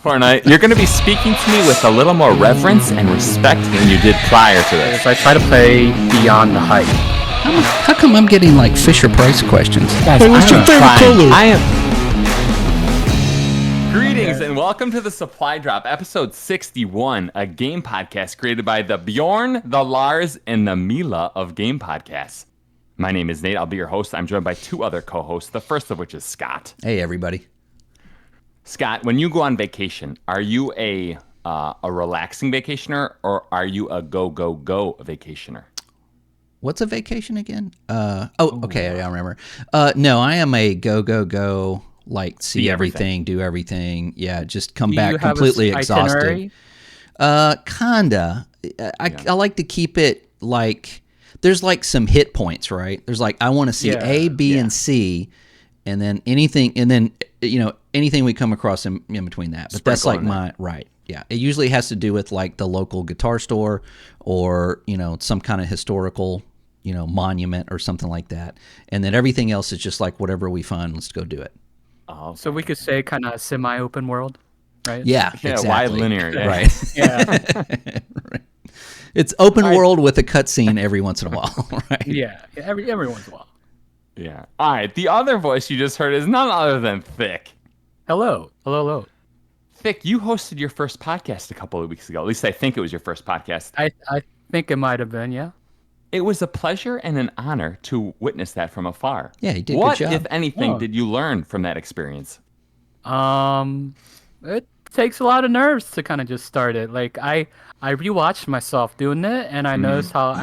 Fortnite, you're going to be speaking to me with a little more reverence and respect than you did prior to this. If I try to play beyond the hype. How come I'm getting like Fisher Price questions? Guys, hey, what's your favorite color? Greetings and welcome to the Supply Drop, episode 61, a game podcast created by the Bjorn, the Lars, and the Mila of game podcasts. My name is Nate. I'll be your host. I'm joined by two other co-hosts, the first of which is Scott. Hey, everybody. Scott, when you go on vacation, are you a relaxing vacationer or are you a go vacationer? What's a vacation again? Okay, I remember. No, I am a go, like see everything, do everything. Yeah, just come back completely exhausted. Kinda. I like to keep it like there's like some hit points, right? There's like I want to see A, B, and C, and then anything, anything we come across in between that. But that's like my right. Yeah, it usually has to do with like the local guitar store or some kind of historical monument or something like that, and then everything else is just like whatever we find. Let's go do it. Oh, so we could say kind of semi-open world, right? Yeah, exactly. Wide linear, right? Yeah. Right. It's open world with a cutscene every once in a while, right? Yeah, every once in a while. Yeah. All right. The other voice you just heard is none other than Thick. Hello. Thick, you hosted your first podcast a couple of weeks ago. At least I think it was your first podcast. I think it might have been, yeah. It was a pleasure and an honor to witness that from afar. Yeah, you did What, good job. if anything, did you learn from that experience? It takes a lot of nerves to kind of just start it. Like I rewatched myself doing it, and I noticed how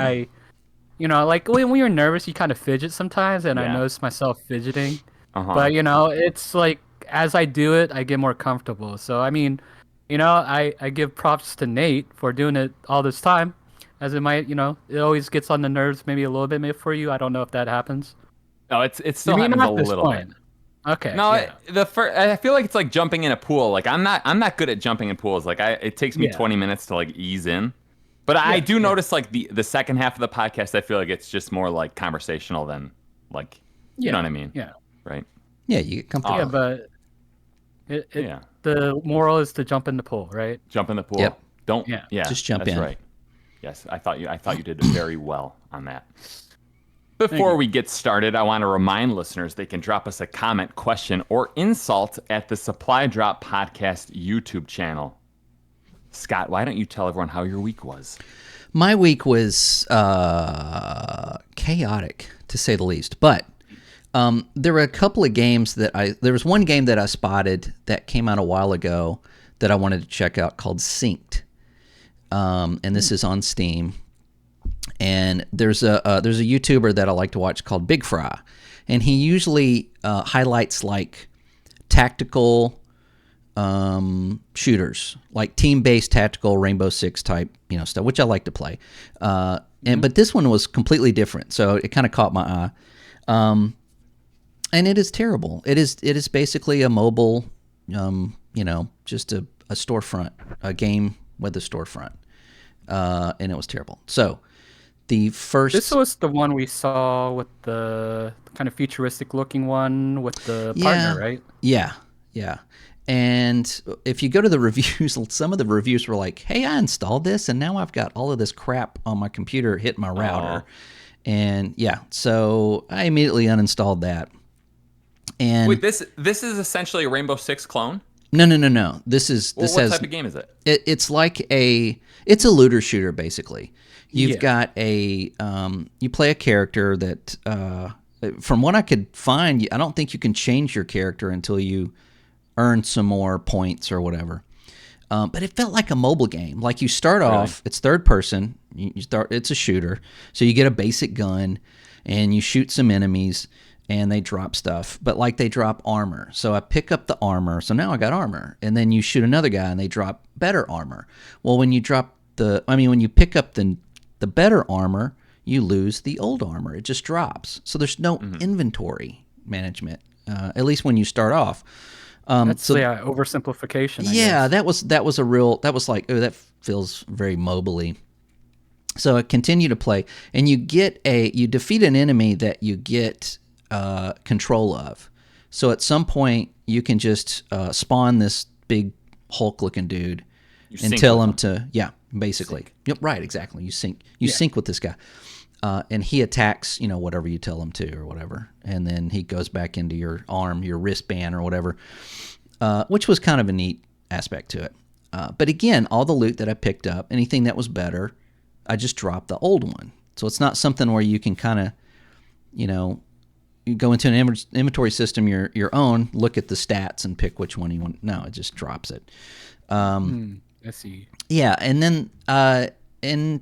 like when you're nervous, you kind of fidget sometimes, and I noticed myself fidgeting. But it's like as I do it, I get more comfortable. So I mean, I give props to Nate for doing it all this time. As it might, it always gets on the nerves maybe a little bit for you. I don't know if that happens. No, it still happens a little bit. Okay. No, I feel like it's like jumping in a pool. Like I'm not good at jumping in pools. Like it takes me 20 minutes to like ease in. But I do notice like the second half of the podcast, I feel like it's just more like conversational than like you know what I mean? Yeah. Right. Yeah, you get comfortable. Yeah, but the moral is to jump in the pool, right? Jump in the pool. Yep. Don't. Yeah. Just jump that's in. Right. Yes, I thought you did very well on that. Before we get started, I want to remind listeners they can drop us a comment, question, or insult at the Supply Drop Podcast YouTube channel. Scott, why don't you tell everyone how your week was? My week was chaotic, to say the least. But there were a couple of games there was one game that I spotted that came out a while ago that I wanted to check out called Synced. And this is on Steam. And there's a YouTuber that I like to watch called Big Fry, and he usually highlights like tactical shooters, like team-based tactical Rainbow Six type stuff, which I like to play. But this one was completely different, so it kind of caught my eye. And it is terrible. It is basically a mobile, just a storefront, a game with a storefront, and it was terrible. So. This was the one we saw with the kind of futuristic looking one with the partner, right? Yeah. And if you go to the reviews, some of the reviews were like, hey, I installed this and now I've got all of this crap on my computer hitting my router. And so I immediately uninstalled that. And wait, this is essentially a Rainbow Six clone? No. What type of game is it? It's like it's a looter shooter basically. You've got you play a character that, from what I could find, I don't think you can change your character until you earn some more points or whatever. But it felt like a mobile game. Like you start off, it's third person. It's a shooter, so you get a basic gun and you shoot some enemies and they drop stuff. But like they drop armor, so I pick up the armor. So now I got armor, and then you shoot another guy and they drop better armor. Well, when you pick up the better armor, you lose the old armor. It just drops. So there's no inventory management, at least when you start off. That's oversimplification. I guess. that was like, oh, that feels very mobily. So I continue to play, and you defeat an enemy that you get control of. So at some point, you can just spawn this big Hulk-looking dude You and sync tell with him to, basically. Sync. Yep, right, exactly. You sync with this guy. And he attacks, whatever you tell him to or whatever. And then he goes back into your arm, your wristband or whatever, which was kind of a neat aspect to it. But again, all the loot that I picked up, anything that was better, I just dropped the old one. So it's not something where you can kind of, you go into an inventory system your own, look at the stats and pick which one you want. No, it just drops it. I see. Yeah, and then and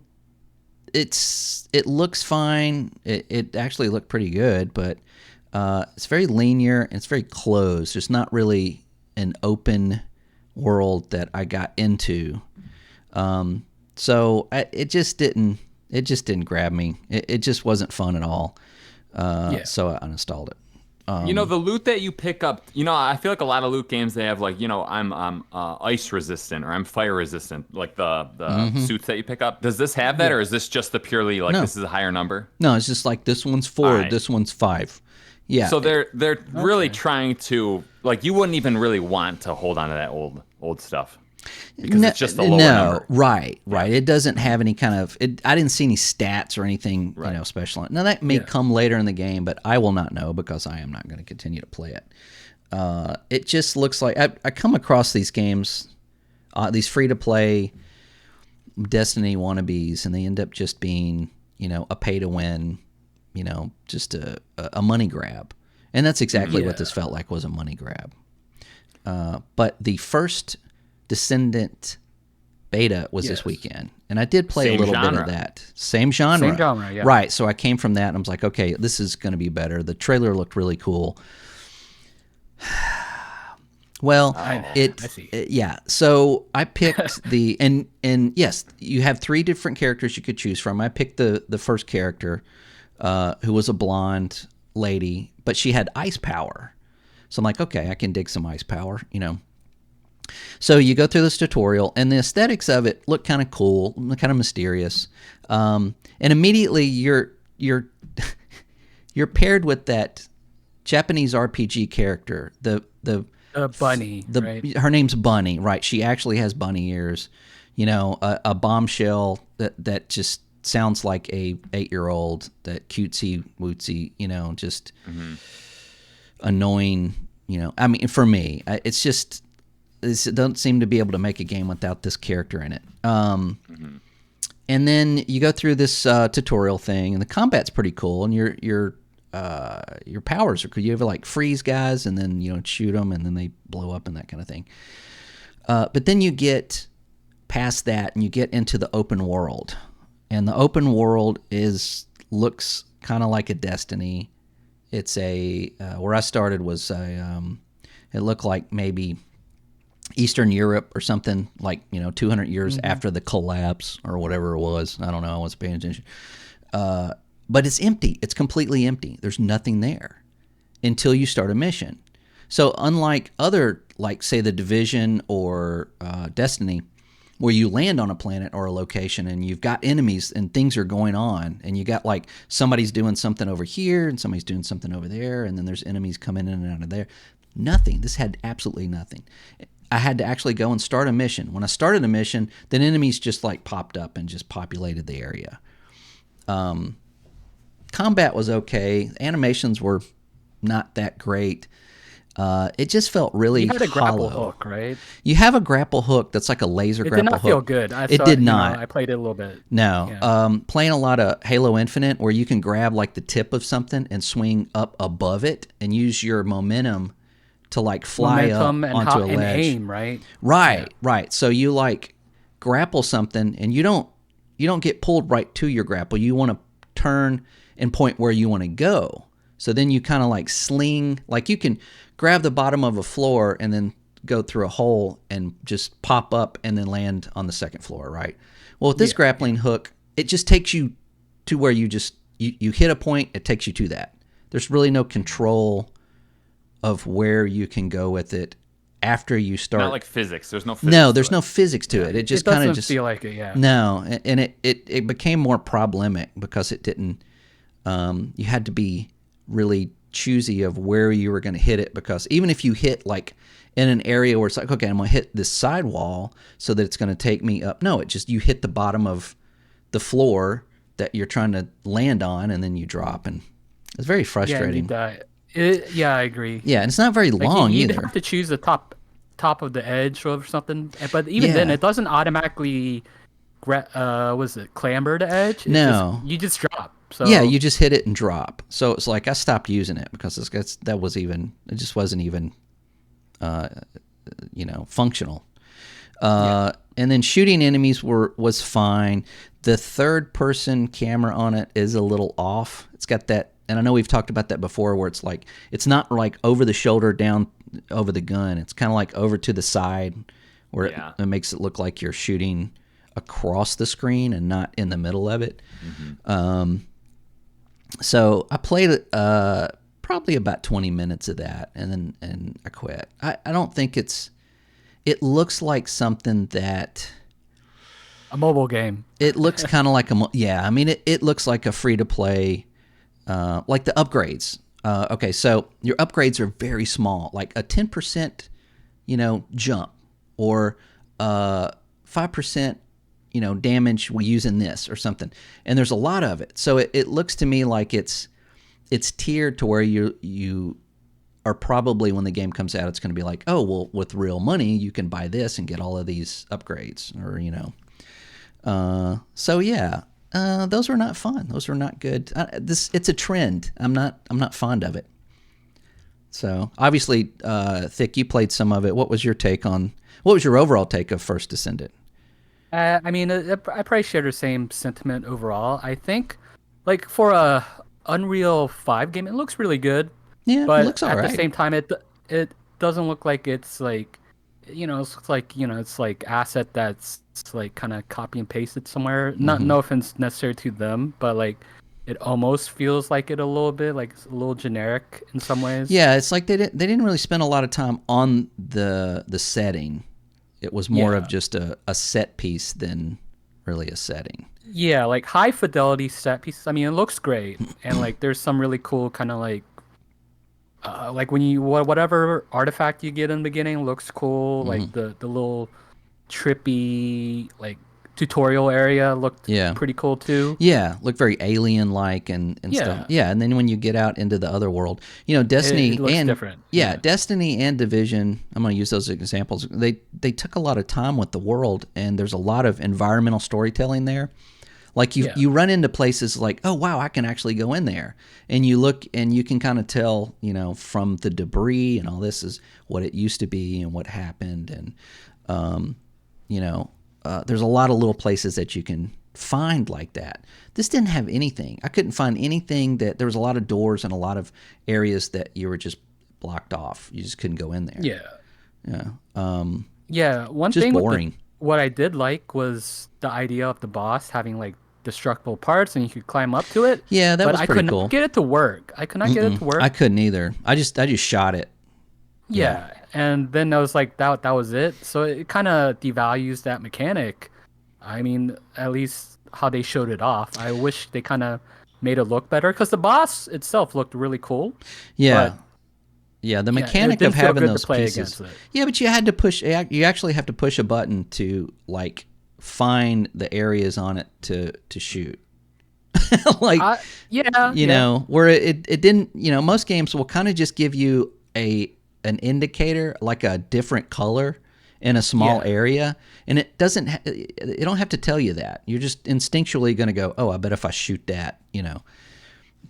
it looks fine. It actually looked pretty good, but it's very linear and it's very closed. There's not really an open world that I got into. So it just didn't grab me. It just wasn't fun at all. So I uninstalled it. The loot that you pick up, I feel like a lot of loot games, they have like, I'm ice resistant or I'm fire resistant, like the suits that you pick up. Does this have that, or is this just the purely like this is a higher number? No, it's just like this one's 4, right. This one's 5. Yeah. So they're really trying to, like, you wouldn't even really want to hold on to that old stuff. Because it's just a lower number. Right. It doesn't have any kind of. I didn't see any stats or anything, special. Now that may come later in the game, but I will not know because I am not going to continue to play it. It just looks like I come across these games, these free to play Destiny wannabes, and they end up just being, a pay to win, just a money grab, and that's exactly what this felt like, was a money grab. But the first Descendant beta was this weekend, and I did play a little bit of that. Same genre, yeah. Right. So I came from that, and I was like, okay, this is going to be better. The trailer looked really cool. Well, I see. Yeah. So I picked and yes, you have 3 different characters you could choose from. I picked the first character, who was a blonde lady, but she had ice power. So I'm like, okay, I can dig some ice power, So you go through this tutorial, and the aesthetics of it look kind of cool, kind of mysterious, and immediately you're paired with that Japanese RPG character, the bunny. Right? Her name's Bunny, right? She actually has bunny ears, a bombshell that just sounds like a 8-year-old, that cutesy wootsy, just annoying. I mean, for me, it's just. It doesn't seem to be able to make a game without this character in it. And then you go through this tutorial thing, and the combat's pretty cool. And your powers are cool. You have like freeze guys, and then shoot them, and then they blow up and that kind of thing. But then you get past that, and you get into the open world. And the open world looks kind of like a Destiny. It's where I started was it looked like maybe Eastern Europe or something, like 200 years after the collapse or whatever it was. I don't know. I wasn't paying attention. But it's empty. It's completely empty. There's nothing there until you start a mission. So unlike other, like say the Division or Destiny, where you land on a planet or a location and you've got enemies and things are going on, and you got like somebody's doing something over here and somebody's doing something over there, and then there's enemies coming in and out of there. Nothing. This had absolutely nothing. I had to actually go and start a mission. When I started a mission, then enemies just like popped up and just populated the area. Combat was okay. Animations were not that great. It just felt really hollow. You had a grapple hook, right? You have a grapple hook that's like a laser grapple hook. It did not feel good. It did not. I played it a little bit. No. Yeah. Playing a lot of Halo Infinite, where you can grab like the tip of something and swing up above it and use your momentum to like fly up onto a ledge. And aim, right? Right. So you like grapple something, and you don't get pulled right to your grapple. You want to turn and point where you want to go. So then you kind of like sling, like you can grab the bottom of a floor and then go through a hole and just pop up and then land on the second floor, right? Well, with this grappling hook, it just takes you to where you hit a point, it takes you to that. There's really no control of where you can go with it after you start. Not like physics. There's no physics. No, there's no physics to it. It just kind of just feel like it. Yeah. No, and it became more problematic because it didn't. You had to be really choosy of where you were going to hit it, because even if you hit like in an area where it's like, okay, I'm going to hit this side wall so that it's going to take me up. No, it just, you hit the bottom of the floor that you're trying to land on, and then you drop, and it's very frustrating. Yeah, and you die. I agree. Yeah, and it's not very long you'd either. have to choose the top of the edge or something, but even then, it doesn't automatically clamber the edge. No, you just drop. So yeah, you just hit it and drop. So it's like I stopped using it because it just wasn't even functional. And then shooting enemies was fine. The third person camera on it is a little off. It's got that, and I know we've talked about that before, where it's like, it's not like over the shoulder down over the gun. It's kind of like over to the side, where it makes it look like you're shooting across the screen and not in the middle of it. So I played probably about 20 minutes of that, and I quit. I don't think it looks like something that... A mobile game. It looks kind of like it looks like a free-to-play, like the upgrades. Okay, so your upgrades are very small, like a 10%, jump, or 5%, damage we use in this or something. And there's a lot of it. So it looks to me like it's tiered to where you are probably, when the game comes out, it's going to be like, oh, well, with real money, you can buy this and get all of these upgrades, or, so yeah, those were not fun. Those were not good. It's a trend. I'm not fond of it. So obviously, Thick, you played some of it. What was your overall take of First Descendant? I probably share the same sentiment overall. I think, like, for a Unreal 5 game, it looks really good. Yeah, but it looks all right. At the same time, it doesn't look like it's like, it's like asset that's like kind of copy and pasted somewhere. No offense necessary to them, but like it almost feels like it a little bit, like it's a little generic in some ways. Yeah, it's like they didn't really spend a lot of time on the setting. It was more of just a set piece than really a setting. Yeah, like high fidelity set pieces. I mean, it looks great, and like there's some really cool kind of like when you whatever artifact you get in the beginning looks cool. Like the little trippy like tutorial area looked pretty cool too. Yeah, looked very alien like and stuff. Yeah, and then when you get out into the other world, Destiny it looks and different. Yeah, Destiny and Division, I'm going to use those as examples. They took a lot of time with the world, and there's a lot of environmental storytelling there. Like you run into places like, oh wow, I can actually go in there, and you look and you can kind of tell, from the debris and all this is what it used to be and what happened, and there's a lot of little places that you can find like that. This didn't have anything. I couldn't find anything there was a lot of doors and a lot of areas that you were just blocked off. You just couldn't go in there. Yeah. One just thing boring. What I did like was the idea of the boss having like destructible parts and you could climb up to it. Yeah, that was pretty cool. But I could not get it to work. I could not get it to work. I couldn't either. I just shot it. Yeah. And then I was like, that was it. So it kind of devalues that mechanic. I mean, at least how they showed it off. I wish they kind of made it look better, because the boss itself looked really cool. Yeah. The mechanic of having those to play pieces. Against it. Yeah, but you had to push. You actually have to push a button to like find the areas on it to shoot. Like where it didn't. Most games will kind of just give you an indicator, like a different color in a small area, and it doesn't. It don't have to tell you that. You're just instinctually going to go, oh, I bet if I shoot that,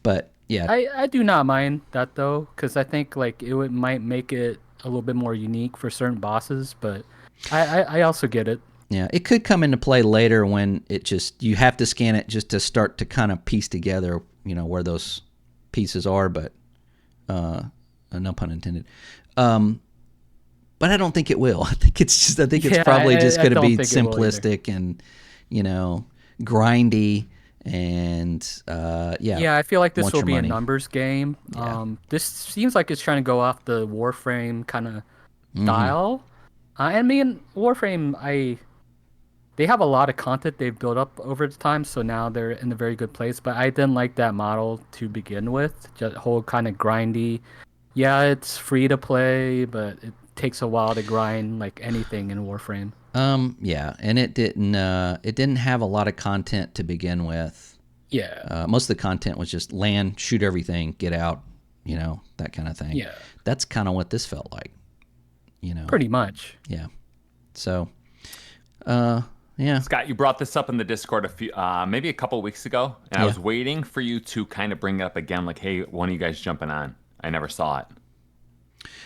But yeah, I do not mind that though, because I think like might make it a little bit more unique for certain bosses. But I also get it. Yeah, it could come into play later when you have to scan it just to start to kind of piece together, where those pieces are. But no pun intended. But I don't think it will. I think it's probably just going to be simplistic and grindy. And I feel like this will be money. A numbers game. This seems like it's trying to go off the Warframe kind of style. I mean, Warframe, they have a lot of content they've built up over the time, so now they're in a very good place. But I didn't like that model to begin with. Just whole kind of grindy. Yeah, it's free to play, but takes a while to grind like anything in Warframe. Yeah, and it didn't have a lot of content to begin with. Yeah. Most of the content was just land, shoot everything, get out, that kind of thing. Yeah. That's kind of what this felt like, Pretty much. Yeah. So, yeah. Scott, you brought this up in the Discord maybe a couple weeks ago, and I was waiting for you to kind of bring it up again, like, hey, one of you guys jumping on. I never saw it.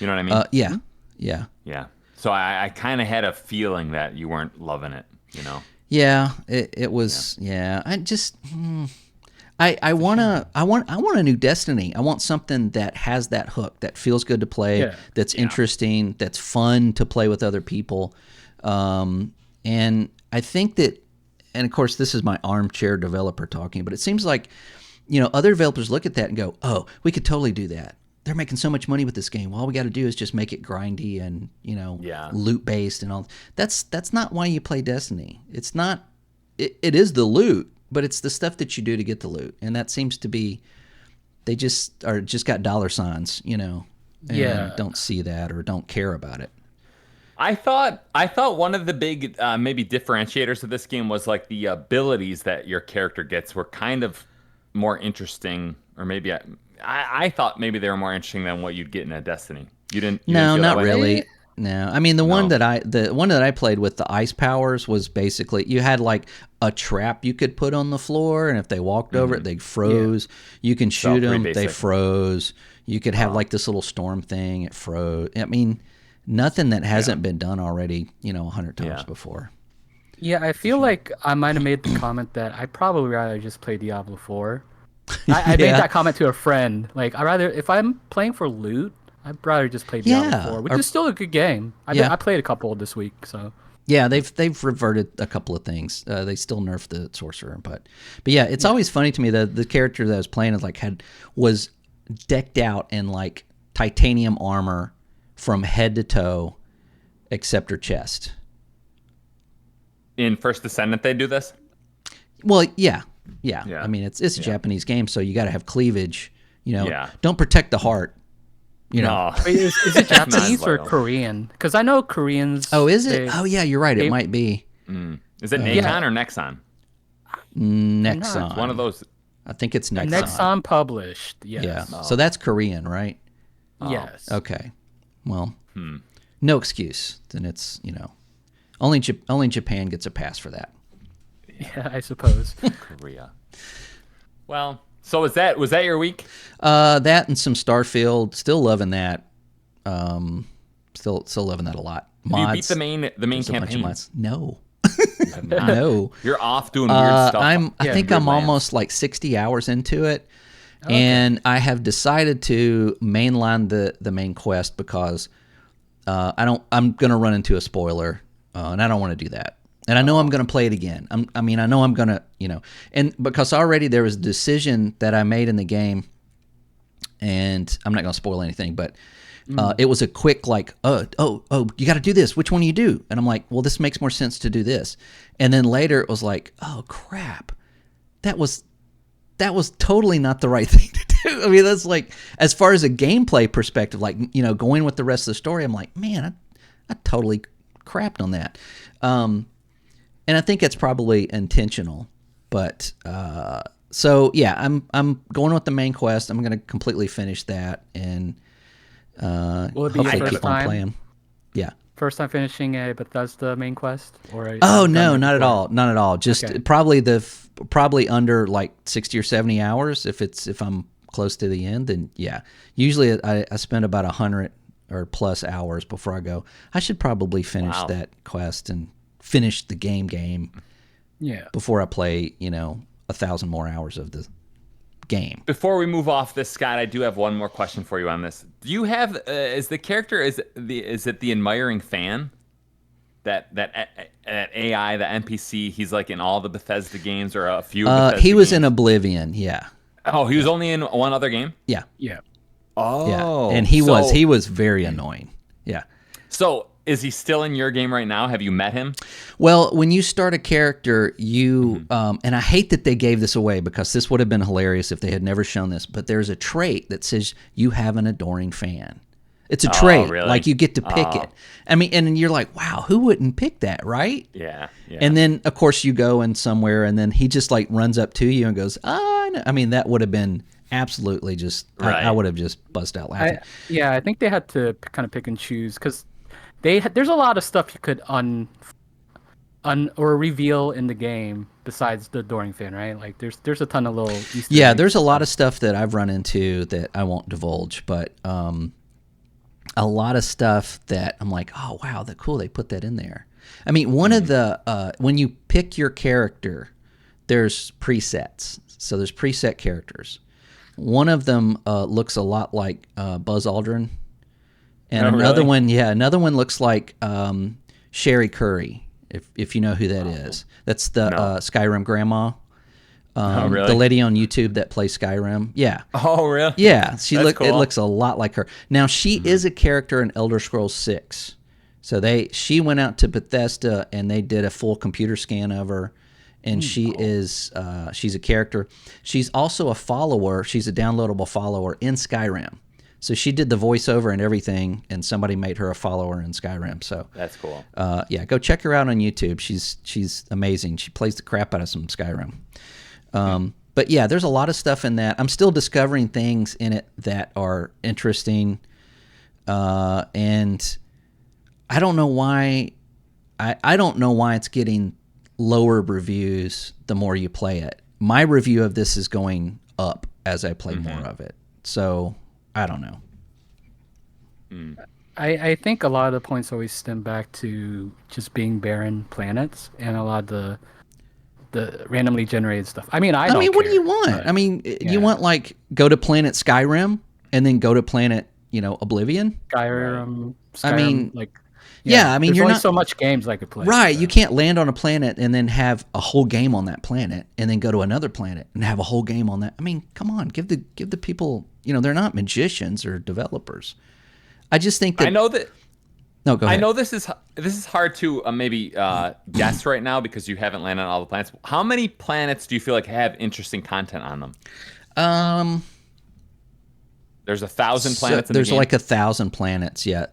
You know what I mean? Yeah. Yeah. Yeah. So I kind of had a feeling that you weren't loving it, Yeah, it was. Yeah, I just I want a new Destiny. I want something that has that hook, that feels good to play, that's interesting, that's fun to play with other people. And I think that, and of course, this is my armchair developer talking, but it seems like, other developers look at that and go, "Oh, we could totally do that. They're making so much money with this game. All we got to do is just make it grindy and loot based and all." That's not why you play Destiny. It's not. It is the loot, but it's the stuff that you do to get the loot, and that seems to be they just got dollar signs, and don't see that or don't care about it. I thought one of the big maybe differentiators of this game was like the abilities that your character gets were kind of more interesting, or maybe I thought maybe they were more interesting than what you'd get in a Destiny. You didn't No, feel not that way? really. No, I mean the one that I played with, the ice powers, was basically you had like a trap you could put on the floor, and if they walked over it, they froze. You can shoot them, they froze. You could have like this little storm thing, it froze. I mean, nothing that hasn't been done already, 100 times before. Yeah, I feel like I might have made the comment that I'd probably rather just play Diablo 4. I made that comment to a friend. Like, if I'm playing for loot, I'd rather just play Diablo 4, which is still a good game. I played a couple this week, so. Yeah, they've reverted a couple of things. They still nerfed the sorcerer, but yeah, it's always funny to me that the character that I was playing was decked out in like titanium armor from head to toe, except her chest. In First Descendant, they do this? Well, yeah. I mean, it's a Japanese game, so you got to have cleavage. Don't protect the heart. No. Wait, is it Japanese or Korean? Because I know Koreans. Oh, is it? Oh, yeah, you're right. It might be. Is it Nacon or Nexon? Nexon. It's one of those. I think it's Nexon. Nexon published. Yes. Yeah. So that's Korean, right? Yes. Okay. Well, no excuse. Then it's only Japan gets a pass for that. Yeah, I suppose. Korea. Well, so was that your week? That and some Starfield. Still loving that. Still loving that a lot. Mods. You beat the main campaign? No. No. You're off doing weird stuff. I think I'm almost like 60 hours into it. Okay. And I have decided to mainline the main quest because I'm going to run into a spoiler, and I don't want to do that. And I know I'm going to play it again. I know I'm going to, and because already there was a decision that I made in the game, and I'm not going to spoil anything, but it was a quick like, you got to do this. Which one do you do? And I'm like, well, this makes more sense to do this. And then later it was like, oh crap, that was totally not the right thing to do. I mean, that's like, as far as a gameplay perspective, like, going with the rest of the story, I'm like, man, I totally crapped on that. And I think it's probably intentional, but so yeah, I'm going with the main quest. I'm going to completely finish that, and will it be hopefully first keep on playing. Yeah. First time finishing a Bethesda main quest, or no, not at all. Just probably under like 60 or 70 hours. If I'm close to the end, then yeah. Usually I spend about 100 or plus hours before I go, I should probably finish that quest and finish the game. Yeah. Before I play, 1,000 more hours of the game. Before we move off this, Scott, I do have one more question for you on this. Do you have is the character is it the admiring fan? That AI, the NPC, he's like in all the Bethesda games or a few. He was in Oblivion, yeah. Oh, he was only in one other game? Yeah. Yeah. Oh. Yeah. And he was very annoying. Yeah. So is he still in your game right now? Have you met him? Well, when you start a character, you and I hate that they gave this away because this would have been hilarious if they had never shown this, but there's a trait that says you have an adoring fan. It's a trait. really? Like you get to pick it. I mean, and you're like, wow, who wouldn't pick that, right? Yeah. And then of course you go in somewhere, and then he just like runs up to you and goes, I mean, that would have been absolutely just. Right. I would have just bust out laughing. I think they had to kind of pick and choose because there's a lot of stuff you could or reveal in the game besides the Doring fin, right? Like there's a ton of little Easter eggs. There's a lot of stuff that I've run into that I won't divulge, but a lot of stuff that I'm like, oh wow, that's cool. They put that in there. I mean, one of the when you pick your character, there's presets. So there's preset characters. One of them looks a lot like Buzz Aldrin, and another one looks like Sherry Curry. If you know who that is, that's the Skyrim grandma. Really? The lady on YouTube that plays Skyrim. Yeah. Oh, really? Yeah, cool. It looks a lot like her. Now she is a character in Elder Scrolls 6. So she went out to Bethesda and they did a full computer scan of her, and she's a character. She's also a follower. She's a downloadable follower in Skyrim. So she did the voiceover and everything, and somebody made her a follower in Skyrim. So that's cool. Go check her out on YouTube. She's amazing. She plays the crap out of some Skyrim. But yeah, there's a lot of stuff in that. I'm still discovering things in it that are interesting, and I don't know why. I don't know why it's getting lower reviews the more you play it. My review of this is going up as I play more of it. So I don't know. I think a lot of the points always stem back to just being barren planets and a lot of the randomly generated stuff. I mean, what do you want? I mean, you want like go to planet Skyrim and then go to planet, Oblivion? Skyrim, I mean, like I mean, there's you're only not so much games I could play. Right, so. you can't land on a planet and then have a whole game on that planet and then go to another planet and have a whole game on that. I mean, come on, give the people, they're not magicians or developers. I just think that I know that. No, go ahead. I know this is hard to maybe guess right now because you haven't landed on all the planets. How many planets do you feel like have interesting content on them? There's 1,000 planets. In there's the game? like 1,000 planets. Yeah,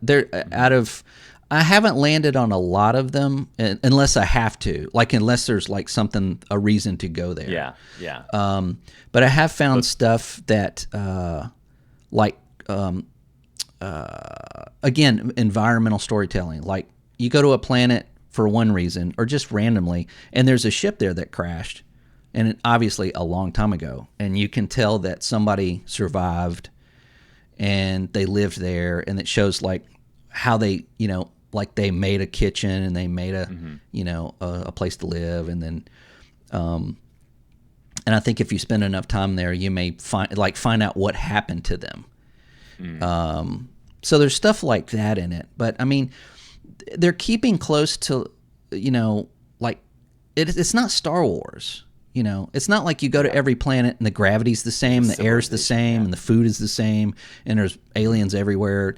I haven't landed on a lot of them unless I have to, unless there's a reason to go there. Yeah. But I have found stuff that again, environmental storytelling. Like you go to a planet for one reason or just randomly, and there's a ship there that crashed, and obviously a long time ago, and you can tell that somebody survived and they lived there, and it shows how they, they made a kitchen and they made a, a place to live, and then, and I think if you spend enough time there, you may find out what happened to them. So there's stuff like that in it, but I mean, they're keeping close to, it's not Star Wars. It's not like you go to every planet and the gravity's the same, the air's the same, and the food is the same, and there's aliens everywhere.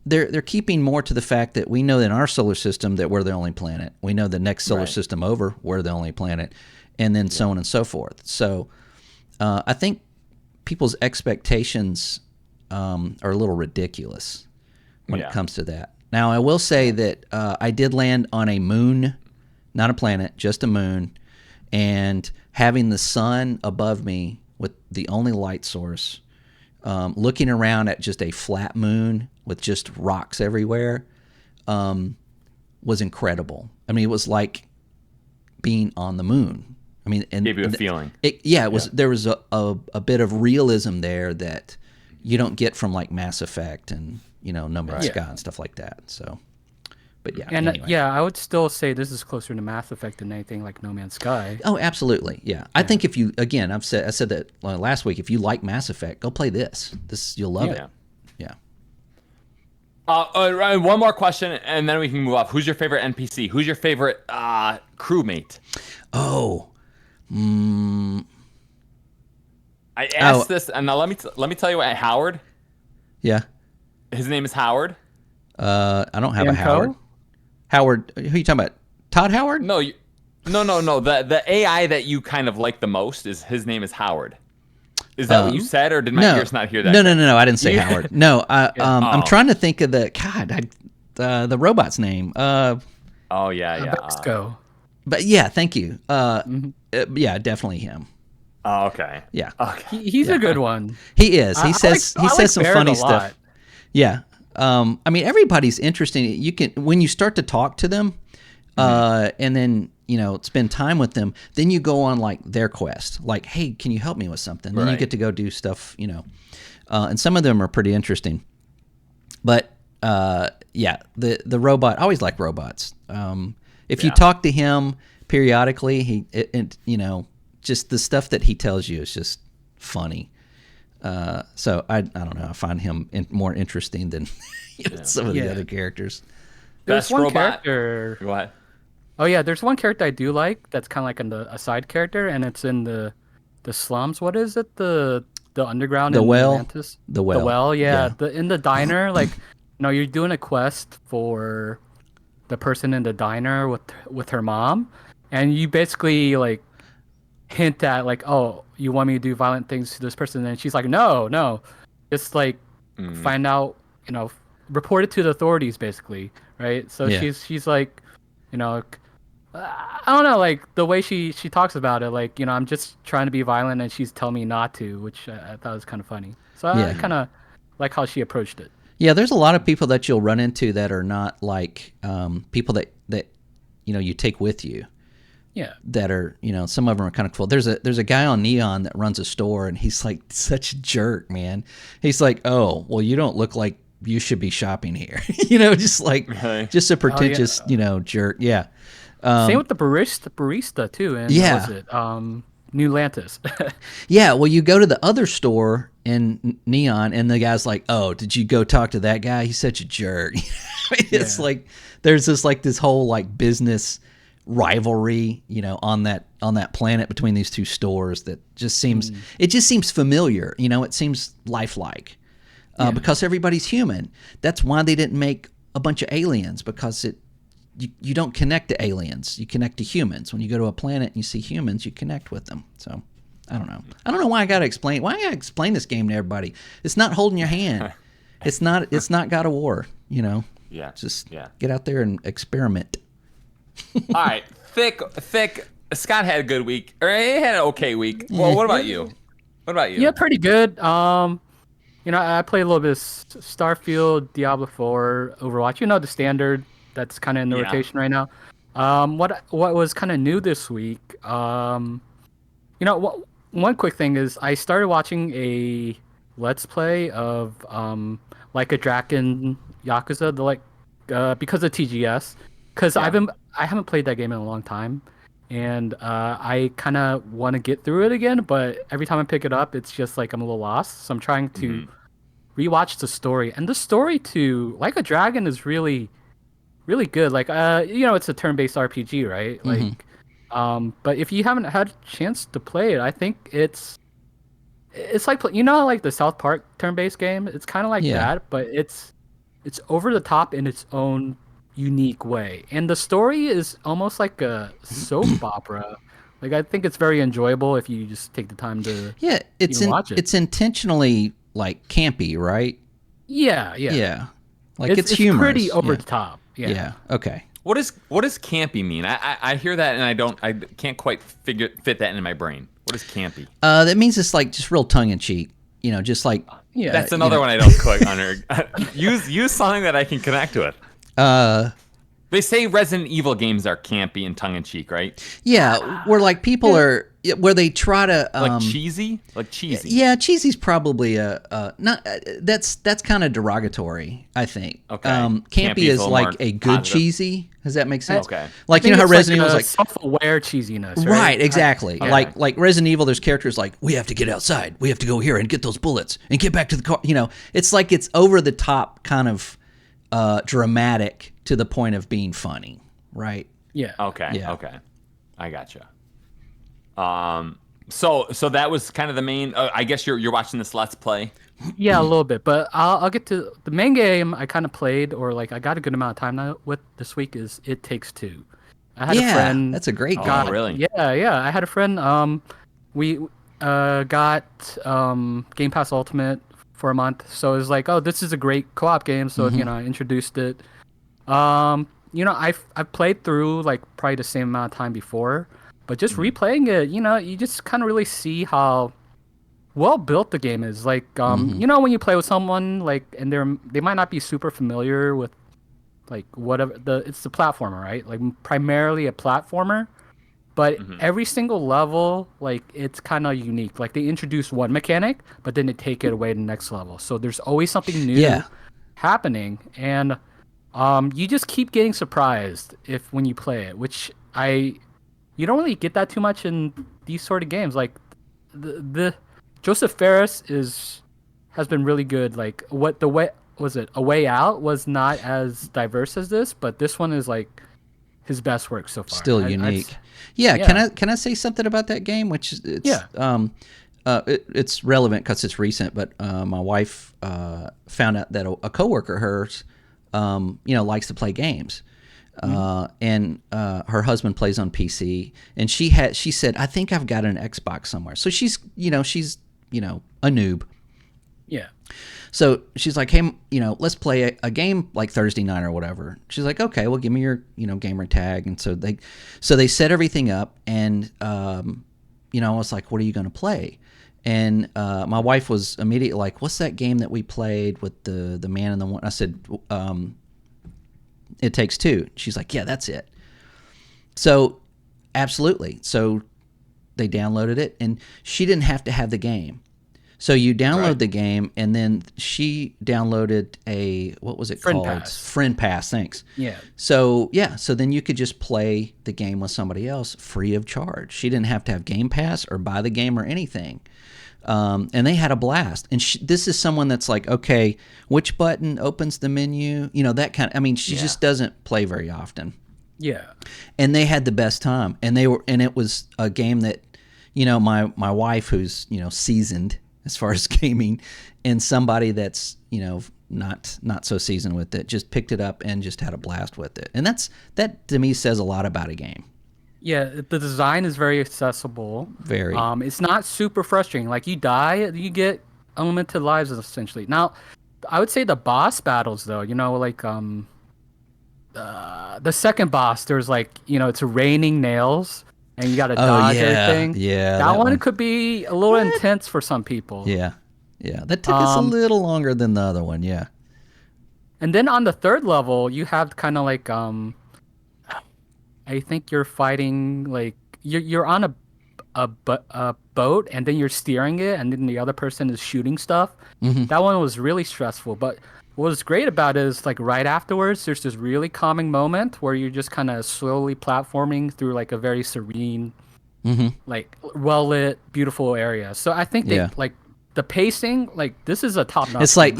They're keeping more to the fact that we know in our solar system that we're the only planet. We know the next solar system over, we're the only planet, and then so on and so forth. So I think people's expectations are a little ridiculous when it comes to that. Now, I will say that I did land on a moon, not a planet, just a moon, and having the sun above me with the only light source, looking around at just a flat moon with just rocks everywhere, was incredible. I mean, it was like being on the moon. I mean, and gave you a feeling. It was. There was a bit of realism there that you don't get from Mass Effect and No Man's Sky and stuff like that. So, but yeah. And anyway. I would still say this is closer to Mass Effect than anything like No Man's Sky. Oh, absolutely. Yeah. I think if you, again, I said that last week. If you like Mass Effect, go play this. You'll love it. Yeah. Ryan, one more question, and then we can move up. Who's your favorite NPC? Who's your favorite crewmate? Oh. I asked this, and now let me tell you what Howard. Yeah. His name is Howard. I don't have a Howard. Howard, who are you talking about? Todd Howard? No. The AI that you kind of like the most his name is Howard. Is that what you said, or did my ears not hear that? No. I didn't say Howard. No, I'm trying to think of the robot's name. Mexico. But yeah, thank you. Yeah, definitely him. Oh, okay. Yeah. Okay. He's a good one. He is. He says some Barrett funny a lot. stuff. Yeah. I mean, everybody's interesting. You can, when you start to talk to them, and then, spend time with them, then you go on like their quest. Like, hey, can you help me with something? Then you get to go do stuff, and some of them are pretty interesting. But the robot, I always like robots. If you talk to him periodically, just the stuff that he tells you is just funny. So I don't know. I find him more interesting than some of the other characters. There's Best one robot. character. Go ahead. Oh yeah, there's one character I do like. That's kind of like a side character, and it's in the slums. What is it? The underground. The in well. Atlantis? The well. The well. Yeah. In the diner, like, you're doing a quest for the person in the diner with her mom, and you basically like hint at like, oh, you want me to do violent things to this person, and she's like, no, just like find out, report it to the authorities, basically, right? So she's like, I don't know, like the way she talks about it, like, I'm just trying to be violent, and she's telling me not to, which I thought was kind of funny. So I kind of like how she approached it. Yeah, there's a lot of people that you'll run into that are not like people that you take with you. Yeah. That are, some of them are kind of cool. There's a guy on Neon that runs a store, and he's like such a jerk, man. He's like, oh, well, you don't look like you should be shopping here. Just like, just a pretentious, jerk. Yeah. Same with the barista too. And what was it? New Atlantis. Yeah. Well, you go to the other store in Neon, and the guy's like, oh, did you go talk to that guy? He's such a jerk. It's like, there's this whole like business rivalry, on that planet between these two stores that just seems familiar. It seems lifelike because everybody's human. That's why they didn't make a bunch of aliens, because you don't connect to aliens, you connect to humans. When you go to a planet and you see humans, you connect with them. So I don't know why I gotta explain this game to everybody. It's not holding your hand. It's not God of War. Just get out there and experiment. All right, thick. Scott had a good week, or he had an okay week. Well, what about you? Yeah, pretty good. I play a little bit of Starfield, Diablo 4, Overwatch. The standard that's kind of in the rotation right now. What was kind of new this week? One quick thing is I started watching a Let's Play of Like a Dragon Yakuza, because of TGS. Because I haven't played that game in a long time, and I kind of want to get through it again. But every time I pick it up, it's just like I'm a little lost. So I'm trying to rewatch the story, and the story to Like a Dragon is really, really good. Like it's a turn-based RPG, right? Like, but if you haven't had a chance to play it, I think it's like like the South Park turn-based game. It's kind of like that, but it's over the top in its own unique way, and the story is almost like a soap opera. Like, I think it's very enjoyable if you just take the time to watch it. It's intentionally like campy, right? Yeah. Like it's humorous. Pretty over the top. Yeah. Okay. What does campy mean? I hear that, and I can't quite fit that in my brain. What is campy? That means it's like just real tongue in cheek. Just like That's another one I don't quite under. Use something that I can connect with. They say Resident Evil games are campy and tongue-in-cheek, right? Yeah, where like people are, where they try to like cheesy. Yeah, cheesy's probably not. That's kind of derogatory, I think. Okay. Campy is like a good positive. Cheesy. Does that make sense? Okay. Like how Resident Evil is like self-aware cheesiness, right? Exactly. Like Resident Evil, there's characters like, we have to get outside, we have to go here and get those bullets and get back to the car. It's like it's over the top, kind of dramatic to the point of being funny, right? Yeah. Okay. Yeah. Okay. I gotcha. So that was kind of the main. I guess you're watching this Let's Play. Yeah, a little bit, but I'll get to the main game. I kind of played, or like I got a good amount of time now with this week. Is It Takes Two. I had a friend. That's a great game. Oh, really? Yeah. I had a friend. We got Game Pass Ultimate for a month, so it was like, oh, this is a great co-op game. So I introduced it. I've played through like probably the same amount of time before, but just replaying it, you just kind of really see how well built the game is. Like, when you play with someone like, and they might not be super familiar with like whatever it's the platformer, right? Like primarily a platformer. But every single level, like, it's kind of unique. Like, they introduce one mechanic, but then they take it away to the next level. So there's always something new happening. And you just keep getting surprised when you play it, which you don't really get that too much in these sort of games. Like, the Joseph Ferris has been really good. Like, A Way Out was not as diverse as this, but this one is, like, his best work so far. Still unique. Yeah. Can I say something about that game? Which it's relevant because it's recent. But my wife found out that a coworker of hers, likes to play games, and her husband plays on PC. And she said, I think I've got an Xbox somewhere. So she's a noob. Yeah. So she's like, hey, let's play a game like Thursday night or whatever. She's like, okay, well, give me your, gamer tag. And so they set everything up, and, I was like, what are you going to play? And my wife was immediately like, what's that game that we played with the man and the woman? I said, It Takes Two. She's like, yeah, that's it. So absolutely. So they downloaded it, and she didn't have to have the game. So you download the game, and then she downloaded what was it called? Friend Pass, thanks. Yeah. So then you could just play the game with somebody else free of charge. She didn't have to have Game Pass or buy the game or anything. And they had a blast. And this is someone that's like, okay, which button opens the menu? That kind of, she just doesn't play very often. Yeah. And they had the best time. And it was a game that, my wife, who's, seasoned as far as gaming, and somebody that's not so seasoned with it just picked it up and just had a blast with it. And that to me says a lot about a game. Yeah, the design is very accessible. Very. It's not super frustrating. Like, you die, you get unlimited lives essentially. Now, I would say the boss battles though, the second boss, there's like, it's raining nails. And you got to dodge everything. Yeah, that one could be a little intense for some people. Yeah. That took us a little longer than the other one. Yeah. And then on the third level, you have kind of like I think you're fighting like you're on a boat, and then you're steering it, and then the other person is shooting stuff. That one was really stressful, but what was great about it is, like, right afterwards, there's this really calming moment where you're just kind of slowly platforming through, like, a very serene, like, well-lit, beautiful area. So I think like, the pacing, like, this is a top-notch. It's like,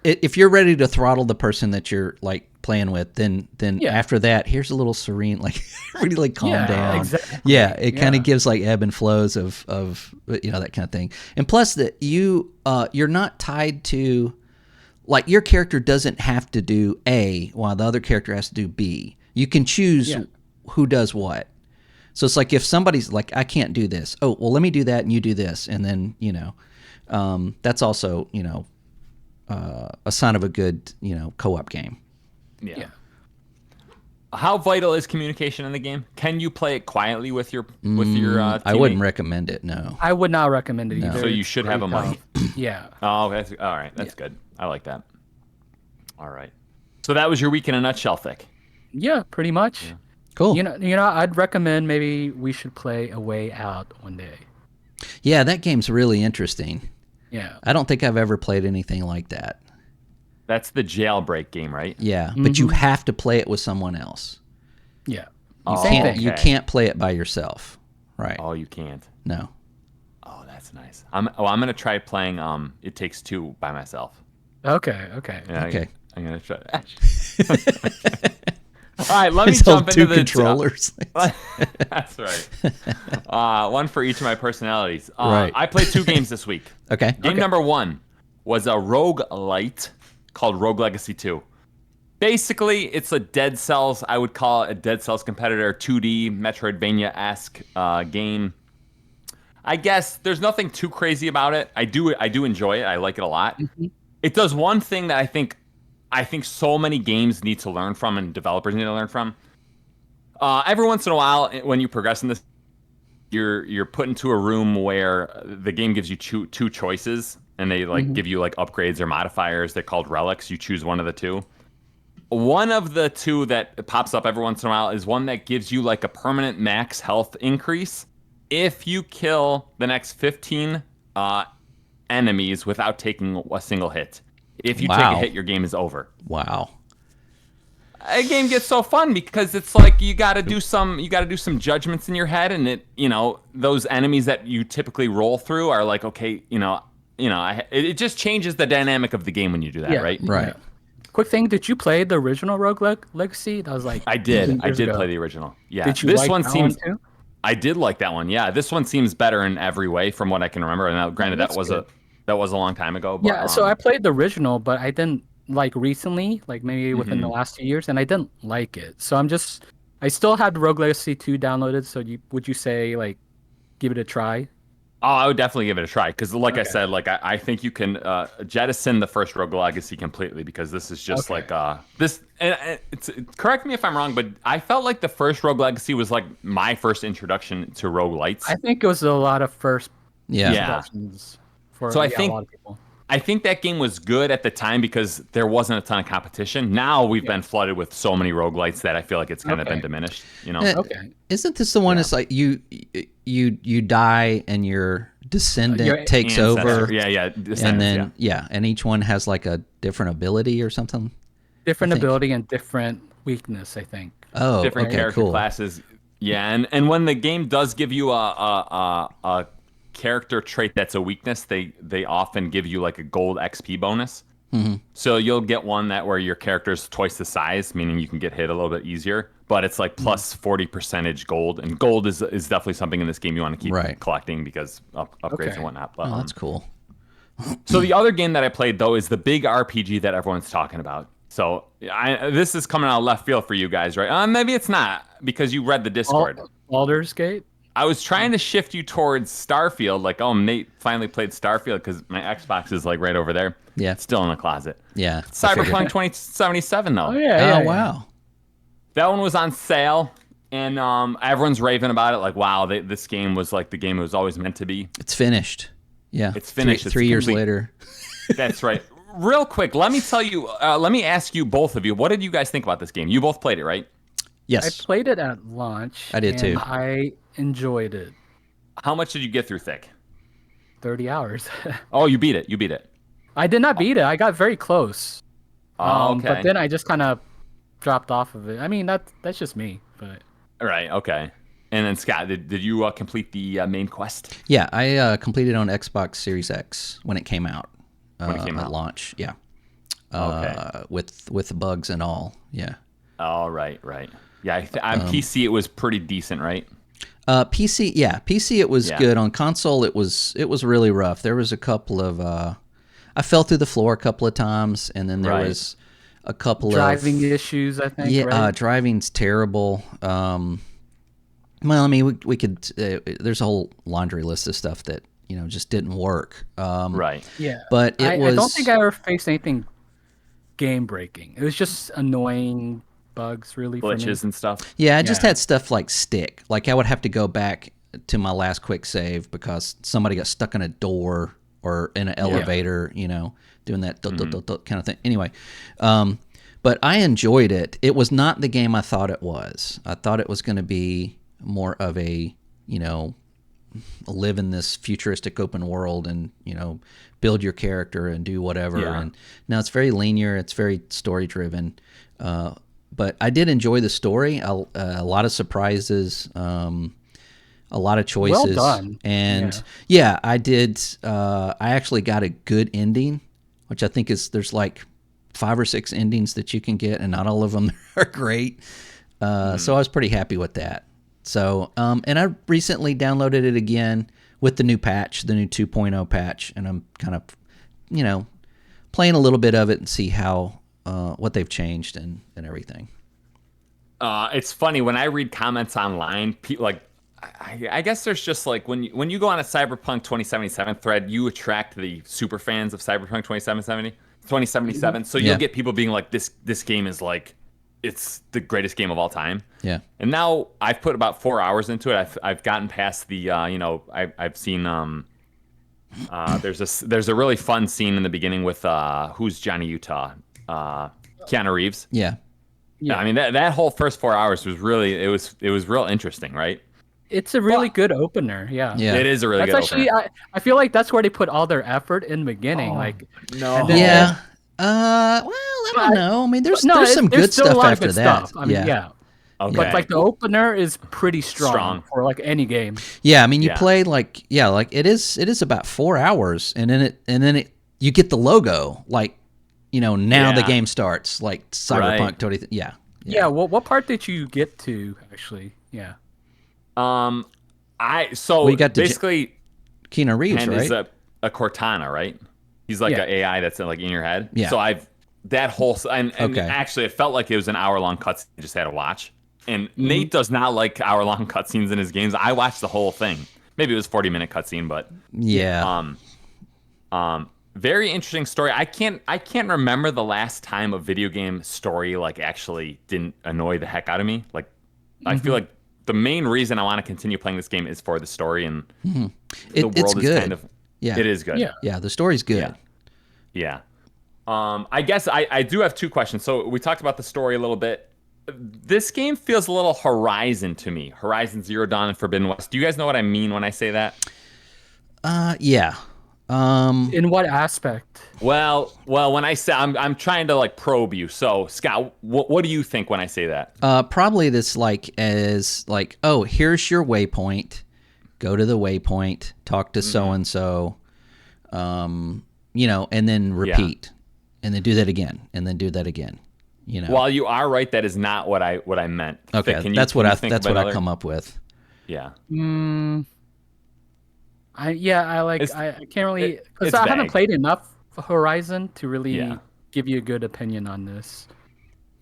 if you're ready to throttle the person that you're, like, playing with, then after that, here's a little serene, like, really, like, calm down. Exactly. Yeah, it kind of gives, like, ebb and flows of that kind of thing. And plus, that you're not tied to... Like, your character doesn't have to do A while the other character has to do B. You can choose who does what. So it's like, if somebody's like, I can't do this. Oh, well, let me do that and you do this. And then, that's also, a sign of a good, co-op game. Yeah. How vital is communication in the game? Can you play it quietly with your teammate? I wouldn't recommend it, no. I would not recommend it either. So you should have a mic. Yeah. Oh, that's all right. That's good. I like that. All right. So that was your week in a nutshell, Thick. Yeah, pretty much. Yeah. Cool. I'd recommend maybe we should play A Way Out one day. Yeah, that game's really interesting. Yeah. I don't think I've ever played anything like that. That's the jailbreak game, right? Yeah, but you have to play it with someone else. Yeah. You can't play it by yourself. Right. Oh, you can't. No. Oh, that's nice. I'm going to try playing It Takes Two by myself. Okay. Yeah, okay. I'm going to try. All right, let me jump into the controllers. That's right. One for each of my personalities. Right. I played 2 games this week. Okay. Game number 1 was a roguelite called Rogue Legacy 2. Basically, it's a Dead Cells. I would call it a Dead Cells competitor, 2D Metroidvania-esque game. I guess there's nothing too crazy about it. I do enjoy it. I like it a lot. Mm-hmm. It does one thing that I think so many games need to learn from and developers need to learn from. Every once in a while, when you progress in this, you're put into a room where the game gives you two choices, and they give you like upgrades or modifiers. They're called relics. You choose one of the two. One of the two that pops up every once in a while is one that gives you like a permanent max health increase if you kill the next 15 enemies without taking a single hit. If you take a hit, your game is over. Wow. A game gets so fun because it's like you got to do some judgments in your head, and those enemies that you typically roll through are like, okay, it just changes the dynamic of the game when you do that, right? Right. Yeah. Quick thing, did you play the original Rogue Legacy? That was like I did play the original. Yeah. Did you this like one that seems one too? I did like that one. Yeah, this one seems better in every way from what I can remember. And now, granted, that was a long time ago. But, yeah, so I played the original, but I didn't like recently, like maybe within the last 2 years, and I didn't like it. So I still had Rogue Legacy 2 downloaded. So would you say like give it a try? Oh, I would definitely give it a try because, like I said, I think you can jettison the first Rogue Legacy completely because this is just this. And correct me if I'm wrong, but I felt like the first Rogue Legacy was like my first introduction to roguelites. I think it was a lot of first Yeah. for So I a think lot of people. I think that game was good at the time because there wasn't a ton of competition. Now we've been flooded with so many roguelites that I feel like it's kind of been diminished. Okay. Isn't this the one? It's like you die and your descendant takes over. Yeah. And then and each one has like a different ability or something. Different ability and different weakness, I think. Oh, different character classes. Yeah, and when the game does give you a character trait that's a weakness, they often give you like a gold XP bonus. Mm-hmm. So you'll get one where your character's twice the size, meaning you can get hit a little bit easier, but it's like plus 40% gold, and gold is definitely something in this game you want to keep collecting because upgrades and whatnot. But, that's cool. So the other game that I played though is the big RPG that everyone's talking about. So this is coming out of left field for you guys, right? Maybe it's not because you read the Discord. Baldur's Gate? I was trying to shift you towards Starfield, like, oh, Nate finally played Starfield because my Xbox is like right over there. Yeah. It's still in the closet. Yeah. Cyberpunk 2077, though. Oh, yeah. Wow. That one was on sale, and everyone's raving about it. Like, wow, this game was like the game it was always meant to be. It's finished. Yeah. It's finished. Three years later. That's right. Real quick, let me ask you both of you, what did you guys think about this game? You both played it, right? Yes. I played it at launch. I did too. I enjoyed it. How much did you get through, Thick? 30 hours. Oh, you beat it. I did not beat it. I got very close. Oh, okay. But then I just kind of dropped off of it. I mean, that's just me. But right, okay. And then Scott, did you complete the main quest? Yeah, I completed on Xbox Series X when it came out. At launch. Yeah. Okay. With the bugs and all. Yeah. Oh, right. Yeah, on PC it was pretty decent, right? PC it was good. On console it was really rough. There was a couple of I fell through the floor a couple of times, and then there was a couple driving issues, I think. Yeah, right? Driving's terrible. Well, I mean, we could. There's a whole laundry list of stuff that just didn't work. Right. Yeah. But I don't think I ever faced anything game breaking. It was just annoying bugs, really. Glitches and stuff. Yeah, I just had stuff like stick. Like I would have to go back to my last quick save because somebody got stuck in a door or in an elevator, doing that kind of thing. Anyway, but I enjoyed it. It was not the game I thought it was. I thought it was going to be more of a, live in this futuristic open world and, build your character and do whatever. Yeah. And now it's very linear. It's very story driven. But I did enjoy the story. A lot of surprises, a lot of choices. Well done. And I did. I actually got a good ending, which I think there's like 5 or 6 endings that you can get, and not all of them are great. So I was pretty happy with that. So, and I recently downloaded it again with the new patch, the new 2.0 patch, and I'm kind of, playing a little bit of it and see how what they've changed and everything. It's funny when I read comments online. I I guess there's just like when you go on a Cyberpunk 2077 thread, you attract the super fans of Cyberpunk 2077. So you'll Yeah. get people being like, this game is like, it's the greatest game of all time. Yeah. And now I've put about 4 hours into it. I've gotten past the I've seen there's a really fun scene in the beginning with who's Johnny Utah, Keanu Reeves. Yeah. Yeah. I mean that whole first 4 hours was really it was real interesting, right? It's a really good opener. Yeah. Yeah. It is a really That's good actually, opener. I feel like that's where they put all their effort in the beginning. Like, No. and then- Yeah. Well, I don't know. I mean, there's some there's good still a stuff lot of after good that. stuff. I mean, yeah. Okay. But like the opener is pretty strong, Strong. for like any game. Yeah, I mean, you Yeah. play like it is about 4 hours, and then you get the logo, like now the Yeah. game starts, like Cyberpunk Right. 20. Yeah. Yeah. What part did you get to actually? Yeah. We got to basically Keanu Reeves, Ken right? is a Cortana, right? He's like Yeah. an AI that's like in your head. Yeah. So that whole and Okay. actually it felt like it was an hour-long cutscene you just had to watch. And Mm-hmm. Nate does not like hour-long cutscenes in his games. I watched the whole thing. Maybe it was 40-minute cutscene, but Yeah. very interesting story. I can't remember the last time a video game story like actually didn't annoy the heck out of me. Like I feel like the main reason I want to continue playing this game is for the story, and the world It's is good. kind of Yeah. it is good. Yeah. Yeah, the story's good. Yeah. I guess I do have two questions. So we talked about the story a little bit. This game feels a little Horizon to me. Horizon Zero Dawn and Forbidden West. Do you guys know what I mean when I say that? Yeah. In what aspect? Well, when I say I'm trying to like probe you. So Scott, what do you think when I say that? Probably this as oh, here's your waypoint. Go to the waypoint, talk to so and so, and then repeat, and then do that again, and then do that again. While you are right, that is not what I meant. Okay, Can you- that's can what you I think that's of what I another? come up with. Yeah. I can't really, because it's I haven't vague. played enough Horizon to really Yeah. give you a good opinion on this.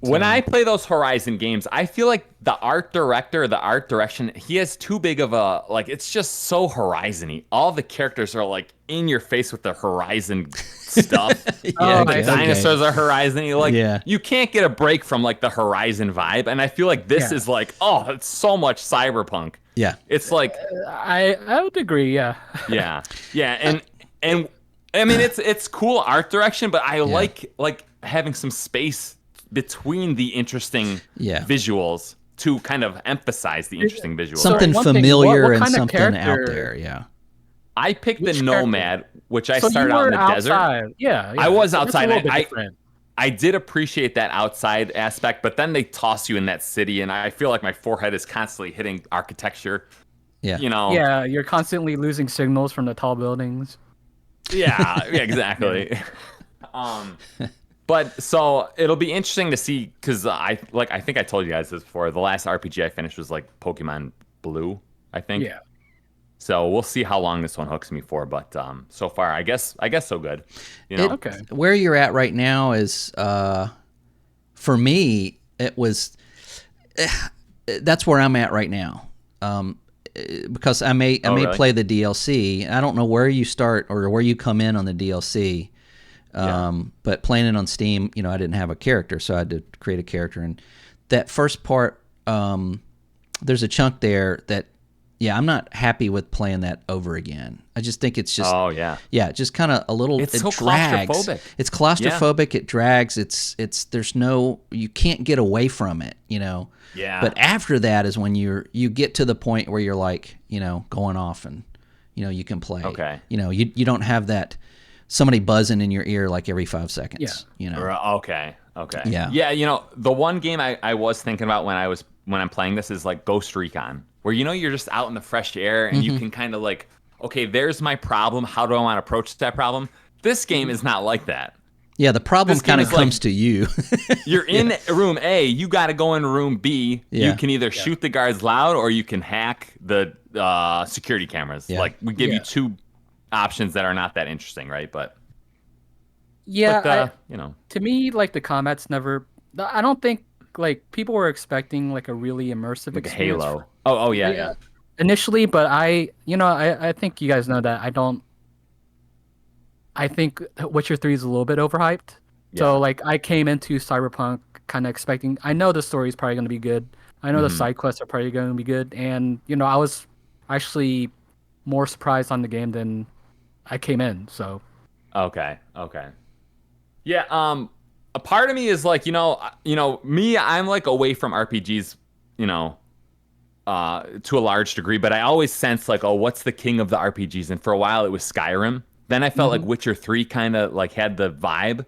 When I play those Horizon games, I feel like the art director, the art direction, he has too big of a it's just so Horizon-y. All the characters are like in your face with the Horizon stuff. Oh, The okay. dinosaurs are Horizon-y. Like Yeah. you can't get a break from like the Horizon vibe. And I feel like this Yeah. is like, oh, it's so much cyberpunk. Yeah. It's like I would agree, yeah. yeah. And I mean it's cool art direction, but I like having some space between the interesting visuals to kind of emphasize the interesting visuals. Something one thing, familiar what and kind of something out character- there. Yeah. I picked Which the Nomad, which I So you started out in were the desert. outside. Yeah, I was so it's a outside. little bit I different. I did appreciate that outside aspect, but then they toss you in that city, and I feel like my forehead is constantly hitting architecture. Yeah. Yeah, you're constantly losing signals from the tall buildings. Yeah, exactly. But so it'll be interesting to see because I think I told you guys this before. The last RPG I finished was like Pokemon Blue, I think. Yeah. So we'll see how long this one hooks me for, but so far I guess so good. You know? Okay. Where you're at right now is, for me, it was. That's where I'm at right now, because I may really? play the DLC. I don't know where you start or where you come in on the DLC. But playing it on Steam, I didn't have a character, so I had to create a character. And that first part, there's a chunk there that, I'm not happy with playing that over again. I just think it's just, just kind of a little. It's it so drags. claustrophobic. It's claustrophobic. It drags. There's no, you can't get away from it. Yeah. But after that is when you get to the point where you're like, going off and, you can play. Okay. You don't have that. Somebody buzzing in your ear like every 5 seconds. Okay. Yeah. Yeah. The one game I was thinking about when I'm playing this is like Ghost Recon, where you're just out in the fresh air and you can kind of like, okay, there's my problem. How do I want to approach that problem? This game is not like that. Yeah, the problem This game kind of is like- comes to you. You're in room A, you got to go in room B. Yeah. You can either shoot the guards loud or you can hack the security cameras. Yeah. Like we give you Yeah. two options that are not that interesting, right? But Yeah, but, to me, like the combat's never. I don't think like people were expecting like a really immersive like a experience. Halo. Oh yeah. initially, but I think you guys know that I think Witcher 3 is a little bit overhyped. Yeah. So like I came into Cyberpunk kind of expecting, I know the story is probably going to be good. I know the side quests are probably going to be good, and I was actually more surprised on the game than I came in. So Okay. Yeah, a part of me is like, me, I'm like away from RPGs, to a large degree, but I always sense like, oh, what's the king of the RPGs? And for a while it was Skyrim. Then I felt like Witcher 3 kind of like had the vibe.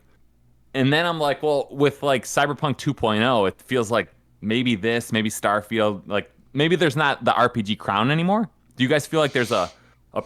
And then I'm like, well, with like Cyberpunk 2.0, it feels like maybe Starfield, like maybe there's not the RPG crown anymore. Do you guys feel like there's a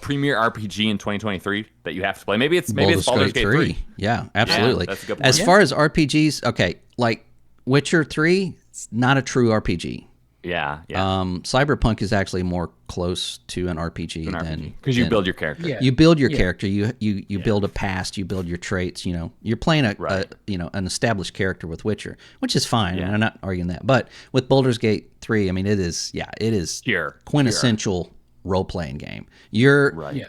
premier RPG in 2023 that you have to play? Maybe it's Baldur's Gate 3. Yeah, absolutely. Yeah, that's a good point. As far as RPGs, okay, like Witcher 3, it's not a true RPG. Yeah. Cyberpunk is actually more close to an RPG than because you build your character. Yeah. You build your character. You build a past. You build your traits. You're playing an established character with Witcher, which is fine. And I'm not arguing that. But with Baldur's Gate 3, I mean, it is quintessential role-playing game.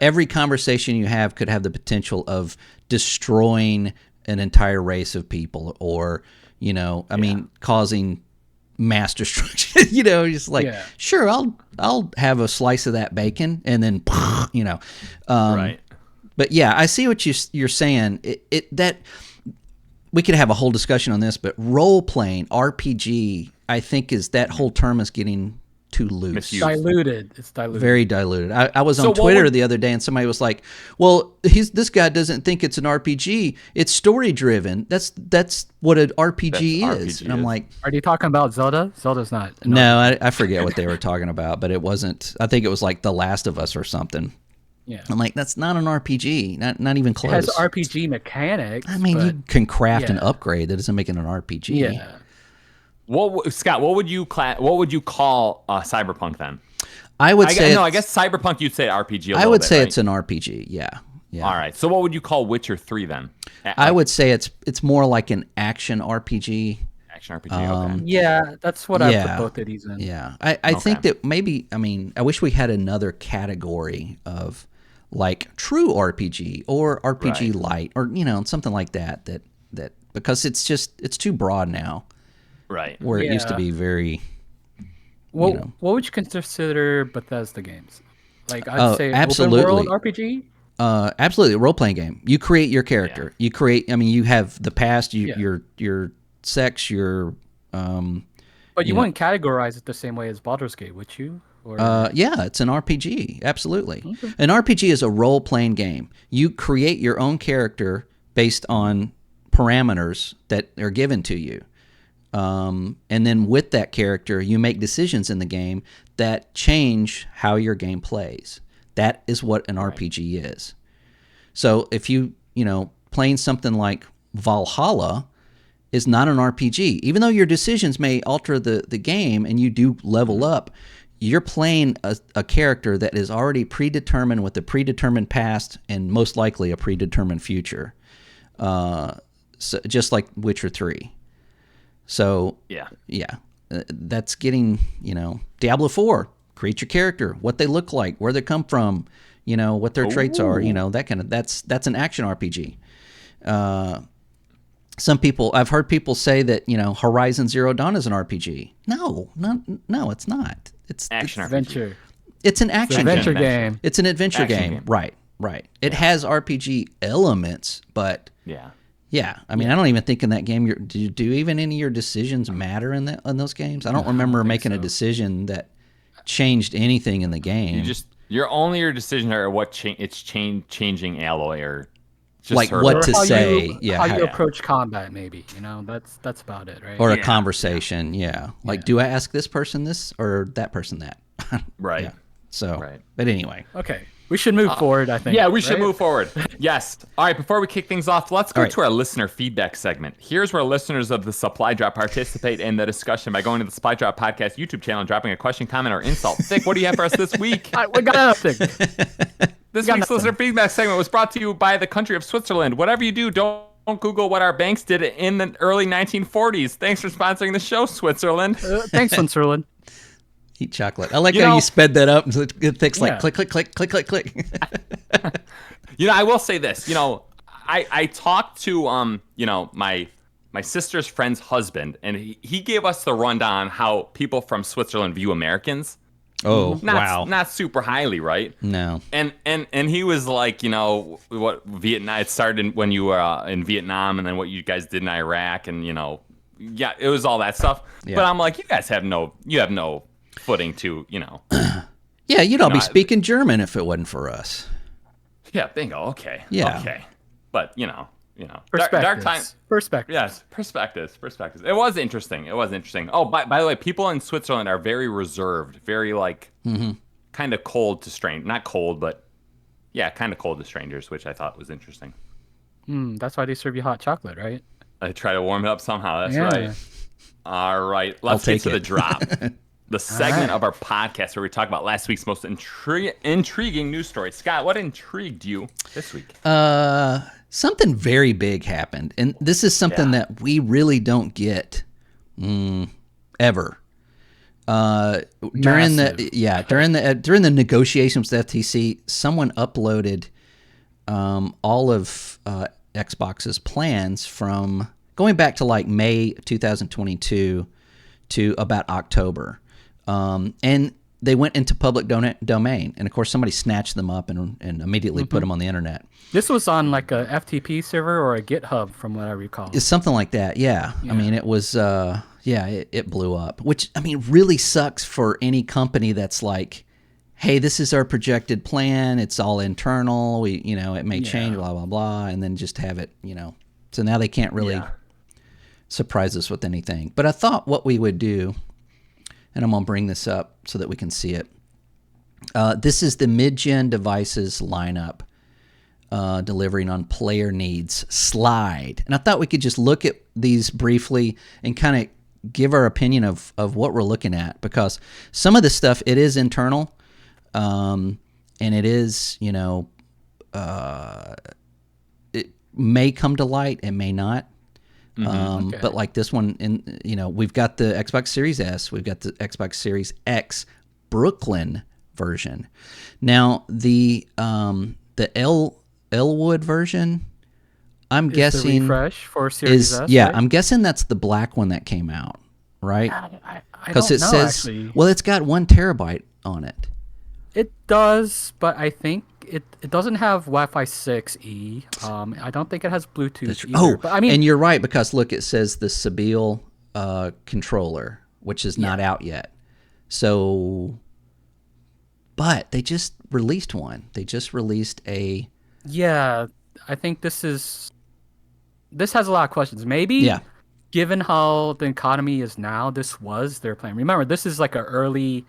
Every conversation you have could have the potential of destroying an entire race of people, or causing mass destruction. Just like, sure, I'll have a slice of that bacon, and then Right. But yeah, I see what you're saying. That we could have a whole discussion on this, but role playing RPG, I think, is that whole term is getting too loose. Misused. diluted. It's diluted. Very diluted. I was on Twitter the other day, and somebody was like, "Well, this guy doesn't think it's an RPG. It's story driven. That's what an RPG is." And I'm like, "Are you talking about Zelda? Zelda's not." No, I forget what they were talking about, but it wasn't. I think it was like The Last of Us or something. Yeah. I'm like, that's not an RPG. Not even close. It has RPG mechanics. I mean, you can craft an upgrade. That doesn't make it an RPG. Yeah. Scott, what would you call Cyberpunk then? I guess Cyberpunk you'd say RPG. I would say it's an RPG. Yeah. All right. So what would you call Witcher 3 then? I would say it's more like an action RPG. Action RPG. Okay. Yeah, that's what I put both of these in. Yeah. I think that maybe, I wish we had another category of like true RPG or RPG light, or something like that because it's too broad now. Right. Where it used to be very. What would you consider Bethesda games? Like I'd say absolutely. open world RPG. Absolutely, a role playing game. You create your character. You create. I mean, you have the past. Your sex. Your. But you wouldn't categorize it the same way as Baldur's Gate, would you? Or... yeah, it's an RPG. Absolutely, an RPG is a role playing game. You create your own character based on parameters that are given to you. And then with that character, you make decisions in the game that change how your game plays. That is what an RPG is. So if playing something like Valhalla is not an RPG, even though your decisions may alter the game and you do level up, you're playing a character that is already predetermined with a predetermined past and most likely a predetermined future. So just like Witcher 3. So that's getting, Diablo 4, create your character, what they look like, where they come from, what their traits are, that kind of, that's an action RPG. I've heard people say that, Horizon Zero Dawn is an RPG. No, it's not. It's action adventure. It's an action adventure game. It's an adventure game. Right. It has RPG elements, but yeah, I mean, I don't even think in that game. Do even any of your decisions matter in those games? I don't remember making a decision that changed anything in the game. Your decisions are what changing Aloy or just like what to say. How you approach combat, maybe. That's about it, right? Or a conversation. Yeah. Like, do I ask this person this or that person that? Right. Yeah. So, but anyway. Okay. We should move forward, I think. Yeah, we should move forward. Yes. All right, before we kick things off, let's go to our listener feedback segment. Here's where listeners of the Supply Drop participate in the discussion by going to the Supply Drop Podcast YouTube channel and dropping a question, comment, or insult. Thick, what do you have for us this week? We got nothing. This week's listener feedback segment was brought to you by the country of Switzerland. Whatever you do, don't Google what our banks did in the early 1940s. Thanks for sponsoring the show, Switzerland. Thanks, Switzerland. Eat chocolate. I like how you sped that up so it thinks like Yeah. click, click, click, click, click, click. I will say this. I talked to my sister's friend's husband, and he gave us the rundown on how people from Switzerland view Americans. Oh, wow. Not super highly, right? No. And he was like, what Vietnam, it started when you were in Vietnam, and then what you guys did in Iraq, and yeah, it was all that stuff. Yeah. But I'm like, you have no footing to, Yeah, you'd all be speaking German if it wasn't for us. Yeah, bingo. Okay. Yeah. Okay. But Perspectives. dark time. Perspectives. Yes, perspectives. It was interesting. Oh, by the way, people in Switzerland are very reserved, very kind of cold to strangers. Not cold, but yeah, kind of cold to strangers, which I thought was interesting. That's why they serve you hot chocolate, right? I try to warm it up somehow. That's Yeah. right. All right, let's get to the drop. The segment of our podcast where we talk about last week's most intriguing news story. Scott, what intrigued you this week? Something very big happened, and this is something that we really don't get ever. During the negotiations with FTC, someone uploaded all of Xbox's plans from going back to like May 2022 to about October. And they went into public domain. And, of course, somebody snatched them up and immediately put them on the internet. This was on like a FTP server or a GitHub, from what I recall. It's something like that, yeah. I mean, it was, it blew up. Which, I mean, really sucks for any company that's like, hey, this is our projected plan. It's all internal. It may change, blah, blah, blah. And then just have it, So now they can't really surprise us with anything. But I thought what we would do, and I'm going to bring this up so that we can see it. This is the mid-gen devices lineup delivering on player needs slide. And I thought we could just look at these briefly and kind of give our opinion of what we're looking at, because some of this stuff, it is internal, and it is, it may come to light, it may not. But like this one, we've got the Xbox Series S, we've got the Xbox Series X Brooklyn version. Now the Elwood version, I'm guessing the refresh for Series S. Yeah, right? I'm guessing that's the black one that came out, right? Because it says, actually. well, it's got 1 terabyte on it. It does, but I think it doesn't have Wi-Fi 6E. I don't think it has Bluetooth either. But I mean, and you're right, because look, it says the Sabile controller, which is not out yet. So, but they just released one. They just released a... Yeah, I think this has a lot of questions. Maybe, given how the economy is now, this was their plan. Remember, this is like an early...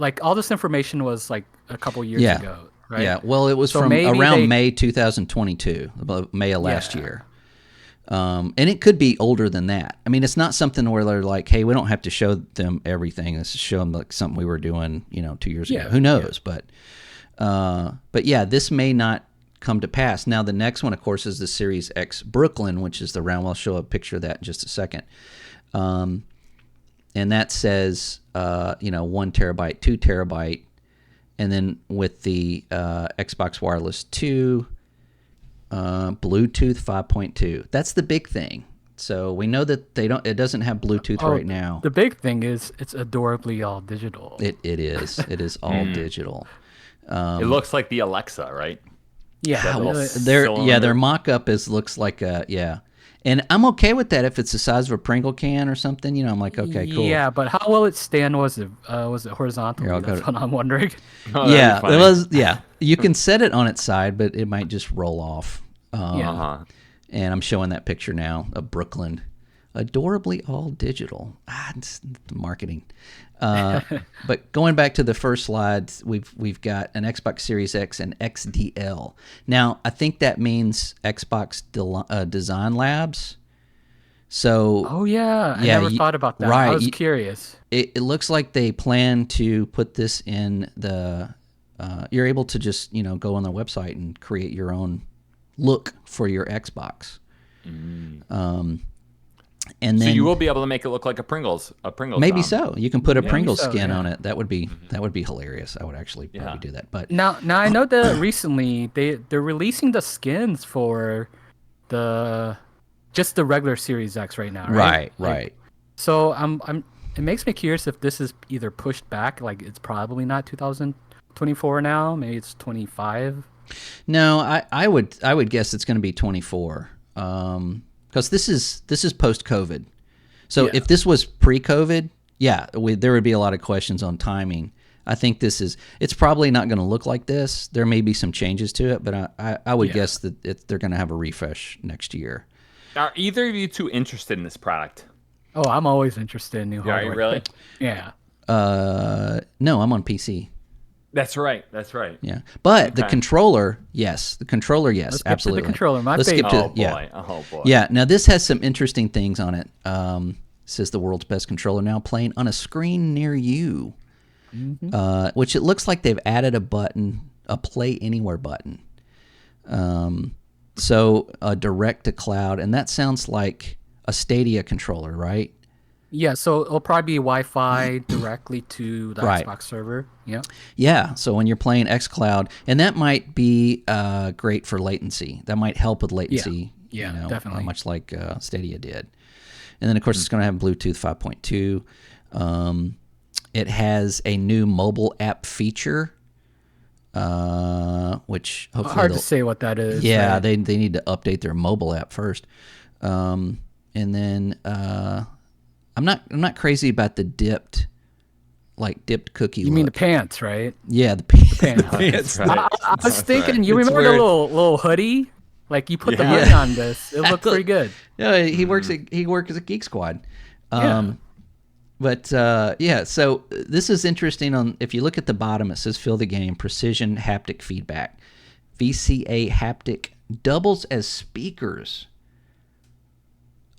Like, all this information was like a couple years ago, right? Yeah, well, it was from around May 2022, about May of last year. And it could be older than that. I mean, it's not something where they're like, hey, we don't have to show them everything. Let's show them like something we were doing, 2 years ago. Who knows? But yeah, this may not come to pass. Now, the next one, of course, is the Series X Brooklyn, which is the round. I'll show a picture of that in just a second. And that says, 1 terabyte, 2 terabyte, and then with the Xbox Wireless 2, Bluetooth 5.2. That's the big thing. So we know that it doesn't have Bluetooth right now. The big thing is it's adorably all digital. It is. It is all digital. It looks like the Alexa, right? Yeah. Their mock-up looks like a And I'm okay with that if it's the size of a Pringle can or something. I'm like, okay, cool. Yeah, but how will it stand? Was it horizontal? That's what I'm wondering. Oh, yeah, it was. Yeah, you can set it on its side, but it might just roll off. And I'm showing that picture now of Brooklyn, adorably all digital. It's marketing. But going back to the first slide, we've got an Xbox Series X and XDL. Now, I think that means Xbox Design Labs. So, I never thought about that. Right. I was curious. It looks like they plan to put this in the. You're able to just go on their website and create your own look for your Xbox. And So then you will be able to make it look like a Pringles maybe bomb. so. You can put a Pringles so, skin yeah. on it. That would be hilarious. I would actually probably do that. But Now I know that recently they're releasing the skins for just the regular Series X right now, right? right. So it makes me curious if this is either pushed back, like it's probably not 2024 now, maybe it's 25. No, I would guess it's going to be 24. Because this is post-COVID. So if this was pre-COVID, there would be a lot of questions on timing. I think it's probably not going to look like this. There may be some changes to it, but I would guess that they're going to have a refresh next year. Are either of you two interested in this product? Oh, I'm always interested in new hardware. Are you really? Yeah. No, I'm on PC. That's right. Yeah, but the controller, yes. Let's get absolutely. to the controller, my Let's favorite. skip to Oh boy. Yeah, now this has some interesting things on it. Says the world's best controller now playing on a screen near you, which it looks like they've added a button, a Play Anywhere button. So a direct to cloud, and that sounds like a Stadia controller, right? Yeah, so it'll probably be Wi-Fi directly to the Xbox server. Yeah. Yeah, so when you're playing xCloud, and that might be great for latency. That might help with latency. Yeah, definitely. Much like Stadia did. And then, of course, it's going to have Bluetooth 5.2. It has a new mobile app feature, which hopefully hard to say what that is. Yeah, right? they need to update their mobile app first. And then I'm not crazy about the dipped cookie. You mean the pants, right? Yeah, the Pants. Right. I was thinking, you It's remember weird. the little hoodie? Like you put the hoodie on this. It looked pretty good. Yeah, he works at Geek Squad. But so this is interesting. If you look at the bottom, it says "Fill the game, precision haptic feedback, VCA haptic doubles as speakers."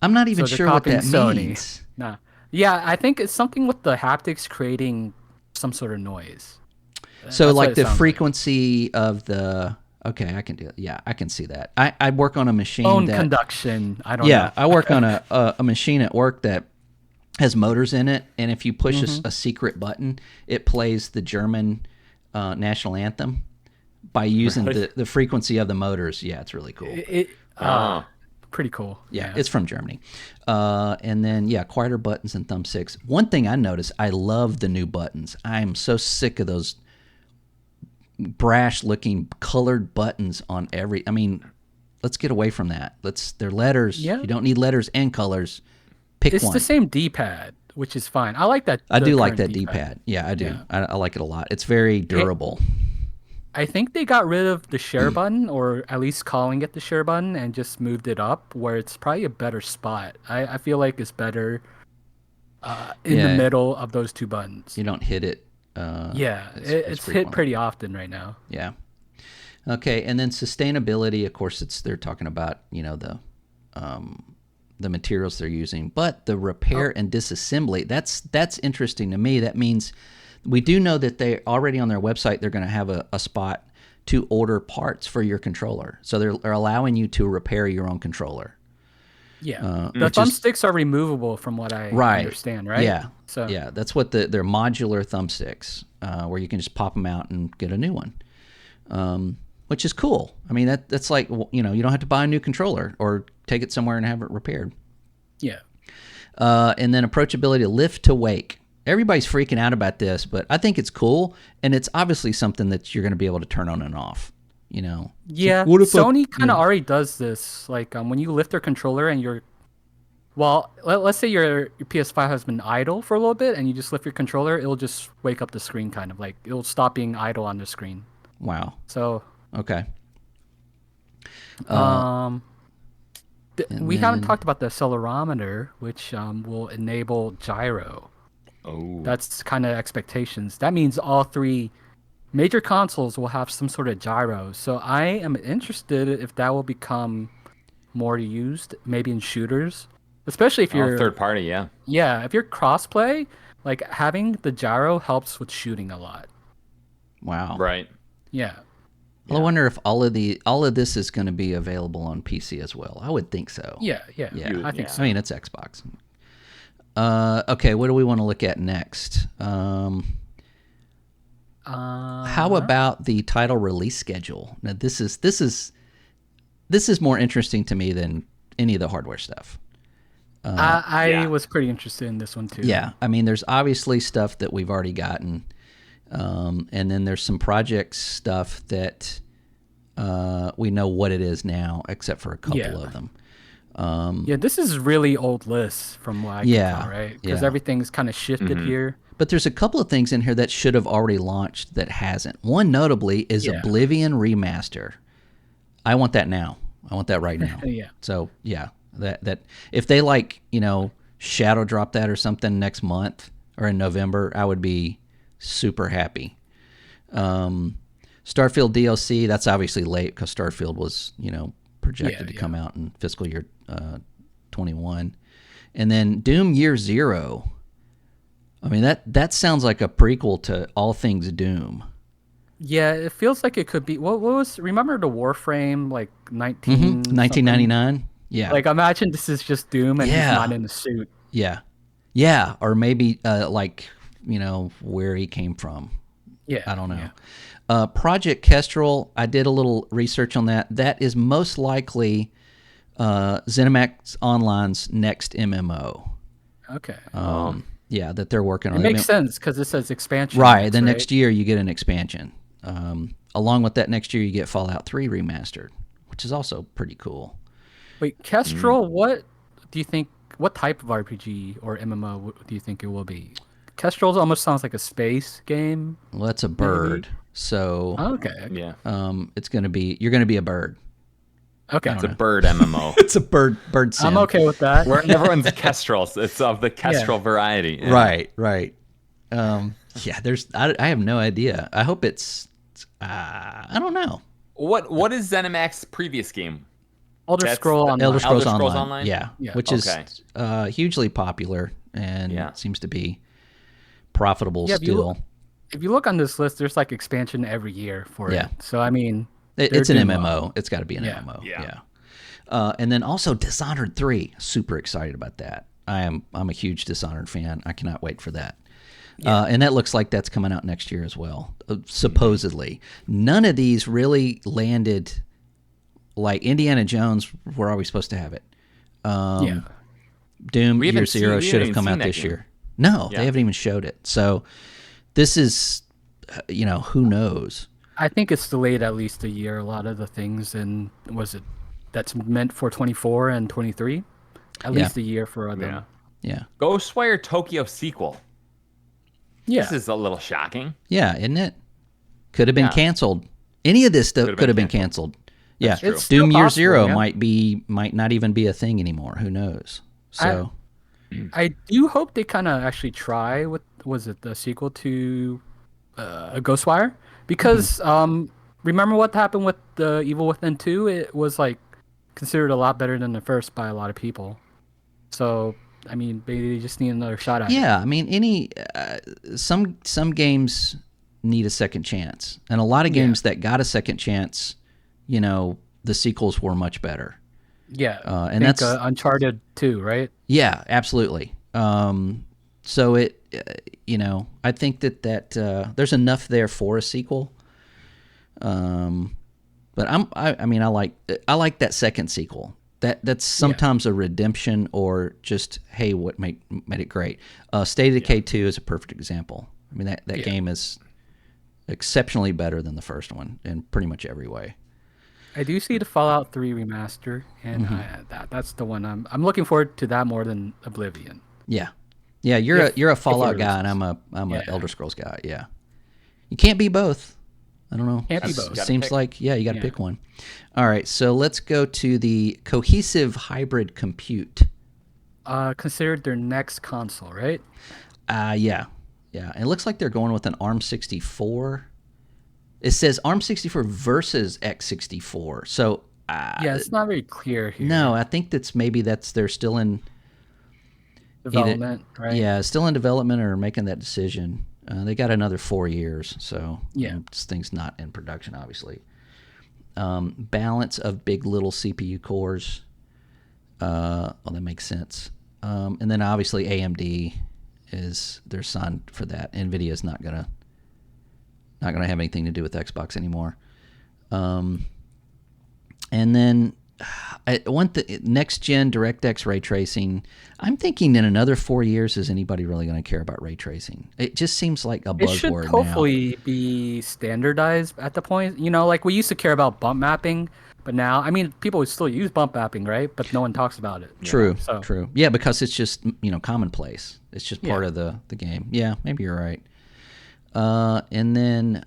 I'm not even sure what that means. Nah. Yeah, I think it's something with the haptics creating some sort of noise. So That's like what it the sounds frequency of the. Okay, I can do it. Yeah, I can see that. I work on a machine phone that. conduction. I don't know. Yeah, I work on a machine at work that has motors in it, and if you push a secret button, it plays the German national anthem by using the frequency of the motors. Yeah, it's really cool. Pretty cool. Yeah, it's from Germany. And then, quieter buttons and thumbsticks. One thing I noticed, I love the new buttons. I'm so sick of those brash-looking colored buttons on every... I mean, let's get away from that. They're letters. Yeah. You don't need letters and colors. Pick It's one. the same D-pad, which is fine. I like that. I do like current that D-pad. Yeah, I do. Yeah. I like it a lot. It's very durable. I think they got rid of the share button, or at least calling it the share button, and just moved it up where it's probably a better spot. I feel like it's better in the middle of those two buttons. You don't hit it. It's hit pretty often right now. Yeah. Okay, and then sustainability. Of course, they're talking about the materials they're using, but the repair and disassembly. That's interesting to me. That means. We do know that they already on their website, they're going to have a spot to order parts for your controller. So they're allowing you to repair your own controller. Yeah. The thumbsticks are removable from what I understand, right? Yeah. So yeah, that's what they're modular thumbsticks, where you can just pop them out and get a new one, which is cool. I mean, that's like, you don't have to buy a new controller or take it somewhere and have it repaired. Yeah. And then approachability, lift to wake. Everybody's freaking out about this, but I think it's cool, and it's obviously something that you're going to be able to turn on and off. Yeah, Sony kind of already does this. Like when you lift their controller and let's say your PS5 has been idle for a little bit, and you just lift your controller, it'll just wake up the screen, kind of like it'll stop being idle on the screen. Wow. So okay. We haven't talked about the accelerometer, which will enable gyro. Oh. That's kind of expectations. That means all three major consoles will have some sort of gyro. So I am interested if that will become more used, maybe in shooters, especially if you're third party. Yeah. Yeah, if you're crossplay, like having the gyro helps with shooting a lot. Wow. Right. Yeah. Well, I wonder if all of this is going to be available on PC as well. I would think so. Yeah. I think so. I mean, it's Xbox. Okay, what do we want to look at next? How about the title release schedule? Now, this is more interesting to me than any of the hardware stuff. I was pretty interested in this one too. Yeah, I mean, there's obviously stuff that we've already gotten, and then there's some project stuff that we know what it is now, except for a couple of them. This is really old lists from what I can tell, right? Because everything's kind of shifted here. But there's a couple of things in here that should have already launched that hasn't. One notably is Oblivion Remaster. I want that now. I want that right now. So that if they shadow drop that or something next month or in November, I would be super happy. Starfield DLC, that's obviously late because Starfield was projected to come out in fiscal year 21, and then Doom Year Zero. I mean, that sounds like a prequel to all things Doom. Yeah, it feels like it could be. What was? Remember the Warframe 1999? Yeah. Like imagine this is just Doom and he's not in the suit. Yeah, or maybe where he came from. Yeah, I don't know. Yeah. Project Kestrel, I did a little research on that. That is most likely ZeniMax Online's next MMO. Okay. That they're working on. It makes sense because it says expansion. Right. The next year you get an expansion. Along with that, next year you get Fallout 3 remastered, which is also pretty cool. Wait, Kestrel, what do you think? What type of RPG or MMO do you think it will be? Kestrel almost sounds like a space game. Well, that's a bird. Maybe? So yeah. It's gonna be you're gonna be a bird. Okay. It's a bird MMO. It's a bird sim. I'm okay with that. Everyone's Kestrel. It's of the Kestrel variety. Yeah. Right. I have no idea. I hope it's I don't know. What is ZeniMax's previous game? Elder Scrolls Online. Yeah. Which is hugely popular and seems to be profitable still. If you look on this list, there's expansion every year for it. So I mean, it's an MMO. It's got to be an MMO. Yeah. And then also Dishonored 3. Super excited about that. I'm a huge Dishonored fan. I cannot wait for that. And that looks like that's coming out next year as well, supposedly. None of these really landed like Indiana Jones. Where are we supposed to have it? Doom Year Zero should have come out this year. No, they haven't even showed it. So this is, who knows? I think it's delayed at least a year. A lot of the things, and that's meant for 24 and 23, at least a year for them. Yeah. Ghostwire Tokyo sequel. Yeah. This is a little shocking. Yeah, isn't it? Could have been canceled. Any of this stuff could have been canceled. Yeah, Doom Year Zero might not even be a thing anymore. Who knows? So, I do hope they kind of actually try with the sequel to Ghostwire, because remember what happened with the Evil Within 2? It was considered a lot better than the first by a lot of people. So I mean, they just need another shot at it. Yeah, I mean, some games need a second chance, and a lot of games that got a second chance, the sequels were much better. Yeah, and that's Uncharted 2, right? Yeah, absolutely. So it, I think that there's enough there for a sequel. But I like that second sequel. That's sometimes a redemption or just, hey, what made it great. State of Decay 2 is a perfect example. I mean, that game is exceptionally better than the first one in pretty much every way. I do see the Fallout 3 remaster, and that's the one I'm looking forward to that more than Oblivion. Yeah, you're a Fallout guy, and I'm a Elder Scrolls guy. Yeah, you can't be both. I don't know. Can't be both. Seems like you got to pick one. All right, so let's go to the cohesive hybrid compute. Considered their next console, right? Yeah. It looks like they're going with an ARM64. It says ARM64 versus x64. So it's not very clear here. No, I think they're still in development, right? Yeah, still in development or making that decision. They got another 4 years, so this thing's not in production, obviously. balance of big little CPU cores. Well, that makes sense. And then obviously AMD is their son for that. NVIDIA is not gonna have anything to do with Xbox anymore. And then I want the next gen DirectX ray tracing. I'm thinking in another 4 years, is anybody really going to care about ray tracing? It just seems like a buzzword now. It should hopefully be standardized at the point. Like we used to care about bump mapping, but now, I mean, people still use bump mapping, right? But no one talks about it. True, true. Yeah, because it's just, commonplace. It's just part of the game. Yeah, maybe you're right. And then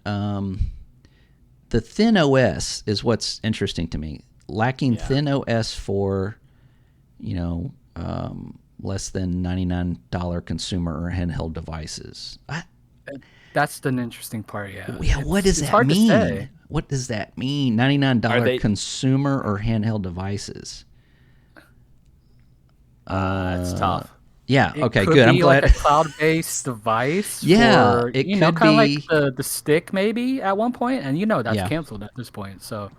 the thin OS is what's interesting to me. Lacking thin OS for, less than $99 consumer or handheld devices. That's the interesting part, yeah. What does that mean? What does that mean? $99 consumer or handheld devices? It's tough. Yeah. It okay. could Good. I'm be glad. Like a cloud-based device. Yeah. For, it could kind be of like the stick maybe at one point, and that's canceled at this point. So.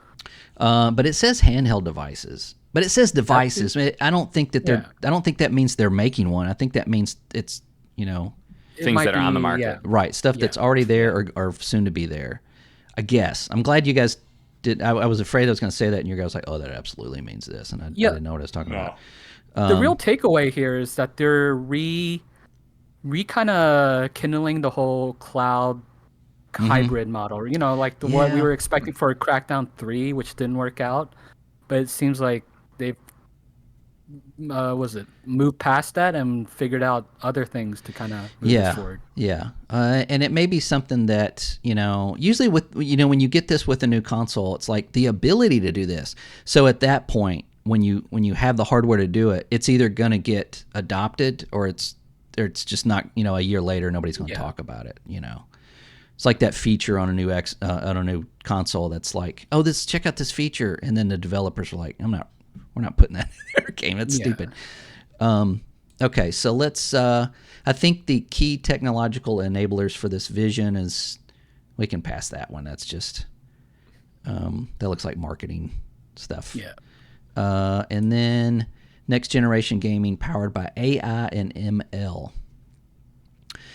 But it says handheld devices. But it says devices. I don't think that they're. I don't think that means they're making one. I think that means it's things that are on the market. Yeah. Right. Stuff that's already there or soon to be there. I guess. I'm glad you guys did. I was afraid I was going to say that, and you guys were like, "Oh, that absolutely means this," and I didn't know what I was talking about. The real takeaway here is that they're kind of kindling the whole cloud hybrid model. Like what we were expecting for Crackdown 3, which didn't work out, but it seems like they've moved past that and figured out other things to kind of move this forward. Yeah. And it may be something that, usually with, when you get this with a new console, it's like the ability to do this. So at that point, when you have the hardware to do it, it's either going to get adopted or it's just not, a year later, nobody's going to talk about it, It's like that feature on a new on a new console that's like, oh, check out this feature, and then the developers are like, we're not putting that in our game. That's stupid. Okay, so let's. I think the key technological enablers for this vision is we can pass that one. That's just that looks like marketing stuff. Yeah. And then next generation gaming powered by AI and ML.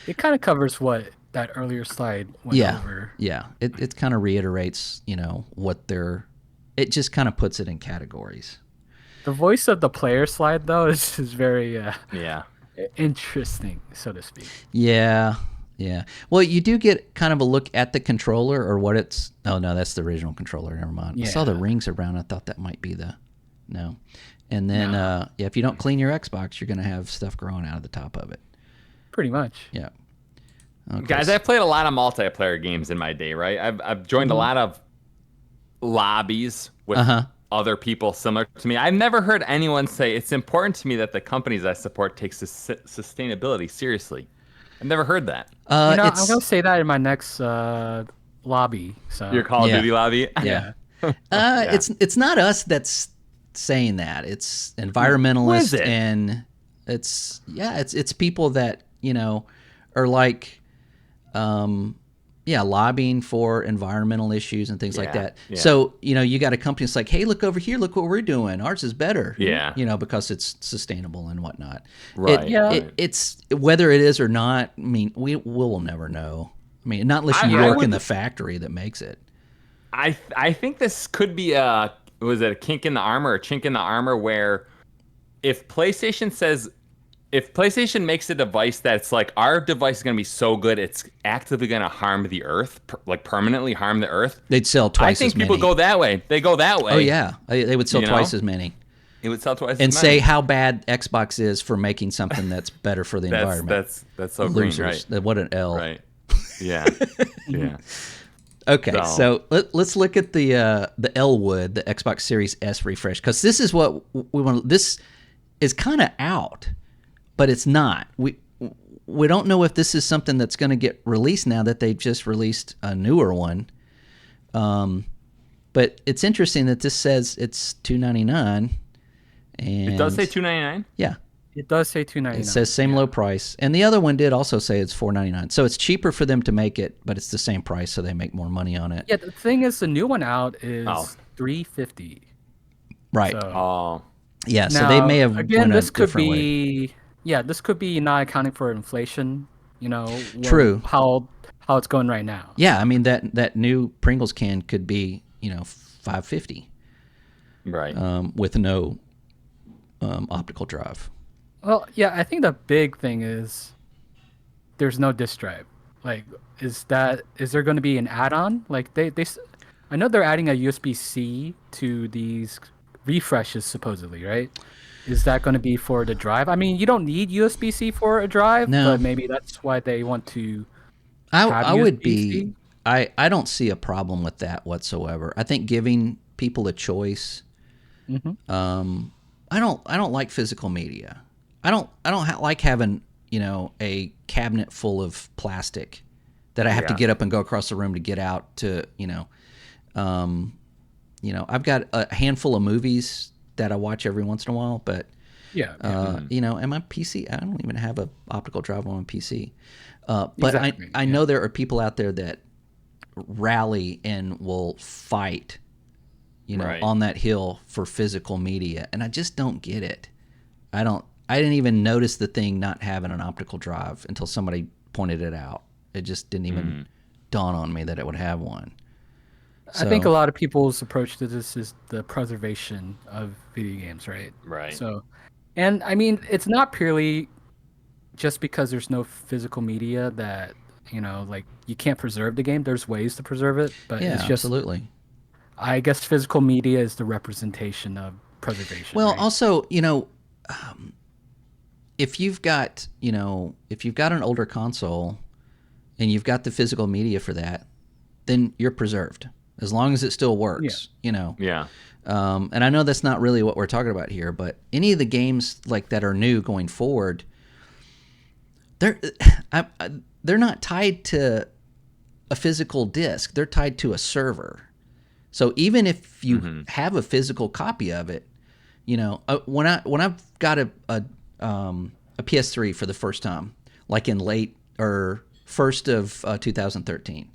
It kind of covers what that earlier slide went over. Yeah, it kind of reiterates, what they're. It just kind of puts it in categories. The voice of the player slide, though, is very interesting, so to speak. Yeah. Well, you do get kind of a look at the controller or what it's. Oh no, that's the original controller. Never mind. I saw the rings around. I thought that might be the. No. And then, if you don't clean your Xbox, you're going to have stuff growing out of the top of it. Pretty much. Yeah. Okay. Guys, I've played a lot of multiplayer games in my day, right? I've joined a lot of lobbies with other people similar to me. I've never heard anyone say it's important to me that the companies I support take sustainability seriously. I've never heard that. I'm going to say that in my next lobby. So. Your Call of Duty lobby? Yeah. It's not us that's saying that. It's environmentalists and it's people that, are like lobbying for environmental issues and things like that. Yeah. So, you got a company that's like, hey, look over here, look what we're doing. Ours is better. Yeah. Because it's sustainable and whatnot. Right. It's whether it is or not, I mean, we'll never know. I mean, not unless you work in the factory that makes it. I think this could be a kink in the armor or chink in the armor where if PlayStation makes a device that's like, our device is going to be so good, it's actively going to harm the earth, permanently harm the earth. They'd sell twice as many. I think people go that way. They go that way. Oh, yeah. They would sell twice as many. It would sell twice as many. And say how bad Xbox is for making something that's better for the environment. That's so Losers. Green, right? What an L. Right. Yeah. Yeah. Okay, so let's look at the Elwood, the Xbox Series S refresh, because this is what we want. This is kind of out, but it's not. We don't know if this is something that's going to get released now that they've just released a newer one. But it's interesting that this says it's $299, and it does say $299. Yeah. It does say $2.99. It says same low price, and the other one did also say it's $4.99. So it's cheaper for them to make it, but it's the same price, so they make more money on it. Yeah, the thing is, the new one out is $3.50. Right. So, yeah. So they may have again, went a different way. Yeah, this could be not accounting for inflation. True. How it's going right now. Yeah, I mean that new Pringles can could be $5.50. Right. With no optical drive. Well, yeah, I think the big thing is there's no disk drive. Like, is there going to be an add-on? Like I know they're adding a USB-C to these refreshes supposedly, right? Is that going to be for the drive? I mean, you don't need USB-C for a drive, but maybe that's why they want to. I would be. I don't see a problem with that whatsoever. I think giving people a choice. Mm-hmm. I don't like physical media. I don't like having a cabinet full of plastic that I have to get up and go across the room to get out to I've got a handful of movies that I watch every once in a while, but and my PC, I don't even have an optical drive on my PC. But exactly. I know there are people out there that rally and will fight on that hill for physical media, and I just don't get it. I didn't even notice the thing not having an optical drive until somebody pointed it out. It just didn't even dawn on me that it would have one. So, I think a lot of people's approach to this is the preservation of video games, right? Right. So, and I mean, it's not purely just because there's no physical media that like you can't preserve the game. There's ways to preserve it, but it's just absolutely. I guess physical media is the representation of preservation. Well, right? also, if you've got an older console and you've got the physical media for that, then you're preserved as long as it still works. Yeah. And I know that's not really what we're talking about here, but any of the games like that are new going forward, they're not tied to a physical disc. They're tied to a server. So even if you have a physical copy of it, when I've got a PS3 for the first time, like in late or first of 2013,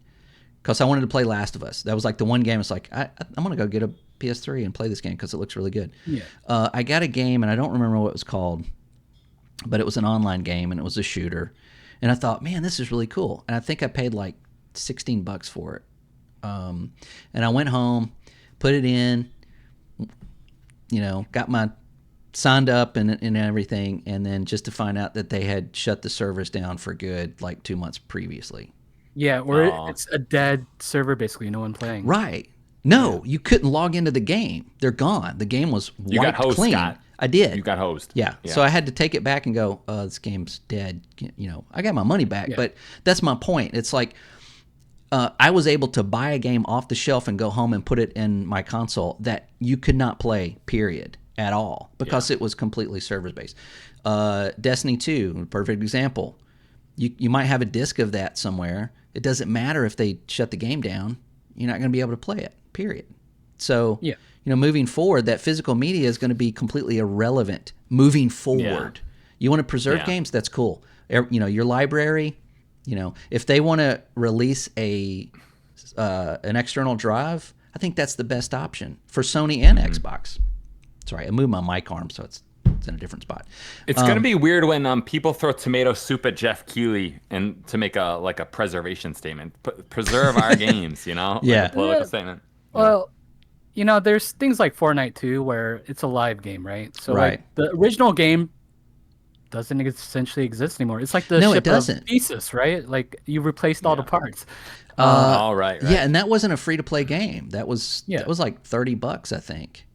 because I wanted to play Last of Us. That was like the one game. It's like I'm gonna go get a PS3 and play this game because it looks really good. Yeah. I got a game and I don't remember what it was called, but it was an online game and it was a shooter, and I thought, man, this is really cool. And I think I paid like $16 for it. And I went home, put it in, got my signed up and everything, and then just to find out that they had shut the servers down for good like 2 months previously. Yeah, or it's a dead server, basically, no one playing. Right. No, you couldn't log into the game. They're gone. The game was wiped clean. Scott. I did. You got hosed. Yeah. So I had to take it back and go, this game's dead. I got my money back, but that's my point. It's like, I was able to buy a game off the shelf and go home and put it in my console that you could not play, period, at all, because it was completely server-based. Destiny 2, perfect example. You might have a disc of that somewhere. It doesn't matter if they shut the game down. You're not going to be able to play it, period. So, moving forward, that physical media is going to be completely irrelevant moving forward. You want to preserve games? That's cool. Your library... if they want to release an external drive, I think that's the best option for Sony and Xbox. Sorry, I moved my mic arm, so it's in a different spot. It's going to be weird when people throw tomato soup at Jeff Keighley and to make a preservation statement. Preserve our games, like a political statement. Well, there's things like Fortnite too, where it's a live game, right? So like the original game doesn't essentially exist anymore. It's like the ship of Thesis, right? Like you replaced all the parts. Right. Yeah, and that wasn't a free-to-play game. That was like $30, I think.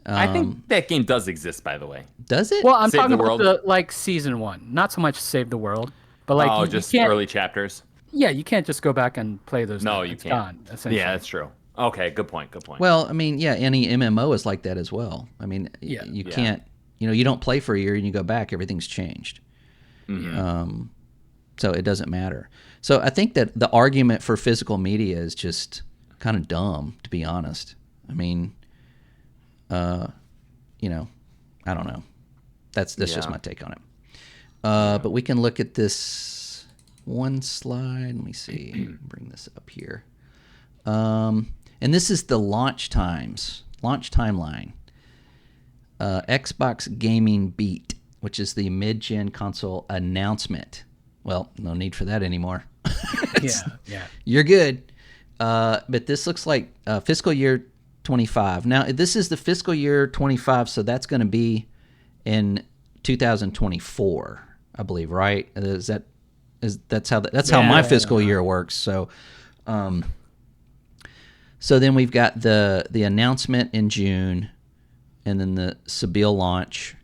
I think that game does exist, by the way. Does it? Well, I'm talking about the season 1, not so much Save the World, but like just you early chapters. Yeah, you can't just go back and play those. No, you can't. Gone, essentially. Yeah, that's true. Okay, good point. Well, I mean, any MMO is like that as well. I mean, you can't. You don't play for a year and you go back, everything's changed. So it doesn't matter. So I think that the argument for physical media is just kind of dumb, to be honest. I mean, I don't know. That's just my take on it. But we can look at this one slide. Let me see. Bring this up here. And this is the launch timeline. Xbox Gaming Beat, which is the mid-gen console announcement. Well, no need for that anymore. Yeah. You're good. But this looks like fiscal year 25. Now, this is the fiscal year 25, so that's going to be in 2024, I believe, right? That's how my fiscal year works. So, so then we've got the announcement in June, and then the Sebille launch.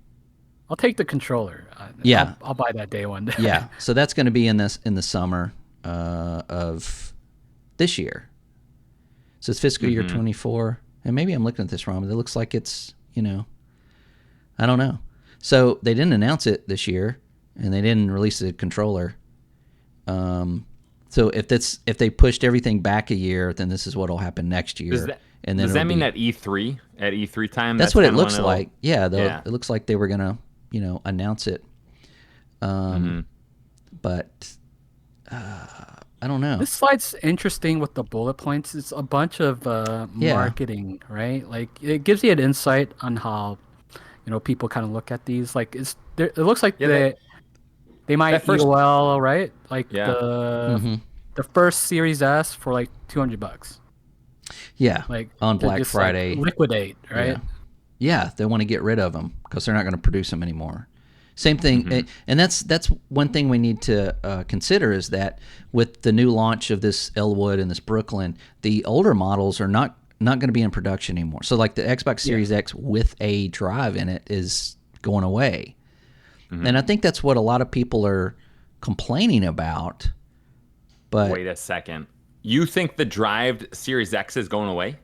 I'll take the controller. Yeah, I'll buy that day one day. Yeah, so that's going to be in the summer of this year. So it's fiscal year 24, and maybe I'm looking at this wrong, but it looks like it's, I don't know. So they didn't announce it this year, and they didn't release the controller. So if they pushed everything back a year, then this is what will happen next year. Does that mean at E3 time? That's what it looks like. Yeah, it looks like they were gonna announce it. But I don't know. This slide's interesting with the bullet points. It's a bunch of marketing, right? Like it gives you an insight on how people kind of look at these. Like it looks like they might EOL, right? Like the first Series S for like $200. Yeah, like on Black Friday, like liquidate, right? Yeah, they want to get rid of them because they're not going to produce them anymore. Same thing, and that's one thing we need to consider is that with the new launch of this Elwood and this Brooklyn, the older models are not going to be in production anymore. So like the Xbox Series X with a drive in it is going away, and I think that's what a lot of people are complaining about. But wait a second, you think the drive Series X is going away?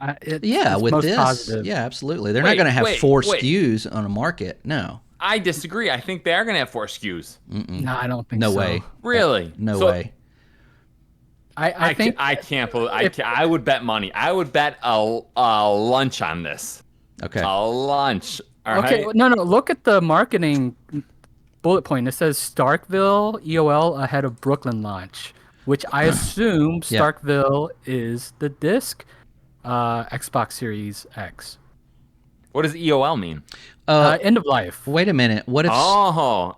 With this, positive. Yeah, absolutely. They're not going to have four SKUs on a market. No. I disagree. I think they are going to have 4 SKUs. No, I don't think so. No way. Really? No way. I think I can't believe. I would bet money. I would bet a lunch on this. Okay. A lunch. All okay. Right? No. Look at the marketing bullet point. It says Starkville EOL ahead of Brooklyn launch, which I assume Starkville is the disc Xbox Series X. What does EOL mean? End of life. Wait a minute. What if? Oh.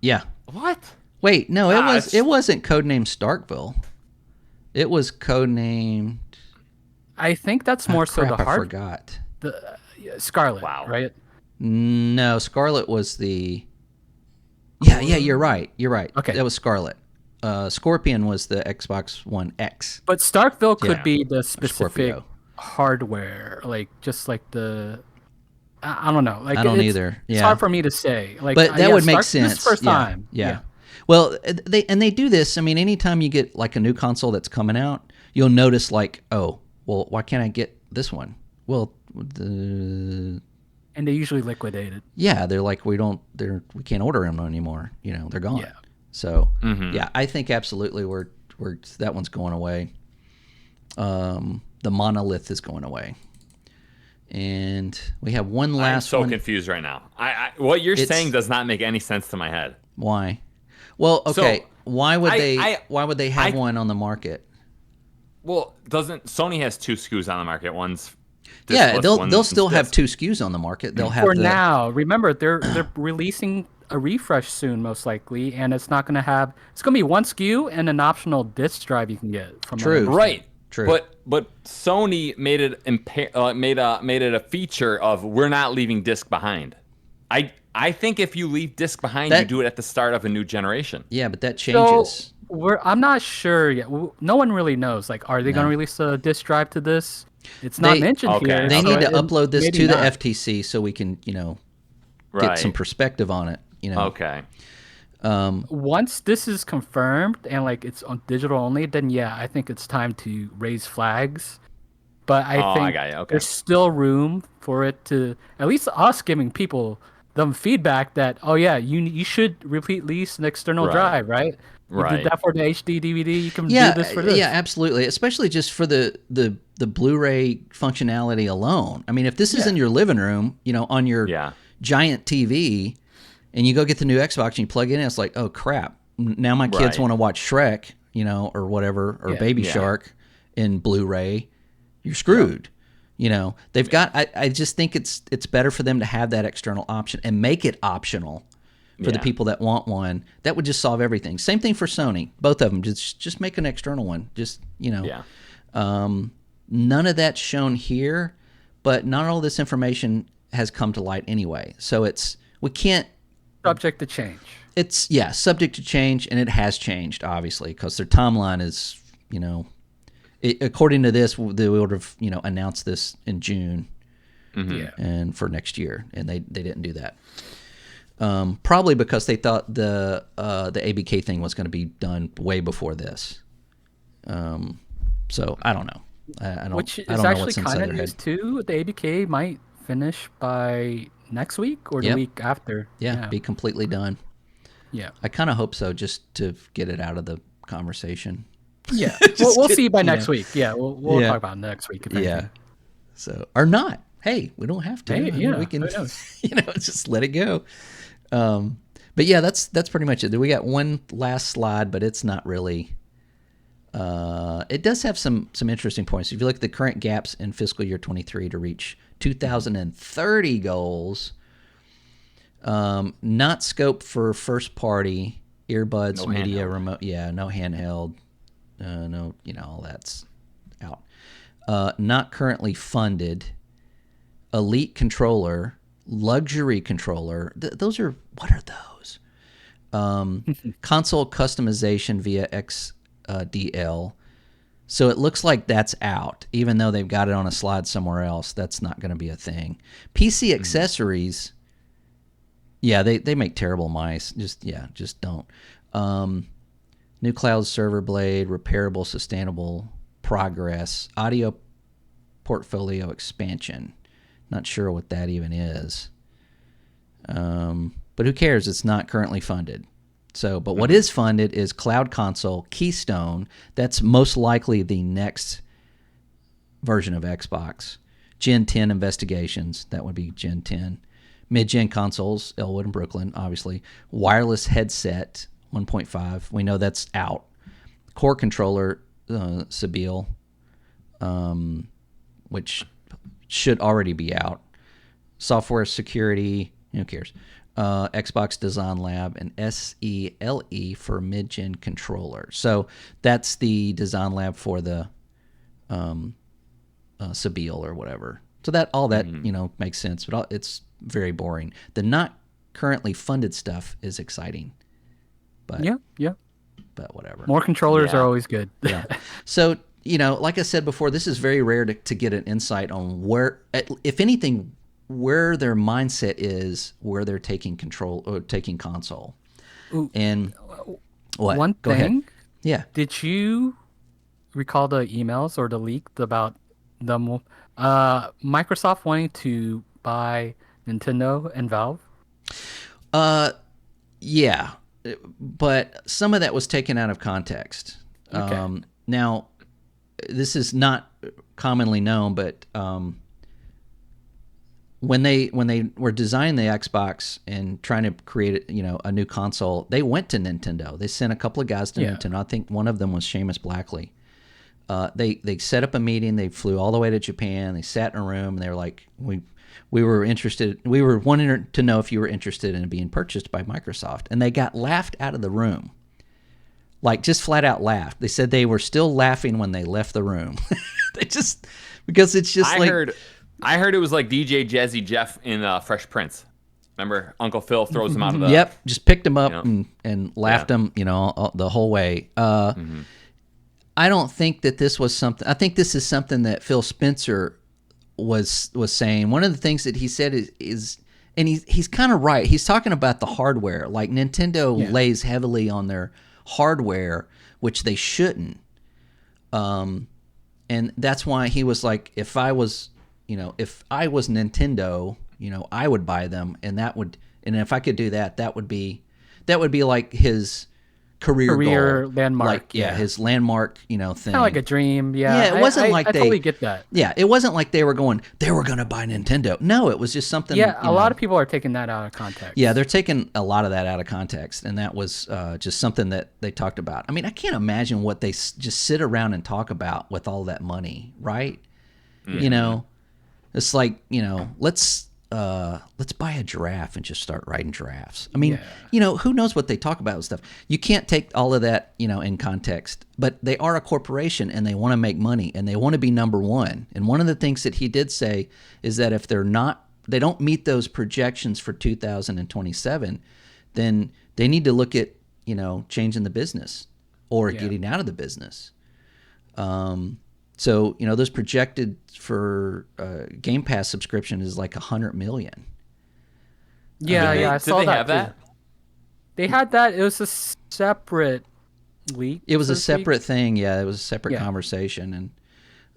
Yeah. What? Wait, no. It wasn't codenamed Starkville. It was codenamed. I think that's more so the hard. I forgot. The Scarlet. Wow. Right. No, Scarlet was the. Yeah. You're right. Okay. That was Scarlet. Scorpion was the Xbox One X. But Starkville could be the specific Scorpio. Hardware, like just like the. I don't know. Like I don't either. It's hard for me to say. Like, but that would make sense. This first time. Yeah. Well, they do this. I mean, anytime you get like a new console that's coming out, you'll notice like, oh, well, why can't I get this one? Well, and they usually liquidate it. Yeah, they're like we can't order them anymore. They're gone. Yeah. So I think absolutely that one's going away. The monolith is going away. And we have one last one. I'm so confused right now. What you're saying does not make any sense to my head. Why? Well, okay. So, why would they have one on the market? Well, Sony has 2 SKUs on the market. One's they'll still have 2 SKUs on the market. They'll have now. Remember, they're releasing a refresh soon, most likely, and it's going to be 1 SKU and an optional disc drive you can get from. True. Right. True. But Sony made it a feature of we're not leaving disc behind. I think if you leave disc behind, you do it at the start of a new generation. Yeah, but that changes. So I'm not sure yet. No one really knows. Like, are they going to release a disc drive to this? It's not mentioned here. They need to upload this to the FTC so we can, get some perspective on it. Okay. Once this is confirmed and like it's on digital only, then I think it's time to raise flags. But I think there's still room for it to, at least us giving people them feedback that you should release an external drive, right? You Right. did that for the HD DVD. You can do this for this. Yeah, absolutely. Especially just for the Blu-ray functionality alone. I mean, if this is in your living room, on your giant TV, and you go get the new Xbox and you plug it in, it's like, oh crap! Now my kids want to watch Shrek, or whatever, or Baby Shark in Blu-ray. You're screwed. They've got. I just think it's better for them to have that external option and make it optional for the people that want one. That would just solve everything. Same thing for Sony. Both of them. Just make an external one. Just none of that's shown here, but not all this information has come to light anyway. So we can't. Subject to change. It's subject to change, and it has changed obviously because their timeline is according to this, they would have announced this in June, and for next year, and they didn't do that. Probably because they thought the ABK thing was going to be done way before this. So I don't know. I Which is don't know actually what's inside kind their of head. news too. The ABK might finish by next week or the week after. Be completely done. Yeah. I kind of hope so, just to get it out of the conversation. Yeah. we'll see by next week. Yeah, we'll talk about it next week. If anything. So or not. Hey, we don't have to. Hey, I mean, we can. who knows? Just let it go. But yeah, that's pretty much it. We got one last slide, but it's not really. It does have some interesting points. If you look at the current gaps in fiscal year 23 to reach 2030 goals, not scope for first party earbuds, media, remote. Yeah, no handheld. No, all that's out. Not currently funded. Elite controller, luxury controller. What are those? Console customization via XDL. So it looks like that's out, even though they've got it on a slide somewhere else. That's not going to be a thing. PC accessories. Yeah, they make terrible mice. Just don't. New cloud server blade, repairable, sustainable progress, audio portfolio expansion. Not sure what that even is. But who cares? It's not currently funded. So, but what is funded is Cloud Console Keystone. That's most likely the next version of Xbox. Gen 10 investigations. That would be Gen 10. Mid-gen consoles, Elwood and Brooklyn, obviously. Wireless headset, 1.5. We know that's out. Core controller, Sabile, which should already be out. Software security, who cares? Xbox Design Lab and SELE for mid-gen controller. So that's the Design Lab for the Sabile or whatever. So that all that makes sense, but it's very boring. The not currently funded stuff is exciting. But but whatever. More controllers are always good. Yeah. So like I said before, this is very rare to get an insight on where, if anything, where their mindset is, where they're taking control or taking console. Ooh, and what? One Go ahead. thing. Yeah. Did you recall the emails or the leak about them? Microsoft wanting to buy Nintendo and Valve? Yeah. But some of that was taken out of context. Okay. Now, this is not commonly known, but when they were designing the Xbox and trying to create a new console, they went to Nintendo. They sent a couple of guys to Nintendo. I think one of them was Seamus Blackley. They set up a meeting. They flew all the way to Japan. They sat in a room and they were like, we were interested. We were wanting to know if you were interested in being purchased by Microsoft, and they got laughed out of the room. Like, just flat out laughed. They said they were still laughing when they left the room. Because it's just I heard it was like DJ Jazzy Jeff in Fresh Prince. Remember, Uncle Phil throws him out of the... Yep, just picked him up and laughed him, the whole way. I don't think that this was something... I think this is something that Phil Spencer was saying. One of the things that he said is and he's kind of right. He's talking about the hardware. Like, Nintendo lays heavily on their hardware, which they shouldn't. And that's why he was like, if I was Nintendo, I would buy them, and if I could do that, that would be like his career goal. landmark. Like, his landmark, thing. Kind of like a dream. Yeah. Yeah, it wasn't like I totally get that. Yeah, it wasn't like they were going to buy Nintendo. No, it was just something. Yeah, a lot of people are taking that out of context. Yeah, they're taking a lot of that out of context, and that was just something that they talked about. I mean, I can't imagine what they just sit around and talk about with all that money, right? Mm-hmm. It's like, let's buy a giraffe and just start writing giraffes. I mean, who knows what they talk about and stuff. You can't take all of that, in context, but they are a corporation and they want to make money and they want to be number one. And one of the things that he did say is that if they don't meet those projections for 2027, then they need to look at, changing the business or getting out of the business. So, those projected for Game Pass subscription is like 100 million. Yeah, I saw did they that have too. that? They had that. It was a separate leak. It was a separate thing. Yeah, it was a separate conversation. And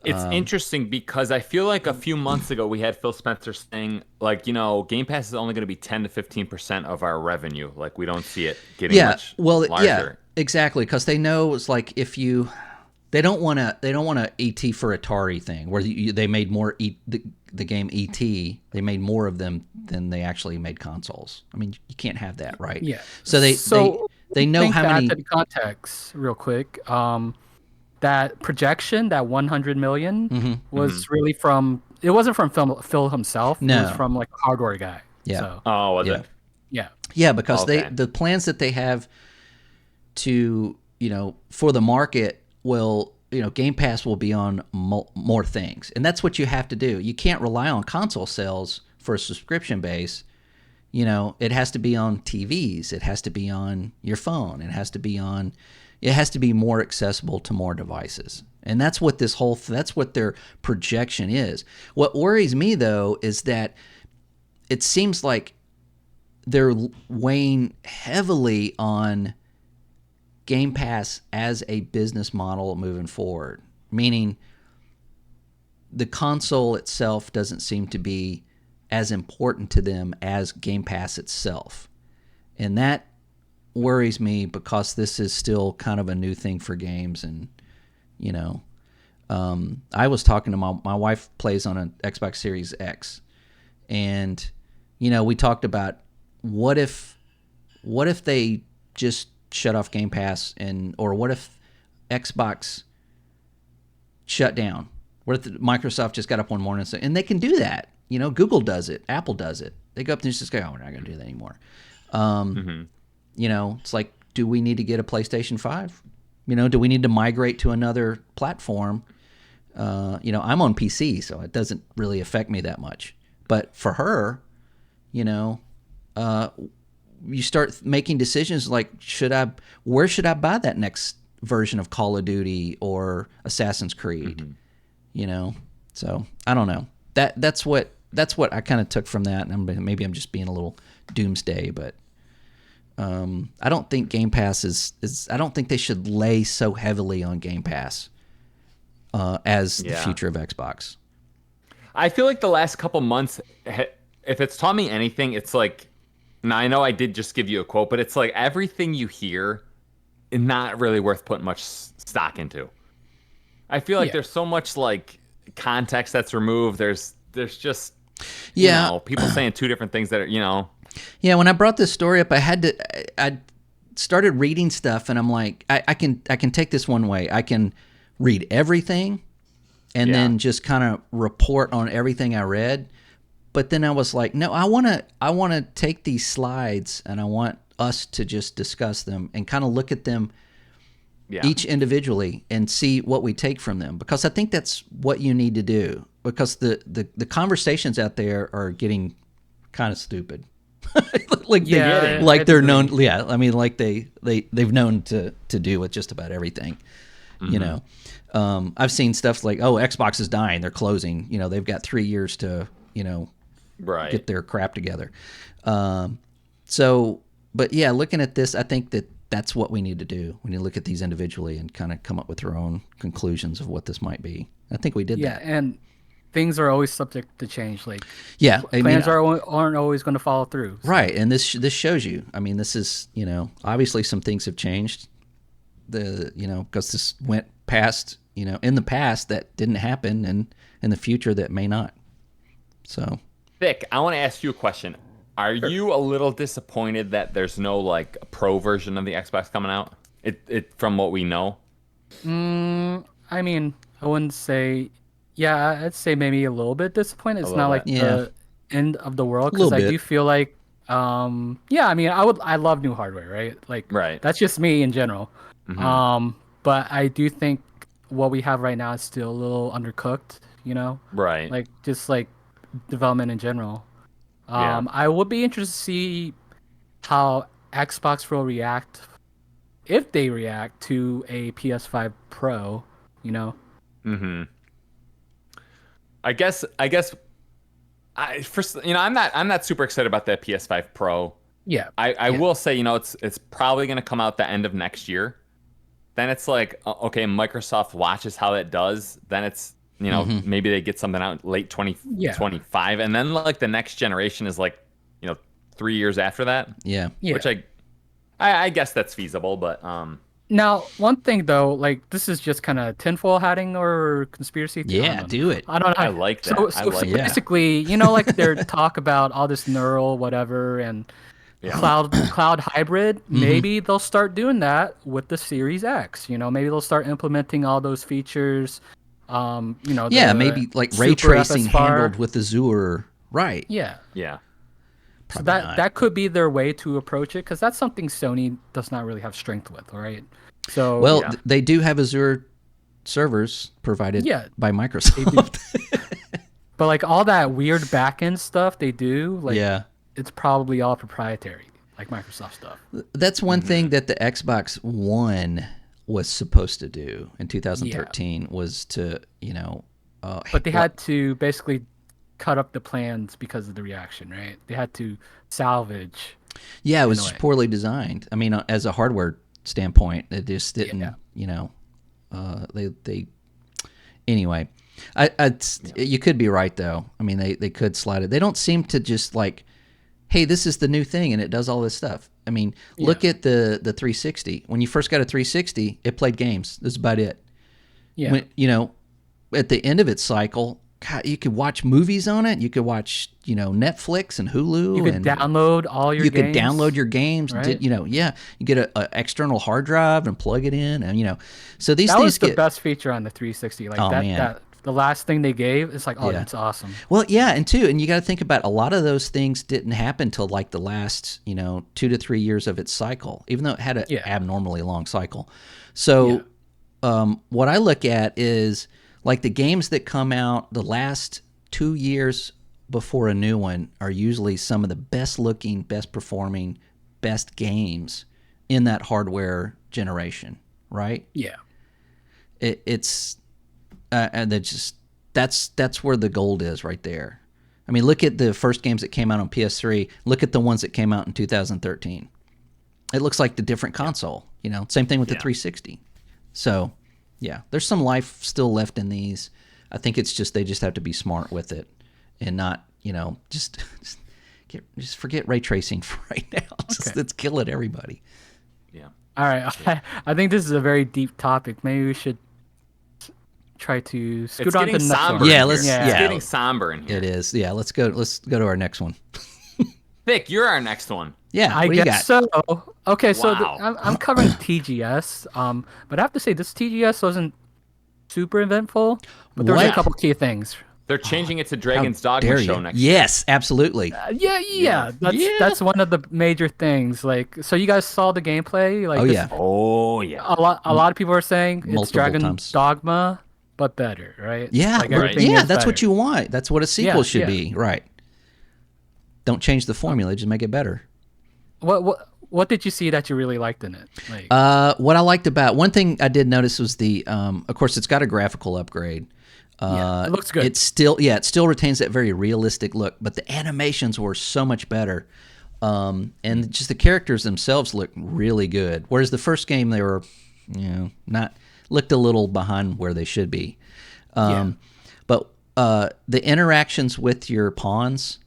it's interesting because I feel like a few months ago we had Phil Spencer saying, like, Game Pass is only going to be 10 to 15% of our revenue. Like, we don't see it getting much larger. Yeah, exactly. Because they know it's like they don't want a ET for Atari thing where they made more the game ET. They made more of them than they actually made consoles. I mean, you can't have that, right? Yeah. So they know how many. To the context, real quick. That projection, that 100 million, was really from. It wasn't from Phil himself. No. It was from like a hardware guy. Yeah. So, oh, was it? Yeah. Yeah, because the plans that they have to for the market. Well, Game Pass will be on more things. And that's what you have to do. You can't rely on console sales for a subscription base. It has to be on TVs. It has to be on your phone. It has to be more accessible to more devices. And that's what that's what their projection is. What worries me, though, is that it seems like they're weighing heavily on Game Pass as a business model moving forward, meaning the console itself doesn't seem to be as important to them as Game Pass itself. And that worries me because this is still kind of a new thing for games. And, I was talking to my wife plays on an Xbox Series X, and, we talked about what if they just shut off Game Pass, or what if Xbox shut down? What if Microsoft just got up one morning and they can do that? Google does it, Apple does it. They go up and just go, "Oh, we're not going to do that anymore." It's like, do we need to get a PlayStation 5? Do we need to migrate to another platform? I'm on PC, so it doesn't really affect me that much. But for her, you start making decisions like, where should I buy that next version of Call of Duty or Assassin's Creed? So I don't know. That's what I kind of took from that. And maybe I'm just being a little doomsday, but I don't think Game Pass is. I don't think they should lay so heavily on Game Pass as the future of Xbox. I feel like the last couple months, if it's taught me anything, it's like. Now, I know I did just give you a quote, but it's like everything you hear is not really worth putting much stock into. I feel like there's so much like context that's removed. There's just people saying two different things that are Yeah, when I brought this story up, I started reading stuff, and I'm like, I can take this one way. I can read everything, and then just kind of report on everything I read. But then I was like, no, I want to take these slides and I want us to just discuss them and kind of look at them each individually and see what we take from them, because I think that's what you need to do, because the conversations out there are getting kind of stupid. They're known. Yeah, I mean, like they've known to do with just about everything. I've seen stuff like, oh, Xbox is dying, they're closing. They've got 3 years to get their crap together. But yeah, looking at this, I think that's what we need to do. We need to look at these individually and kind of come up with our own conclusions of what this might be. I think we did that. Yeah, and things are always subject to change. Like, plans aren't always going to follow through. So. Right, and this shows you. I mean, this is, obviously some things have changed because this went past, in the past that didn't happen, and in the future that may not. So, Vic, I want to ask you a question. Are you a little disappointed that there's no like pro version of the Xbox coming out? It from what we know. I mean, I wouldn't say. Yeah, I'd say maybe a little bit disappointed. It's not like the end of the world, because I do feel like, yeah, I mean, I love new hardware, right? Like, that's just me in general. But I do think what we have right now is still a little undercooked, Right. Like, just like development in general. I would be interested to see how Xbox will react, if they react to a PS5 Pro, I guess first, I'm not super excited about that PS5 Pro. Yeah. I will say, it's probably going to come out the end of next year. Then it's like, okay, Microsoft watches how that does. Then it's, maybe they get something out late 2025, and then like the next generation is like, 3 years after that. Yeah. Which I guess that's feasible, but Now, one thing though, like, this is just kind of tinfoil hatting or conspiracy. Yeah, do it. I don't know. I like that. So basically, like their talk about all this neural whatever and cloud hybrid. Maybe they'll start doing that with the Series X. Maybe they'll start implementing all those features. Maybe like ray tracing handled with Azure. Right. Yeah. Yeah. So that could be their way to approach it, because that's something Sony does not really have strength with, all right? So they do have Azure servers provided by Microsoft. But like all that weird backend stuff they do, like it's probably all proprietary, like Microsoft stuff. That's one thing that the Xbox One was supposed to do in 2013 was to, but they had to basically cut up the plans because of the reaction, right? They had to salvage. Yeah, it was just poorly designed. I mean, as a hardware standpoint, it just didn't, they anyway. You could be right though. I mean, they could slide it. They don't seem to just like, hey, this is the new thing and it does all this stuff. I mean, look at the 360. When you first got a 360, it played games. That's about it. Yeah. When, at the end of its cycle, God, you could watch movies on it. You could watch, Netflix and Hulu. You could download all your games. You could download your games. Right? You get an external hard drive and plug it in. And, so these that things was the best feature on the 360. Like that the last thing they gave, it's like, that's awesome. Well, yeah, and you got to think about a lot of those things didn't happen till like the last, 2 to 3 years of its cycle, even though it had an abnormally long cycle. So what I look at is like the games that come out the last 2 years before a new one are usually some of the best looking, best performing, best games in that hardware generation, right? Yeah. It's and that's where the gold is right there. I mean, look at the first games that came out on PS3. Look at the ones that came out in 2013. It looks like the different console. Same thing with the 360. So, yeah, there's some life still left in these. I think it's just they just have to be smart with it and not, just forget ray tracing for right now. Let's kill it, everybody. Yeah. All right. I think this is a very deep topic. Maybe we should try to scoot on to the next one. Yeah, it's getting somber in here. It is. Yeah, let's go to our next one. Vic, you're our next one. Yeah, I guess so. Okay, so Wow. I'm covering TGS, but I have to say this TGS wasn't super eventful, but there were a couple key things. They're changing it to Dragon's Dogma show next year. Yes, absolutely. That's one of the major things. Like, so you guys saw the gameplay? Like, Oh yeah. A lot of people are saying it's Dragon's times. Dogma, but better, right? Yeah, like everything that's better. what you want. That's what a sequel should be, right? Don't change the formula; just make it better. What did you see that you really liked in it? Like, what I liked about one thing I did notice was the, of course, it's got a graphical upgrade. It looks good. It still retains that very realistic look, but the animations were so much better, and just the characters themselves look really good. Whereas the first game they were, looked a little behind where they should be. But the interactions with your pawns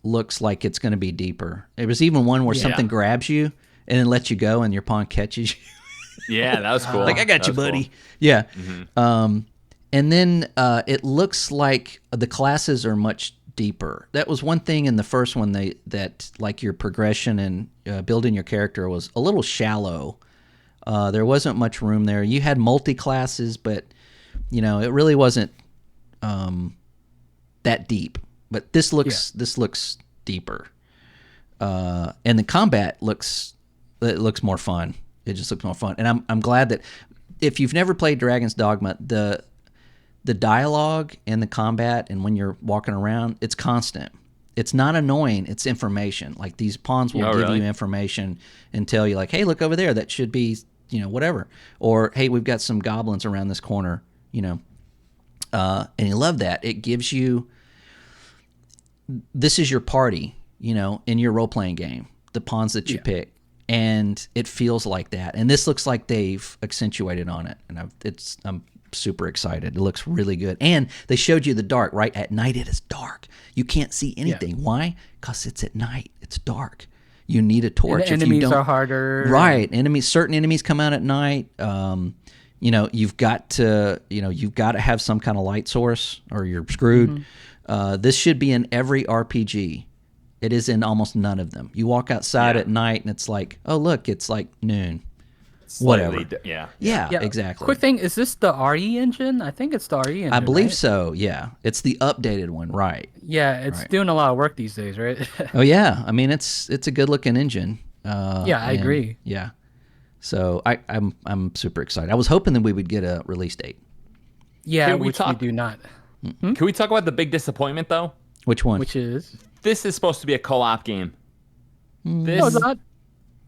looks like it's going to be deeper. There was even one where something grabs you and then lets you go, and your pawn catches you. Yeah, that was cool. Like, I got you, buddy. Cool. Yeah. And then it looks like the classes are much deeper. That was one thing in the first one that like your progression and building your character was a little shallow. There wasn't much room there. You had multi-classes, but it really wasn't that deep. But this looks deeper. And the combat looks more fun. It just looks more fun. And I'm glad that if you've never played Dragon's Dogma, the dialogue and the combat and when you're walking around, it's constant. It's not annoying. It's information. Like these pawns will give you information and tell you like, hey, look over there. That should be, whatever. Or, hey, we've got some goblins around this corner, and you love that. It gives you, this is your party, in your role-playing game, the pawns that you pick. And it feels like that. And this looks like they've accentuated on it. And I'm super excited. It looks really good. And they showed you the dark, right? At night it is dark. You can't see anything. Yeah. Why? Because it's at night. It's dark. You need a torch. And enemies are harder. Right. Certain enemies come out at night. You've got to have some kind of light source or you're screwed. This should be in every RPG. It is in almost none of them. You walk outside at night and it's like, oh, look, it's like noon. Whatever. Yeah, exactly. Quick thing, is this the RE engine? I think it's the RE engine. I believe so, yeah. It's the updated one, right. Yeah, it's doing a lot of work these days, right? Oh, yeah. I mean, it's a good-looking engine. I agree. Yeah. So I'm super excited. I was hoping that we would get a release date. Yeah, we do not. Can we talk about the big disappointment, though? Which one? Which is? This is supposed to be a co-op game. No, it's not.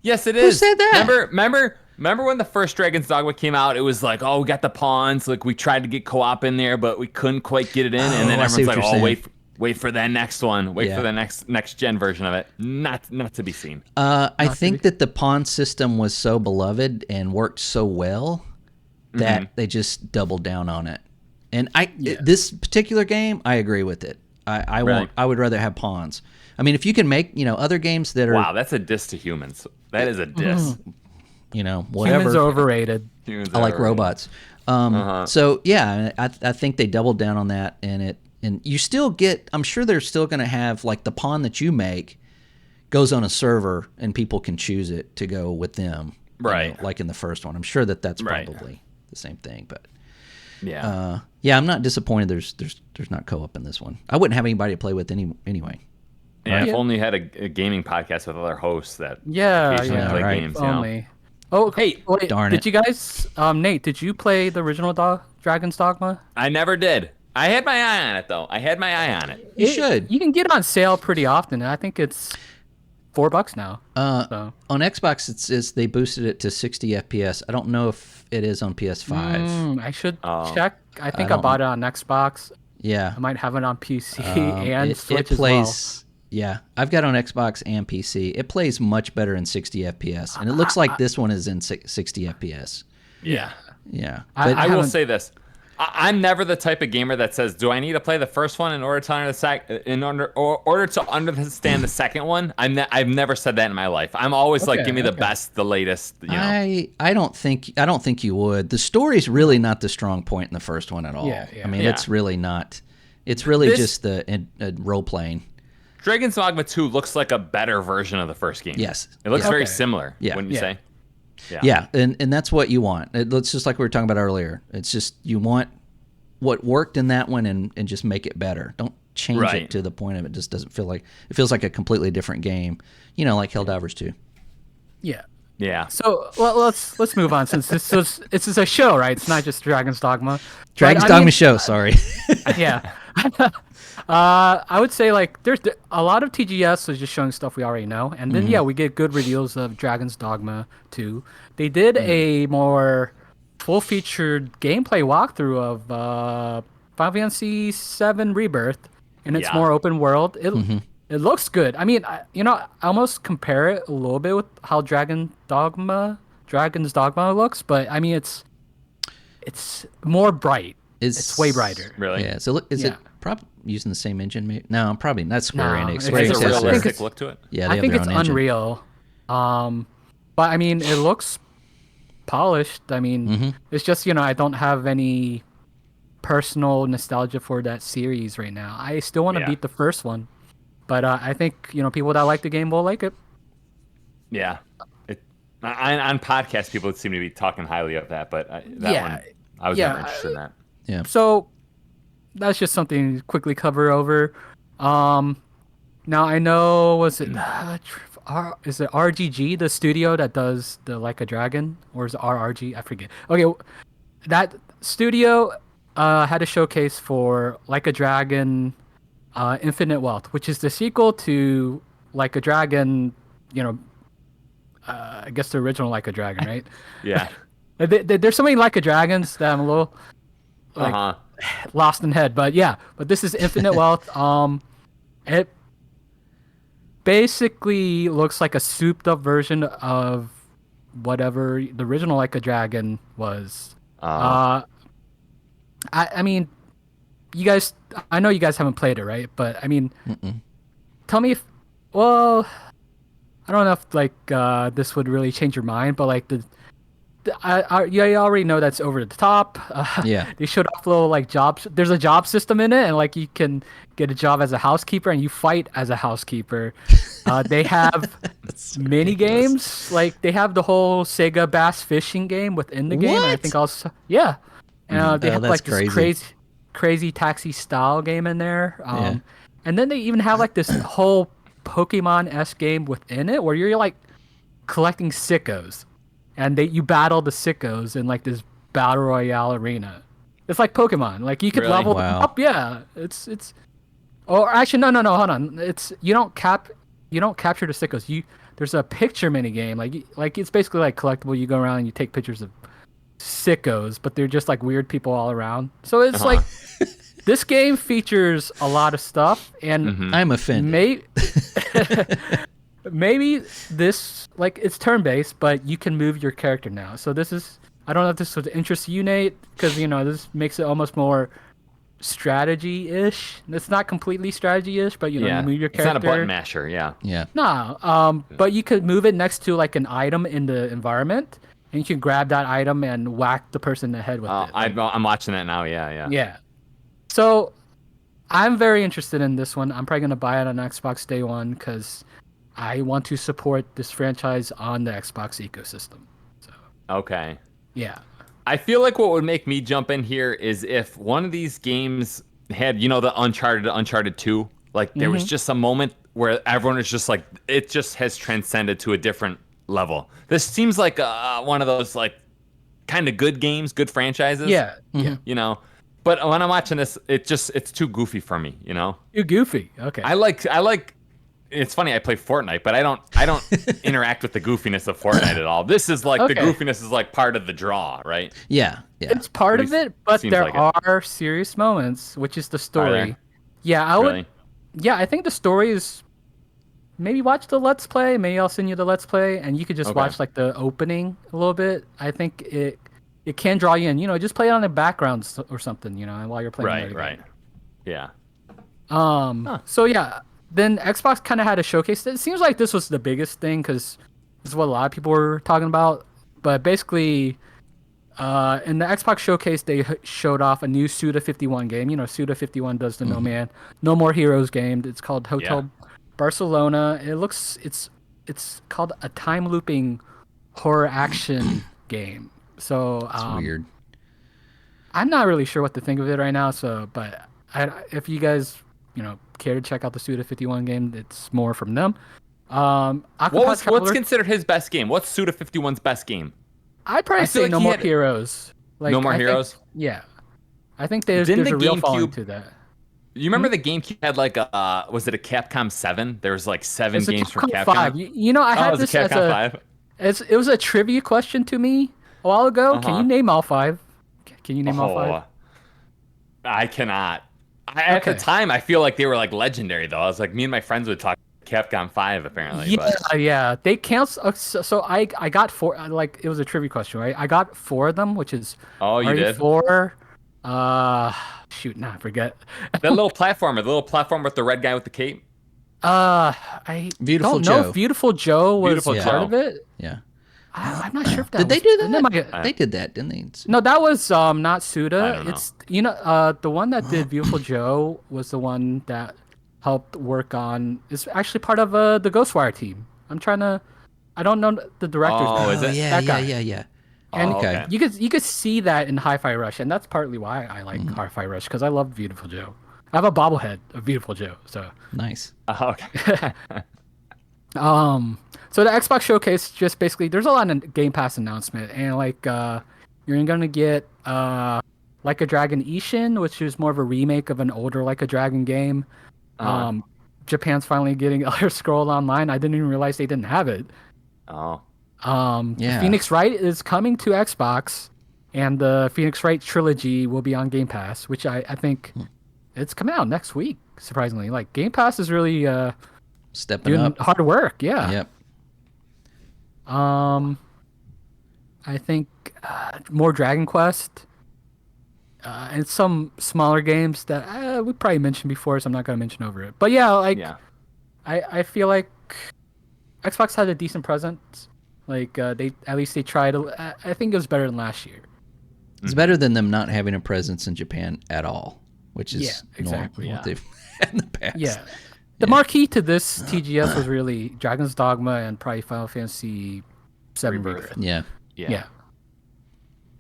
Yes, it is. Who said that? Remember when the first Dragon's Dogma came out? It was like, oh, we got the pawns. Like we tried to get co-op in there, but we couldn't quite get it in. And then everyone's like, oh, wait for that next one. Wait for the next gen version of it. Not to be seen. I think that the pawn system was so beloved and worked so well that they just doubled down on it. And this particular game, I agree with it. I would rather have pawns. I mean, if you can make other games that are that's a diss to humans. That is a diss. Whatever. Humans are overrated. I like robots. So yeah, I think they doubled down on that, and you still get. I'm sure they're still going to have like the pawn that you make goes on a server, and people can choose it to go with them. Right. Like in the first one, I'm sure that's probably the same thing, but. Yeah. I'm not disappointed. There's not co-op in this one. I wouldn't have anybody to play with anyway. Yeah, right? If only had a gaming podcast with other hosts that occasionally play games. Only. Oh, hey, wait, darn did you guys, Nate? Did you play the original Dragon's Dogma? I never did. I had my eye on it though. You should. You can get it on sale pretty often. I think it's $4 now. On Xbox, they boosted it to 60 FPS. I don't know if it is on PS5. I should check. I think I bought it on Xbox. Yeah. I might have it on PC and Switch it plays, as well. Yeah, I've got it on Xbox and PC. It plays much better in 60 FPS, and it looks like this one is in 60 FPS. Yeah. Yeah. But I will say this. I'm never the type of gamer that says, "Do I need to play the first one in order to understand the second one?" I've never said that in my life. I'm always like, "Give me the best, the latest." I don't think you would. The story's really not the strong point in the first one at all. Yeah. I mean, it's really not. It's really just the role playing. Dragon's Dogma 2 looks like a better version of the first game. Yes, it looks very similar. Yeah, wouldn't you say? Yeah, and that's what you want. It's just like we were talking about earlier. It's just you want what worked in that one and just make it better. Don't change it to the point of it just doesn't feel like it feels like a completely different game. Like Helldivers 2. Yeah. Yeah. So let's move on since this is a show, right? It's not just Dragon's Dogma. Dragon's Dogma show. Sorry. Yeah. I would say like there's a lot of TGS is just showing stuff we already know, and then we get good reveals of Dragon's Dogma 2. They did a more full-featured gameplay walkthrough of Final Fantasy 7 Rebirth, and it's more open world. It looks good. I mean, I almost compare it a little bit with how Dragon's Dogma looks, but I mean it's more bright. It's way brighter. Really? Yeah. So is it probably using the same engine? Maybe? No, probably not. Square Enix. It has a realistic look to it. Yeah, I think it's Unreal. But I mean, it looks polished. I mean, it's just, I don't have any personal nostalgia for that series right now. I still want to beat the first one, but I think, people that like the game will like it. Yeah. On podcasts, people seem to be talking highly of that, but that one, I was never interested in that. Yeah. So that's just something to quickly cover over. Now I know, is it RGG, the studio that does the Like a Dragon, or is it RRG? I forget. Okay, that studio had a showcase for Like a Dragon, Infinite Wealth, which is the sequel to Like a Dragon. I guess the original Like a Dragon, right? Yeah. There's so many Like a Dragons that I'm a little lost in head, but this is Infinite Wealth. It basically looks like a souped up version of whatever the original Like a Dragon was. I mean, you guys, I know you guys haven't played it, right? But I mean, tell me if, well, I don't know if this would really change your mind, but like you already know that's over the top. They showed off little jobs. There's a job system in it, and you can get a job as a housekeeper, and you fight as a housekeeper. They have mini games. They have the whole Sega Bass fishing game within the game. And I think also they have this crazy taxi style game in there. And then they even have this whole Pokemon-esque game within it where you're collecting sickos, and you battle the sickos in this battle royale arena. It's like Pokemon. You could level them up. Yeah, it's. Or actually, no, hold on. It's you don't capture the sickos. There's a picture mini game. It's basically collectible. You go around and you take pictures of sickos, but they're just weird people all around. So it's this game features a lot of stuff, and I'm offended. Maybe this it's turn-based, but you can move your character now. So this is, I don't know if this would interest you, Nate, because this makes it almost more strategy-ish. It's not completely strategy-ish, but you move your character. It's not a button masher, yeah. No, but you could move it next to an item in the environment, and you can grab that item and whack the person in the head with it. I'm watching that now. Yeah. So I'm very interested in this one. I'm probably gonna buy it on Xbox Day One because I want to support this franchise on the Xbox ecosystem. So. Okay. Yeah. I feel like what would make me jump in here is if one of these games had, the Uncharted 2, there was just a moment where everyone is just it just has transcended to a different level. This seems like one of those kind of good games, good franchises. Yeah. But when I'm watching this, it's too goofy for me, Too goofy. Okay. I like it's funny, I play Fortnite, but I don't interact with the goofiness of Fortnite at all. This is the goofiness is part of the draw, right? Yeah. It's part of it, but there are serious moments, which is the story. Yeah, I think the story is, maybe watch the Let's Play, maybe I'll send you the Let's Play, and you could just watch the opening a little bit. I think it can draw you in, just play it on the background or something, while you're playing. Right. Yeah. So yeah, then Xbox kind of had a showcase. It seems like this was the biggest thing because this is what a lot of people were talking about. But basically, in the Xbox showcase, they showed off a new Suda51 game. Suda51 does the No More Heroes game. It's called Hotel Barcelona. It's called a time looping horror action game. So it's weird. I'm not really sure what to think of it right now. But if you guys care to check out the Suda51 game, it's more from them. What's considered his best game? What's Suda51's best game? I'd probably say No More Heroes. No More Heroes? I think there's a real following to that. You remember the GameCube had was it a Capcom 7? There was 7 games from Capcom. 5. I had this as Capcom 5? It was a trivia question to me a while ago. Can you name all 5? Can you name all 5? I cannot. At the time, I feel like they were legendary though. I was me and my friends would talk Capcom 5 apparently. Yeah. They count. So I got 4. It was a trivia question, right? I got 4 of them, which is you did 4. I forget. That little platformer with the red guy with the cape. I Beautiful don't know Joe. if Beautiful Joe was part of it. Yeah. I'm not sure if that Did they was, do that that? might- They did that, didn't they? No, that was not Suda. I don't know. It's the one that did Beautiful Joe was the one that helped work on. Is actually part of the Ghostwire team. I don't know the director's Oh, name. is it? Yeah, That guy. yeah. And Okay. you could see that in Hi-Fi Rush, and that's partly why I like Hi-Fi Rush because I love Beautiful Joe. I have a bobblehead of Beautiful Joe, so. Nice. Okay. So the Xbox Showcase just basically there's a lot of Game Pass announcement, and like you're gonna get Like a Dragon Ishin, which is more of a remake of an older Like a Dragon game. Japan's finally getting Elder Scrolls Online. I didn't even realize they didn't have it. Oh. Yeah. Phoenix Wright is coming to Xbox, and the Phoenix Wright trilogy will be on Game Pass, which I think it's coming out next week. Surprisingly, like Game Pass is really Stepping doing up. hard work. Yeah. Yep. I think more Dragon Quest, and some smaller games that we probably mentioned before, so I'm not gonna mention over it. But yeah, like Yeah. I feel like Xbox had a decent presence. Like they tried. I think it was better than last year. It's better than them not having a presence in Japan at all, which is Yeah, exactly, what they've had in the past. Yeah. The marquee to this TGS was really Dragon's Dogma and probably Final Fantasy VII Rebirth. Yeah. Yeah.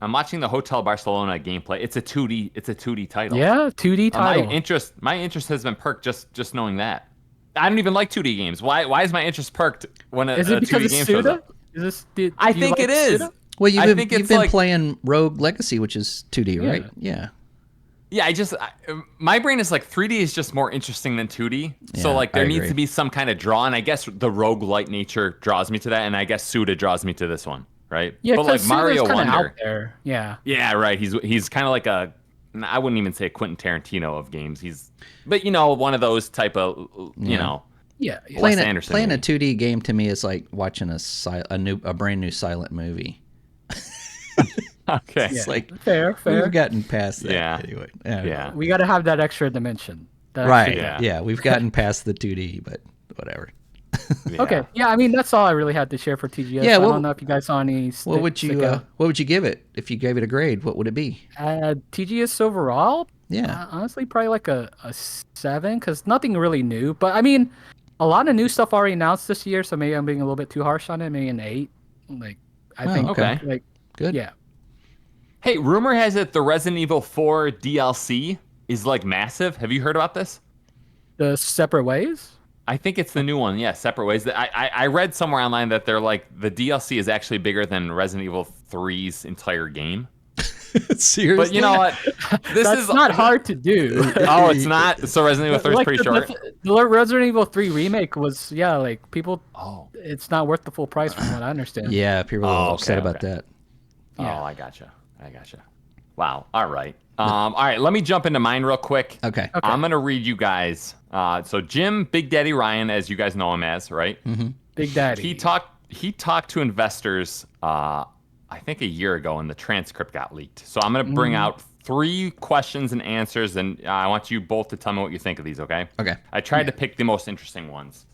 I'm watching the Hotel Barcelona gameplay. It's a 2D title. Yeah, 2D title. My interest has been perked just knowing that. I don't even like 2D games. Why is my interest perked when a Is it because 2D it's game shows Suda? up? Is this? I think it is. Well, you've I been, think you've it's been like- playing Rogue Legacy, which is 2D, right? Yeah. Yeah, my brain is like 3D is just more interesting than 2D. So Yeah, like there I needs agree. to be some kind of draw, and I guess the roguelite nature draws me to that, and I guess Suda draws me to this one, right? Yeah, but like 'cause Mario Suda's kinda Wonder. out there. Yeah. Yeah, right. He's kind of like I wouldn't even say a Quentin Tarantino of games. But one of those type of Yeah. Wes Playing Anderson a movie. 2D game to me is like watching a brand new silent movie. Okay. It's like Fair. we've gotten past that Yeah. anyway. Yeah. We got to have that extra dimension. That Right. extra- Yeah. We've gotten past the 2D, but whatever. Yeah. Okay. Yeah, I mean that's all I really had to share for TGS. Yeah, I well, don't know if you guys saw any. What would you give it if you gave it a grade? What would it be? TGS overall? Yeah. Honestly, probably like a 7, because nothing really new. But I mean, a lot of new stuff already announced this year, so maybe I'm being a little bit too harsh on it. Maybe an 8. Like I think. okay. Like Good. yeah. Hey, rumor has it the Resident Evil 4 DLC is like massive. Have you heard about this? The separate ways. I think it's the new one. Yeah, Separate Ways. I read somewhere online that they're like the DLC is actually bigger than Resident Evil 3's entire game. Seriously. But you know what? This That's is not hard to do. Oh, it's not. So Resident Evil 3 is Like, pretty short. The Resident Evil 3 remake was like people. Oh. It's not worth the full price from what I understand. Yeah, people are Oh, upset okay, about okay. that. Oh, I gotcha. Wow. All right. All right. Let me jump into mine real quick. Okay. I'm gonna read you guys. So Jim, Big Daddy Ryan, as you guys know him as, right? Big Daddy. He talked to investors. I think a year ago, and the transcript got leaked. So I'm gonna bring out 3 questions and answers, and I want you both to tell me what you think of these. Okay? Okay. I tried to pick the most interesting ones.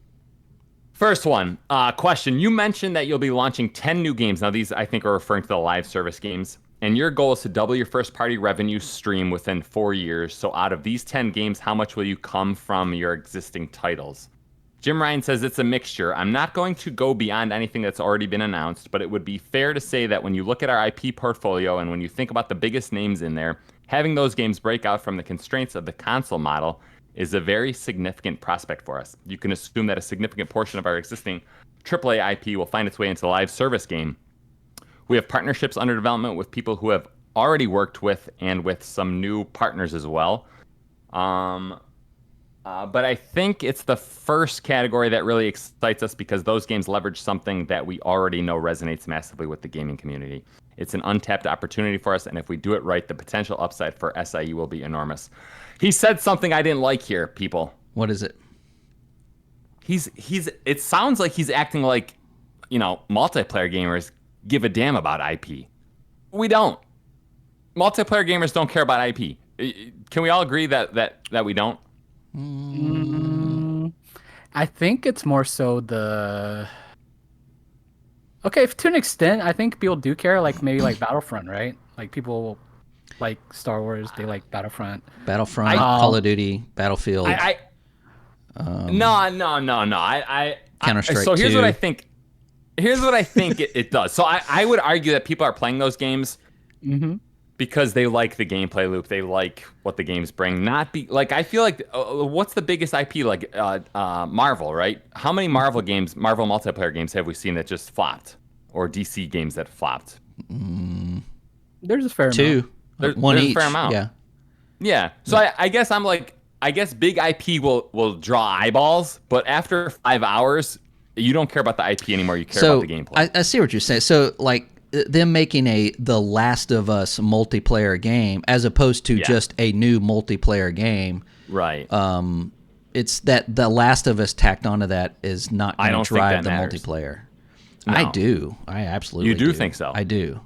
First one, question. You mentioned that you'll be launching 10 new games. Now, these I think are referring to the live service games. And your goal is to double your first-party revenue stream within 4 years. So out of these 10 games, how much will you come from your existing titles? Jim Ryan says it's a mixture. I'm not going to go beyond anything that's already been announced, but it would be fair to say that when you look at our IP portfolio and when you think about the biggest names in there, having those games break out from the constraints of the console model is a very significant prospect for us. You can assume that a significant portion of our existing AAA IP will find its way into a live service game. We have partnerships under development with people who have already worked with and with some new partners as well. But I think it's the first category that really excites us because those games leverage something that we already know resonates massively with the gaming community. It's an untapped opportunity for us, and if we do it right, the potential upside for SIE will be enormous. He said something I didn't like here, people. What is it? It sounds like he's acting like, multiplayer gamers give a damn about IP. We don't. Multiplayer gamers don't care about IP. Can we all agree that we don't? I think it's more so Okay, to an extent, I think people do care. Like maybe like Battlefront, right? Like people like Star Wars, they like Battlefront. Call of Duty, Battlefield, No. Counter-Strike So here's 2. what I think. Here's what I think it does. So I would argue that people are playing those games because they like the gameplay loop. They like what the games bring. Not be like I feel like what's the biggest IP like Marvel, right? How many Marvel multiplayer games have we seen that just flopped, or DC games that flopped? There's a fair amount. 2. One there's each. a fair amount. Yeah. Yeah. So I guess I'm like, I guess big IP will draw eyeballs, but after 5 hours, you don't care about the IP anymore. You care about the gameplay. I see what you're saying. So like them making The Last of Us multiplayer game as opposed to just a new multiplayer game. Right. It's that The Last of Us tacked onto that is not going to drive the matters. multiplayer. No. I do. I absolutely You do think so? I do.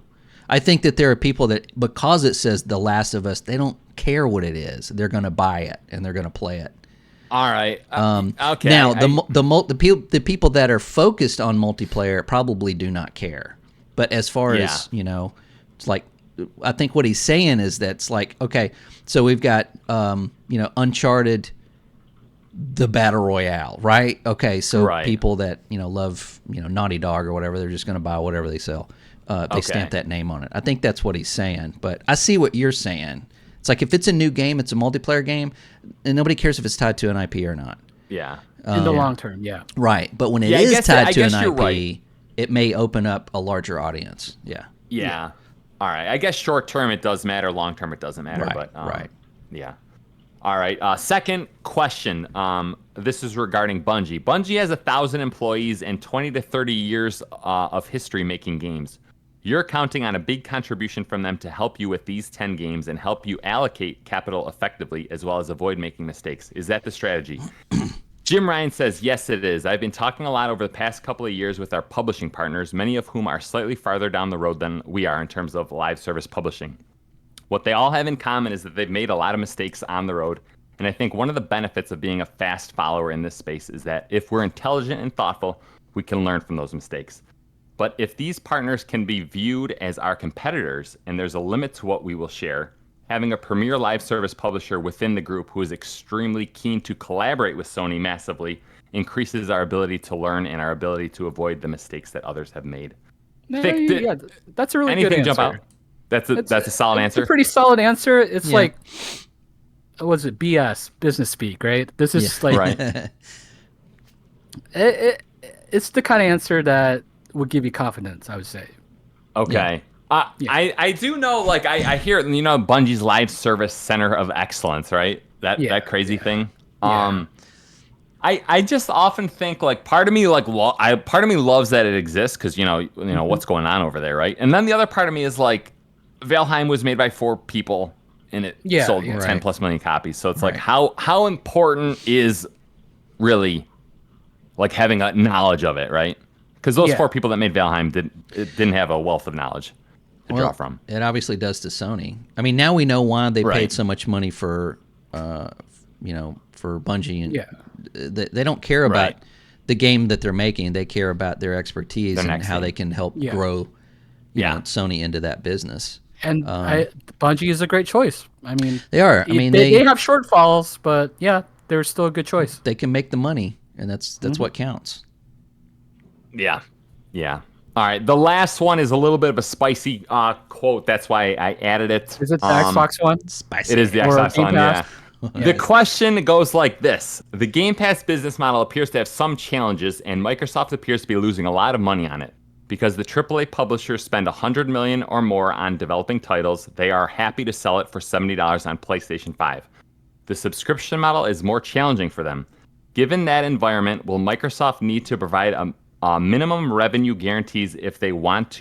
I think that there are people that, because it says The Last of Us, they don't care what it is. They're going to buy it and they're going to play it. All right. Okay. Now, the people that are focused on multiplayer probably do not care. But as far as, it's like, I think what he's saying is that it's like, okay, so we've got, Uncharted, the Battle Royale, right? Okay, so people that, love, Naughty Dog or whatever, they're just going to buy whatever they sell. They stamp that name on it. I think that's what he's saying. But I see what you're saying. It's like if it's a new game, it's a multiplayer game, and nobody cares if it's tied to an IP or not. Yeah. In the long term, yeah. Right. But when it is tied to an IP, it may open up a larger audience. Yeah. Yeah. All right. I guess short term it does matter. Long term it doesn't matter. Right. But yeah. All right. Second question. This is regarding Bungie. Bungie has 1,000 employees and 20 to 30 years of history making games. You're counting on a big contribution from them to help you with these 10 games and help you allocate capital effectively, as well as avoid making mistakes. Is that the strategy? Jim Ryan says, yes, it is. I've been talking a lot over the past couple of years with our publishing partners, many of whom are slightly farther down the road than we are in terms of live service publishing. What they all have in common is that they've made a lot of mistakes on the road. And I think one of the benefits of being a fast follower in this space is that if we're intelligent and thoughtful, we can learn from those mistakes. But if these partners can be viewed as our competitors and there's a limit to what we will share, having a premier live service publisher within the group who is extremely keen to collaborate with Sony massively increases our ability to learn and our ability to avoid the mistakes that others have made. Yeah, that's a really good answer. Anything jump out? That's a solid answer? It's a pretty solid answer. It's like, was it BS, business speak, right? This is right. It's the kind of answer that would give you confidence, I would say. Okay. I do know, like, I hear, Bungie's live service center of excellence, right? That crazy thing. Yeah. I just often think, like, part of me loves that it exists because, what's going on over there, right? And then the other part of me is like, Valheim was made by 4 people and it sold 10 plus million copies. So it's like, how important is really, like, having a knowledge of it, right? Because those 4 people that made Valheim didn't have a wealth of knowledge to draw from. It obviously does to Sony. I mean, now we know why they paid so much money for Bungie, and they don't care about the game that they're making. They care about their expertise and how they can help grow Sony into that business. And Bungie is a great choice. I mean, they are. I mean, they have shortfalls, but they're still a good choice. They can make the money, and that's what counts. Yeah. All right. The last one is a little bit of a spicy quote. That's why I added it. Is it the Xbox one? Spicy. It is the Xbox one, yeah. The question goes like this. The Game Pass business model appears to have some challenges, and Microsoft appears to be losing a lot of money on it. Because the AAA publishers spend $100 million or more on developing titles, they are happy to sell it for $70 on PlayStation 5. The subscription model is more challenging for them. Given that environment, will Microsoft need to provide minimum revenue guarantees if they want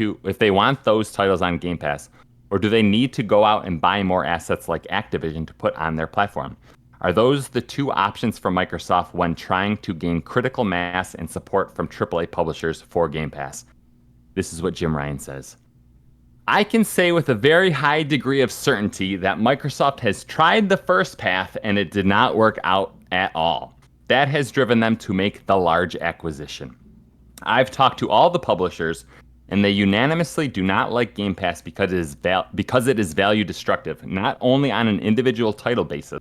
those titles on Game Pass, or do they need to go out and buy more assets like Activision to put on their platform? Are those the 2 options for Microsoft when trying to gain critical mass and support from AAA publishers for Game Pass? This is what Jim Ryan says. I can say with a very high degree of certainty that Microsoft has tried the first path and it did not work out at all. That has driven them to make the large acquisition. I've talked to all the publishers, and they unanimously do not like Game Pass because it is value destructive, not only on an individual title basis,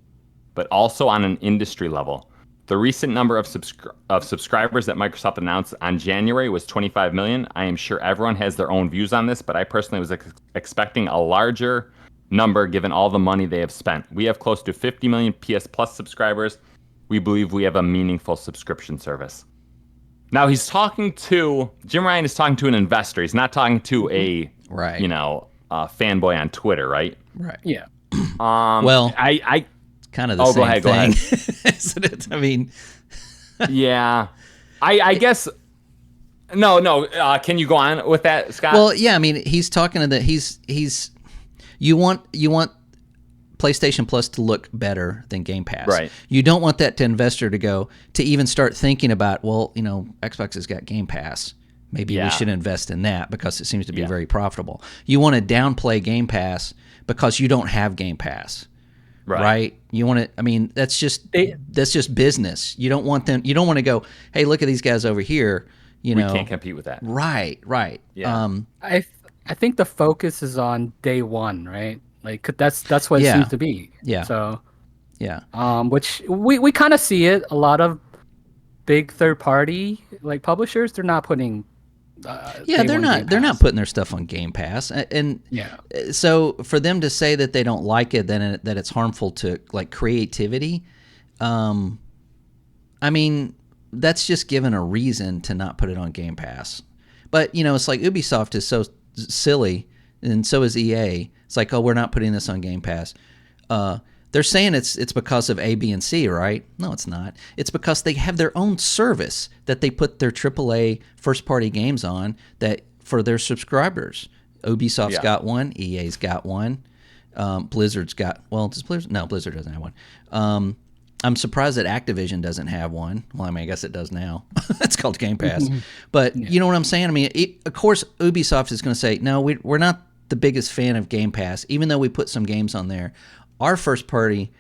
but also on an industry level. The recent number of subscribers that Microsoft announced on January was 25 million. I am sure everyone has their own views on this, but I personally was expecting a larger number given all the money they have spent. We have close to 50 million PS Plus subscribers. We believe we have a meaningful subscription service. Now Jim Ryan is talking to an investor. He's not talking to a fanboy on Twitter, right? Right. Yeah. Well, I kind of the same go ahead. thing, isn't it? I mean, yeah, I guess. No. Can you go on with that, Scott? well, yeah. I mean, he's talking to you want PlayStation Plus to look better than Game Pass. Right. You don't want that to investor to even start thinking about, well, Xbox has got Game Pass. Maybe we should invest in that because it seems to be very profitable. You want to downplay Game Pass because you don't have Game Pass. Right? You want to, I mean, that's just business. You don't want to go, hey, look at these guys over here. We can't compete with that. Right. Yeah. I think the focus is on day one, right? Like that's what it seems to be. Yeah. So. Yeah. Which we kind of see it. A lot of big third party publishers, they're not putting. They're not putting their stuff on Game Pass, and so for them to say that they don't like it, then that it's harmful to creativity. I mean, that's just given a reason to not put it on Game Pass. But it's like Ubisoft is so silly, and so is EA. It's like, oh, we're not putting this on Game Pass. They're saying it's because of A, B, and C, right? No, it's not. It's because they have their own service that they put their AAA first-party games on that for their subscribers. Ubisoft's got one. EA's got one. Blizzard's got... Well, does Blizzard... No, Blizzard doesn't have one. I'm surprised that Activision doesn't have one. Well, I mean, I guess it does now. It's called Game Pass. But you know what I'm saying? I mean, of course, Ubisoft is going to say, no, we're not the biggest fan of Game Pass, even though we put some games on there. Our first party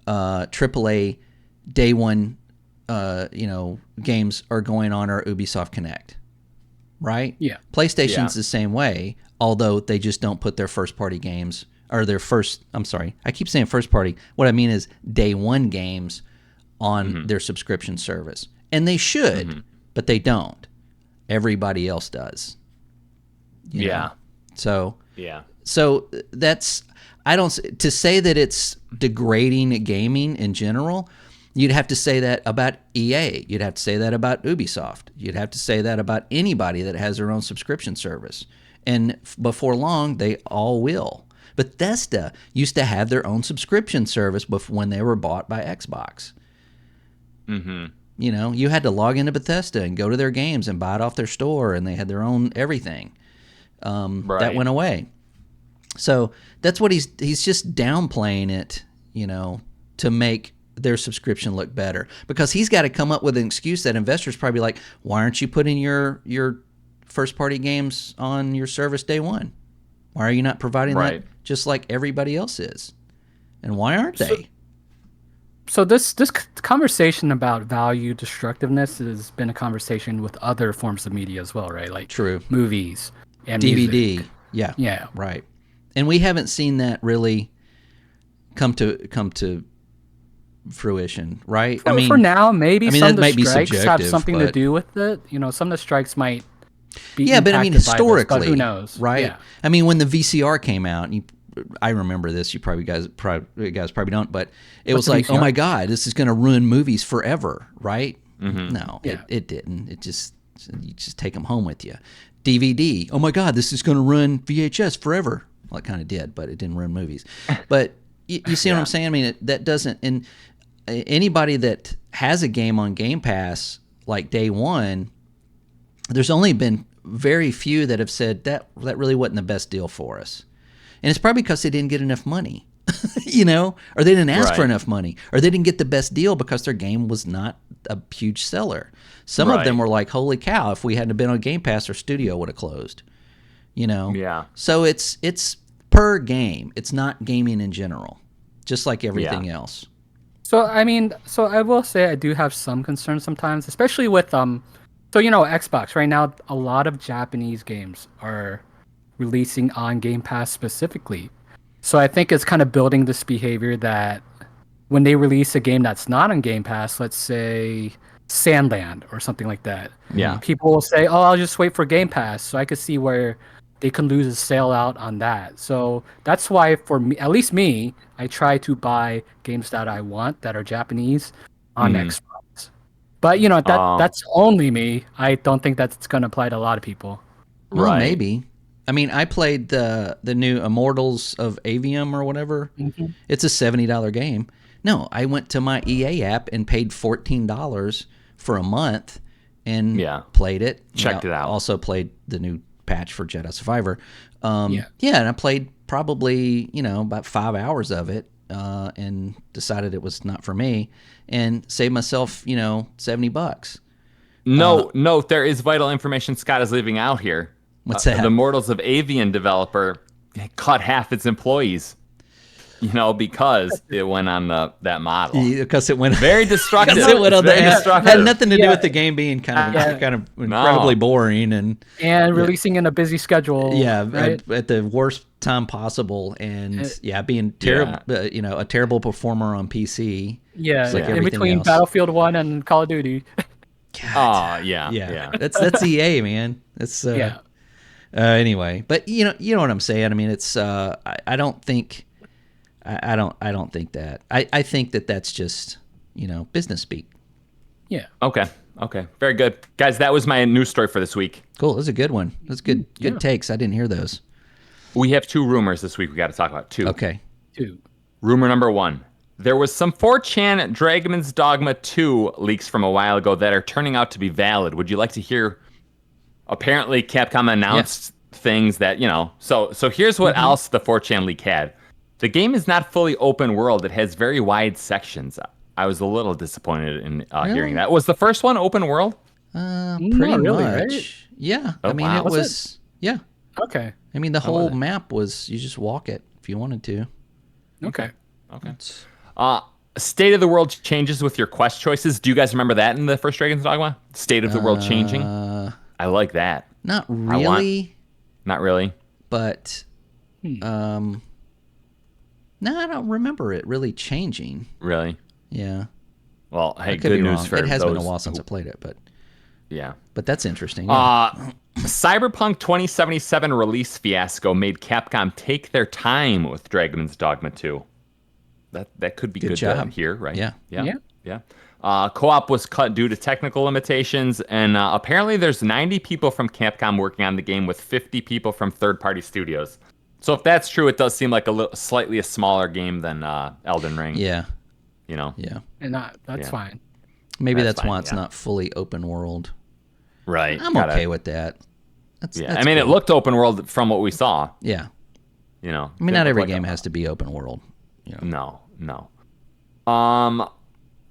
AAA day one games are going on our Ubisoft Connect, right? Yeah. PlayStation's the same way, although they just don't put their first party games or their first. I'm sorry, I keep saying first party. What I mean is day one games on their subscription service, and they should, but they don't. Everybody else does. You know? So that's. To say that it's degrading gaming in general, you'd have to say that about EA. You'd have to say that about Ubisoft. You'd have to say that about anybody that has their own subscription service. And before long, they all will. Bethesda used to have their own subscription service when they were bought by Xbox. You had to log into Bethesda and go to their games and buy it off their store, and they had their own everything. That went away. So that's what he's just downplaying it, to make their subscription look better. Because he's got to come up with an excuse that investors probably like, why aren't you putting your first-party games on your service day one? Why are you not providing that just like everybody else is? And why aren't they? So this conversation about value destructiveness has been a conversation with other forms of media as well, right? Like movies and DVD. music. Yeah. Right. And we haven't seen that really come to fruition, right? For now, maybe some of the that might be strikes have subjective, something to do with it. Some of the strikes might be but I mean, historically, this, but who knows? Right? Yeah. I mean, when the VCR came out, I remember this. You guys probably don't, but it was like, oh my God, this is going to ruin movies forever, right? No, it didn't. You just take them home with you. DVD, oh my God, this is going to ruin VHS forever. Well, it kind of did, but it didn't ruin movies. But you see what I'm saying? I mean, that doesn't. And anybody that has a game on Game Pass like day one, there's only been very few that have said that really wasn't the best deal for us. And it's probably because they didn't get enough money, or they didn't ask for enough money, or they didn't get the best deal because their game was not a huge seller. Some of them were like, holy cow, if we hadn't been on Game Pass, our studio would have closed. So it's per game. It's not gaming in general, just like everything else. So I will say I do have some concerns sometimes, especially with So Xbox right now, a lot of Japanese games are releasing on Game Pass specifically. So I think it's kind of building this behavior that when they release a game that's not on Game Pass, let's say Sandland or something like that, Yeah. people will say, "Oh, I'll just wait for Game Pass." So I could see where they can lose a sale out on that. So that's why, for me, at least me, I try to buy games that I want that are Japanese on Xbox. But that's only me. I don't think that's going to apply to a lot of people. Well, Right. maybe. I mean, I played the new Immortals of Avium or whatever. Mm-hmm. It's a $70 game. No, I went to my EA app and paid $14 for a month and played it. Checked it out. Also played the new patch for Jedi Survivor. And I played probably, about 5 hours of it and decided it was not for me and saved myself, $70. No, there is vital information Scott is leaving out here. What's that? The Mortals of Avian developer cut half its employees, because it went on that model. Because it went very destructive. Because it went on very the destructive. had nothing to do with the game being kind of incredibly boring and releasing in a busy schedule. Yeah, right? at the worst time possible, and being terrible. A terrible performer on PC. Yeah, like in between else. Battlefield 1 and Call of Duty. God. Yeah. That's EA, man. It's anyway, but you know what I'm saying. I mean, it's I don't think that. I think that just business speak. Yeah. Okay. Very good, guys. That was my news story for this week. Cool. That was a good one. That's good. Good takes. I didn't hear those. We have 2 rumors this week. We got to talk about 2. Okay. 2. Rumor number 1. There was some 4chan Dragon's Dogma 2 leaks from a while ago that are turning out to be valid. Would you like to hear? Apparently, Capcom announced things that, So here's what else the 4chan leak had. The game is not fully open world. It has very wide sections. I was a little disappointed in hearing that. Was the first one open world? Pretty really, much. right? Yeah. Oh, I mean, wow. it was. Yeah. Okay. I mean, the whole map was you just walk it if you wanted to. Okay. State of the world changes with your quest choices. Do you guys remember that in the first Dragon's Dogma? State of the world changing? I like that. Not really. Not really? But, no, I don't remember it really changing. Really? Yeah. Well, hey, I could good be news wrong. for It has those been a while since I played it, but yeah. But that's interesting. Yeah. Cyberpunk 2077 release fiasco made Capcom take their time with Dragon's Dogma 2. That could be good job. To hear, right? Yeah. Co-op was cut due to technical limitations, and apparently there's 90 people from Capcom working on the game with 50 people from third-party studios. So if that's true, it does seem like slightly a smaller game than Elden Ring. Yeah. Yeah. And that's fine. Maybe that's fine, why it's not fully open world. Right. I'm okay with that. That's I mean, cool. it looked open world from what we saw. Yeah. I mean, not every game has to be open world. No.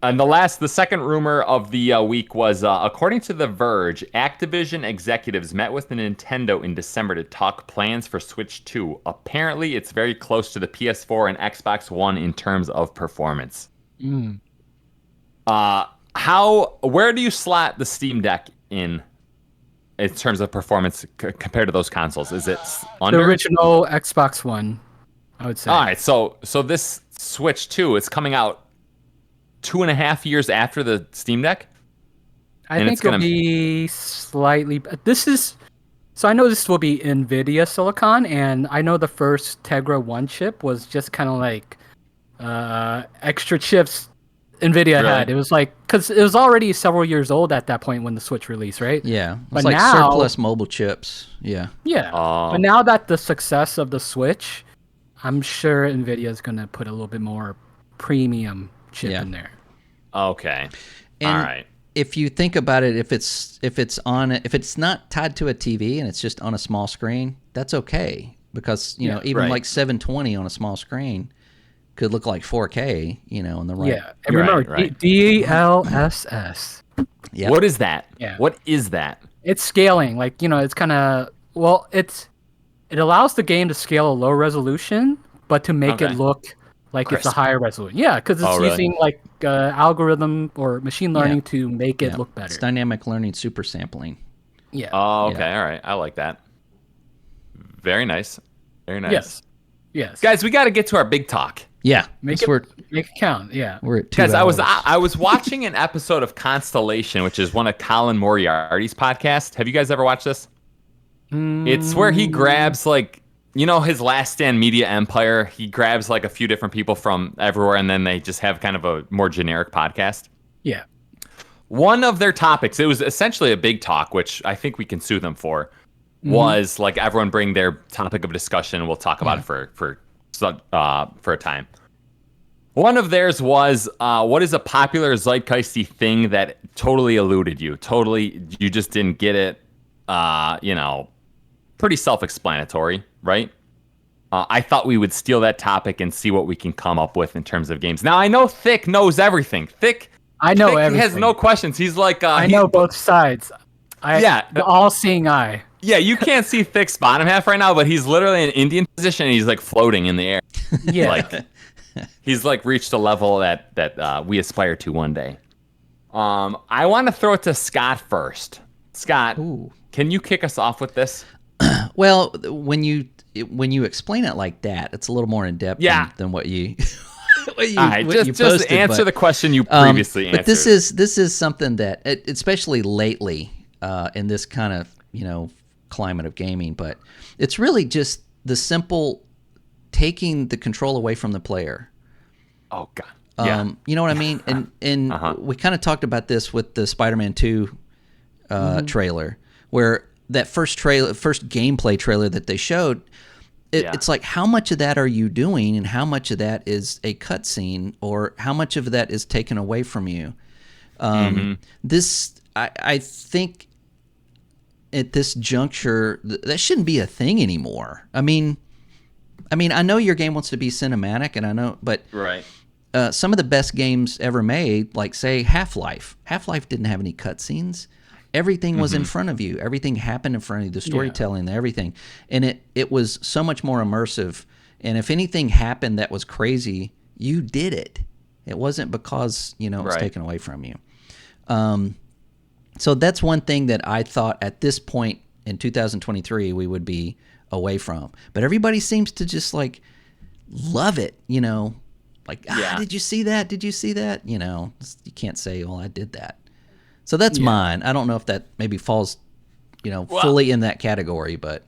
And the second rumor of the week was, according to The Verge, Activision executives met with Nintendo in December to talk plans for Switch 2. Apparently, it's very close to the PS4 and Xbox One in terms of performance. Where do you slot the Steam Deck in terms of performance compared to those consoles? Is it under? The original Xbox One, I would say. All right, so this Switch 2 is coming out 2.5 years after the Steam Deck? I think it'll be slightly... So I know this will be NVIDIA Silicon, and I know the first Tegra 1 chip was just kind of like extra chips NVIDIA had. It was like... Because it was already several years old at that point when the Switch released, right? Yeah. But it's like now, surplus mobile chips. Yeah. Yeah. But now that the success of the Switch, I'm sure NVIDIA is going to put a little bit more premium chip in there. Okay. And all right. If you think about it, if it's not tied to a TV and it's just on a small screen, that's okay because even like 720 on a small screen could look like 4K, in the right. Yeah, and remember DLSS. Yeah. What is that? Yeah. What is that? It's scaling. Like it's kind of it allows the game to scale a low resolution, but to make it look like it's Crisp. a higher resolution. Yeah, because it's really? using like algorithm or machine learning to make it look better. It's dynamic learning super sampling. Yeah. Oh, okay. All right. I like that. Very nice. Very nice. Yes. Guys, we got to get to our big talk. Yeah. Make we're it count. Yeah. at 2 Guys, hours. I was watching an episode of Constellation, which is one of Colin Moriarty's podcasts. Have you guys ever watched this? It's where he grabs like, his Last Stand Media Empire. He grabs like a few different people from everywhere, and then they just have kind of a more generic podcast. Yeah. One of their topics, it was essentially a big talk, which I think we can sue them for, was like everyone bring their topic of discussion, and we'll talk about it for a time. One of theirs was, what is a popular zeitgeisty thing that totally eluded you? You just didn't get it. Pretty self-explanatory, right? I thought we would steal that topic and see what we can come up with in terms of games. Now, I know Thick knows everything. Thick everything. He has no questions. He's like... I know both sides. The all-seeing eye. Yeah, you can't see Thick's bottom half right now, but he's literally in Indian position, and he's like floating in the air. Yeah. Like, he's like reached a level that we aspire to one day. I want to throw it to Scott first. Scott, can you kick us off with this? Well, when you explain it like that, it's a little more in depth than what you. All right, just answer the question you previously answered. But this is something that, especially lately, in this kind of climate of gaming, but it's really just the simple taking the control away from the player. Oh God. Yeah. You know what I mean? And we kind of talked about this with the Spider-Man 2 trailer, where that first gameplay trailer that they showed, it's like, how much of that are you doing, and how much of that is a cutscene, or how much of that is taken away from you? This, I think, at this juncture, that shouldn't be a thing anymore. I mean, I know your game wants to be cinematic, and I know, but right. Some of the best games ever made, like say Half-Life. Half-Life didn't have any cutscenes. Everything was in front of you. Everything happened in front of you. The storytelling, everything, and it was so much more immersive. And if anything happened that was crazy, you did it. It wasn't because it was taken away from you. So that's one thing that I thought at this point in 2023 we would be away from. But everybody seems to just like love it, like, did you see that? Did you see that? You can't say, well, I did that. So that's mine. I don't know if that maybe falls, fully in that category, but.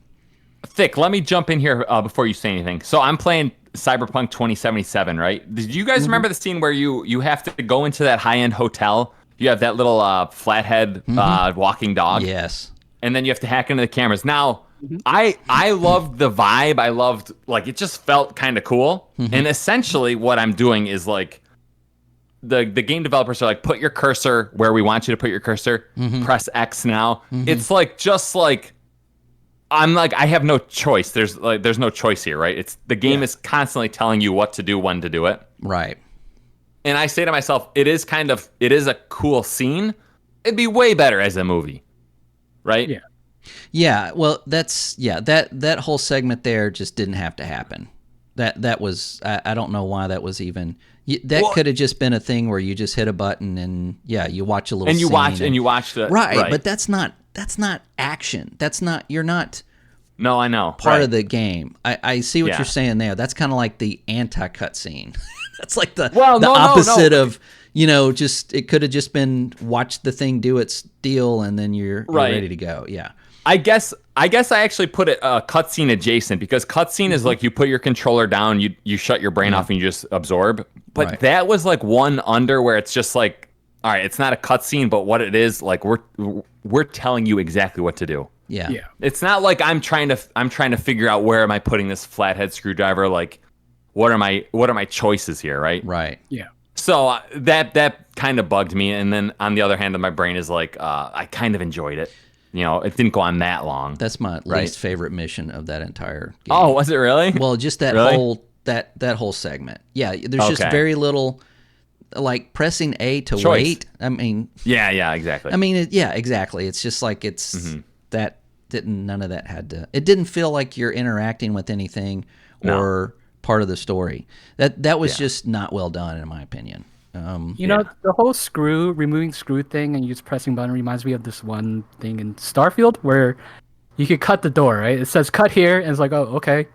Thick, let me jump in here before you say anything. So I'm playing Cyberpunk 2077, right? Did you guys remember the scene where you have to go into that high-end hotel? You have that little flathead walking dog. Yes. And then you have to hack into the cameras. Now, I loved the vibe. I loved, like, it just felt kind of cool. And essentially what I'm doing is, like, the game developers are like, put your cursor where we want you to put your cursor. Press X now. It's like, just like, I'm like, I have no choice. There's no choice here, right? It's the game is constantly telling you what to do, when to do it. Right. And I say to myself, it is a cool scene. It'd be way better as a movie, right? Yeah. Yeah. Well, that whole segment there just didn't have to happen. That was, I don't know why that was even. That could have just been a thing where you just hit a button and you watch a little. And you scene watch the right. But that's not action. You're not. No, I know. Part of the game. I see what you're saying there. That's kind of like the anti-cut scene. That's like the opposite of, just, it could have just been watch the thing do its deal and then you're ready to go. Yeah. I guess I actually put it cutscene adjacent, because cutscene is like you put your controller down, you shut your brain off and you just absorb. But that was like one under where it's just like, all right, it's not a cutscene, but what it is, like we're telling you exactly what to do. Yeah. Yeah. It's not like I'm trying to figure out where am I putting this flathead screwdriver, like what are my choices here, right? Right. Yeah. So that kind of bugged me, and then on the other hand, my brain is like, I kind of enjoyed it. It didn't go on that long. That's my least favorite mission of that entire game. Oh, was it really? Well, just that whole that whole segment. Yeah, there's just very little, like pressing A to wait. I mean, yeah, exactly. I mean, exactly. It's just like none of that had to. It didn't feel like you're interacting with anything or part of the story. That was just not well done, in my opinion. You know, the whole removing screw thing and you just pressing button reminds me of this one thing in Starfield where you could cut the door, right? It says cut here, and it's like, oh, okay.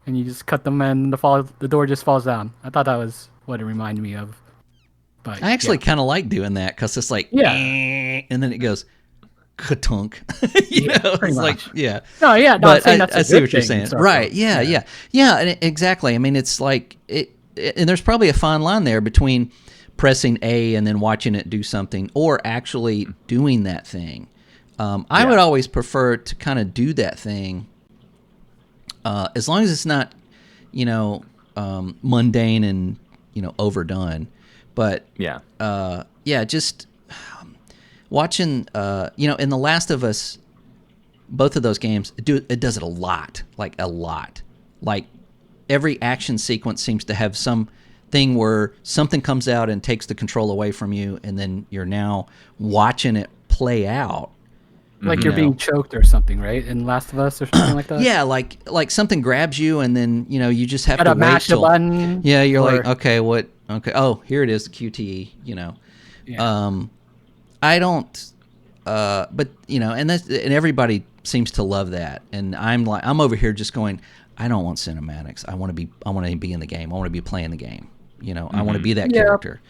And you just cut them and the door just falls down. I thought that was what it reminded me of. But I actually kind of like doing that because it's like, and then it goes, ka-tunk. you know, it's like, No, yeah, no, but I see what you're saying. Right, yeah. And exactly. I mean, it's like, and there's probably a fine line there between pressing A and then watching it do something or actually doing that thing. I would always prefer to kind of do that thing as long as it's not, mundane and, overdone. But, just watching, in The Last of Us, both of those games, it does it a lot. Like, every action sequence seems to have some thing where something comes out and takes the control away from you, and then you're now watching it play out. Like you're being choked or something, right? In Last of Us or something like that? Yeah, like something grabs you, and then, you just have to wait mash till... the button. Yeah, you're like, okay, what... Okay, oh, here it is, QTE, Yeah. I don't... but, and everybody seems to love that. And I'm over here just going, I don't want cinematics. I want to be in the game. I want to be playing the game. I want to be that character.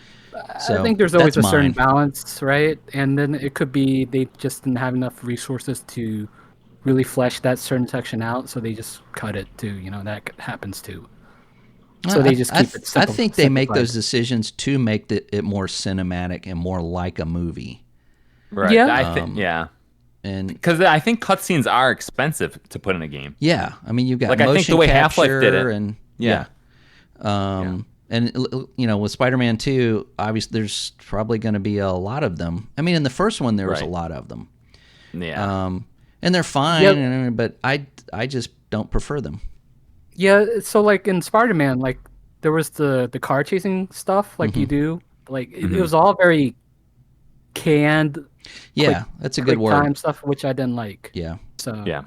So I think there's always a certain mine. balance, right? And then it could be they just didn't have enough resources to really flesh that certain section out, so they just cut it too. That happens too. So they just keep it simple. I think they make those decisions to make it more cinematic and more like a movie. Right. Yeah. And because I think cutscenes are expensive to put in a game. Yeah, I mean, you've got I think the way Half-Life did it, and and with Spider-Man 2, obviously there's probably going to be a lot of them. I mean, in the first one there was a lot of them. Yeah. And they're fine, but I just don't prefer them. Yeah, so like in Spider-Man, like there was the car chasing stuff, like you do, like it was all very canned. Yeah, that's a good word. Time stuff, which I didn't like. Yeah. So yeah.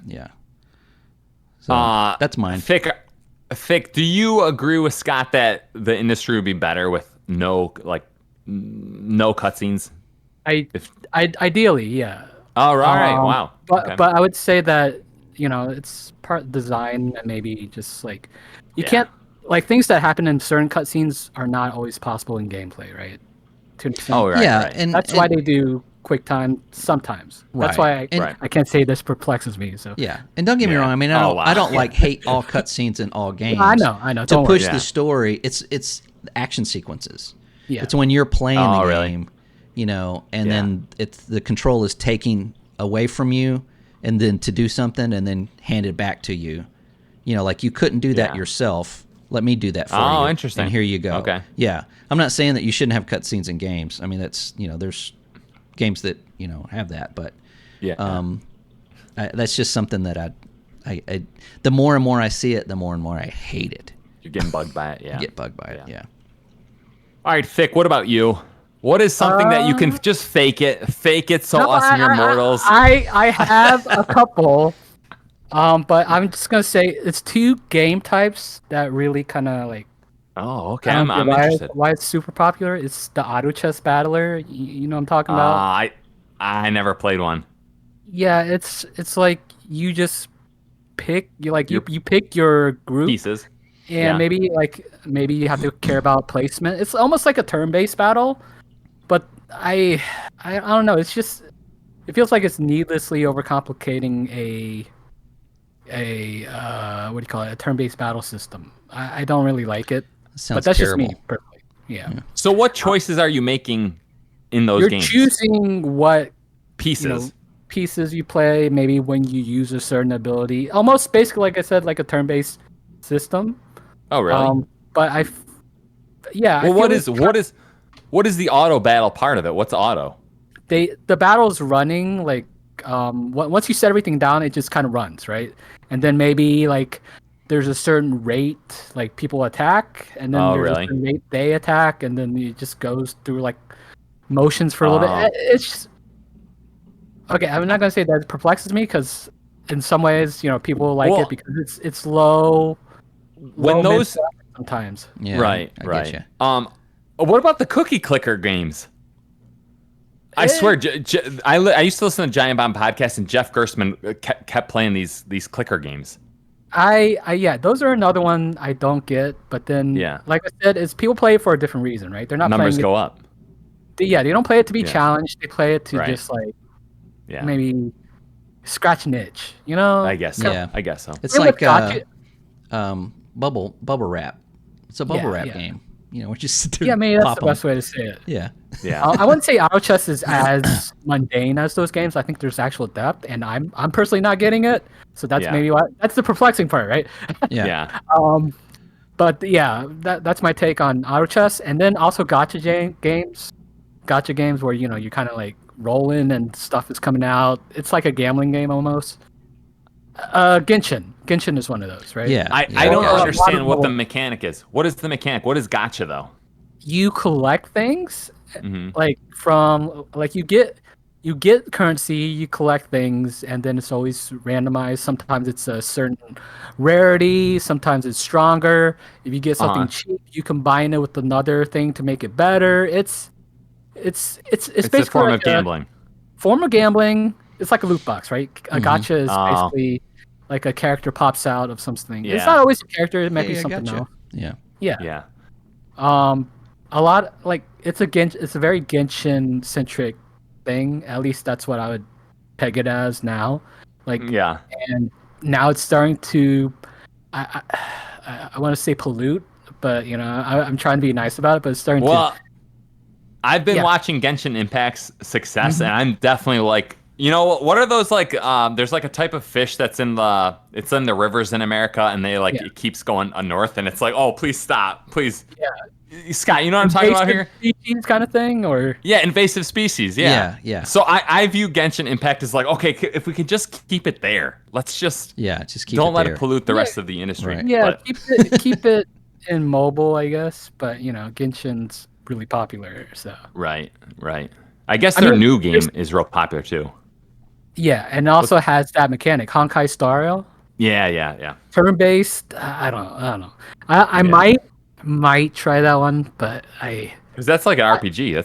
So that's mine. Fick, do you agree with Scott that the industry would be better with no cutscenes? Ideally, yeah. Oh, right. Wow. But I would say that it's part design and maybe just like you can't like things that happen in certain cutscenes are not always possible in gameplay, right? To an extent. Oh, right. Yeah, right. and that's why they do quick time sometimes. That's why I can't say this perplexes me. So yeah, and don't get me wrong. I mean, I don't like hate all cutscenes in all games. I know. To push the story, it's action sequences. Yeah, it's when you're playing the really? game, and then it's the control is taking away from you, and then to do something and then hand it back to you. Like you couldn't do that yourself. Let me do that for you. Oh, interesting. And here you go. Okay. Yeah, I'm not saying that you shouldn't have cutscenes in games. I mean, that's there's games that have that, but that's just something that I the more and more I see it, the more and more I hate it. You're getting bugged by it. Yeah. You get bugged by it. Yeah. All right, Fick. What about you? What is something that you can just fake it so us mere mortals? I have a couple, but I'm just gonna say it's two game types that really kind of like. Oh, okay. I'm interested. Why it's super popular? It's the auto chess battler. You know what I'm talking about? I never played one. Yeah, it's like you just pick you pick your group Pieces. and maybe you have to care about placement. It's almost like a turn-based battle, but I don't know. It's just it feels like it's needlessly overcomplicating a what do you call it? A turn-based battle system. I don't really like it. Sounds but that's terrible. just me, personally. Yeah. So what choices are you making in those games? You're choosing what pieces. You play, maybe when you use a certain ability. Almost basically, like I said, like a turn-based system. Oh, really? But Well, what is the auto battle part of it? What's auto? The battle's running like once you set everything down, it just kind of runs, right? And then maybe like there's a certain rate like people attack, and then there's a certain rate they attack, and then it just goes through like motions for a little bit. It's just, okay. I'm not gonna say that it perplexes me because in some ways, people like it because it's low. When those sometimes. Yeah, Right, I right. get you. What about the cookie clicker games? I swear, I used to listen to Giant Bomb podcast, and Jeff Gerstmann kept playing these clicker games. Yeah, those are another one I don't get. But then, like I said, is people play it for a different reason, right? They're not numbers playing go up. They don't play it to be challenged. They play it to just like maybe scratch an itch, you know? I guess so. Yeah. I guess so. It's like bubble wrap. It's a bubble wrap game. You know, which is maybe that's the best way to say it. Yeah. Yeah. I wouldn't say auto chess is as mundane as those games. I think there's actual depth, and I'm personally not getting it. So that's maybe why. That's the perplexing part, right? Yeah. But yeah, that's my take on auto chess, and then also gotcha games where you kind of like roll in and stuff is coming out. It's like a gambling game almost. Genshin is one of those, right? Yeah. I don't understand what the mechanic is. What is the mechanic? What is gotcha though? You collect things, like you get currency, you collect things, and then it's always randomized. Sometimes it's a certain rarity, sometimes it's stronger. If you get something cheap, you combine it with another thing to make it better. It's basically a form of gambling. Form of gambling. It's like a loot box, right? A gotcha is basically like a character pops out of something. Yeah. It's not always a character. It might be something else. Yeah. Yeah. A lot like it's a very Genshin centric thing. At least that's what I would peg it as now. And now it's starting to I want to say pollute, but I'm trying to be nice about it, but it's starting to. I've been watching Genshin Impact's success, and I'm definitely like, what are those like? There's like a type of fish that's in the rivers in America, and they it keeps going north, and it's like, oh, please stop, please. Yeah. Scott, you know what I'm talking about here? Species kind of thing, or invasive species. Yeah. So I view Genshin Impact as like, okay, if we could just keep it there, let's just keep don't it let there. it pollute the rest of the industry. Right. Yeah, keep it in mobile, I guess. But Genshin's really popular, so. Right. I guess their new game is real popular too. Yeah, and also has that mechanic, Honkai Star Rail. Yeah. Turn-based. I don't know. I might try that one, but because that's like an RPG.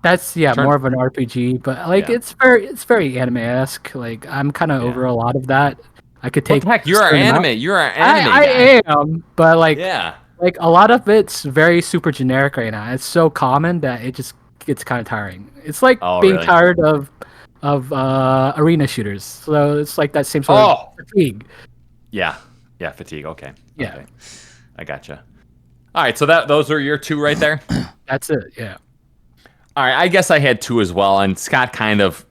That's more of an RPG, but it's very anime-esque. Like I'm kind of over a lot of that. I could take. What the heck? You're our anime. You're our anime I guy. am, but like a lot of it's very super generic right now. It's so common that it just gets kind of tiring. It's like being tired of arena shooters. So it's like that same sort of fatigue. Yeah, fatigue. Okay. Yeah. Okay. I gotcha. All right, so those are your two right there? That's it, yeah. All right, I guess I had two as well, and Scott kind of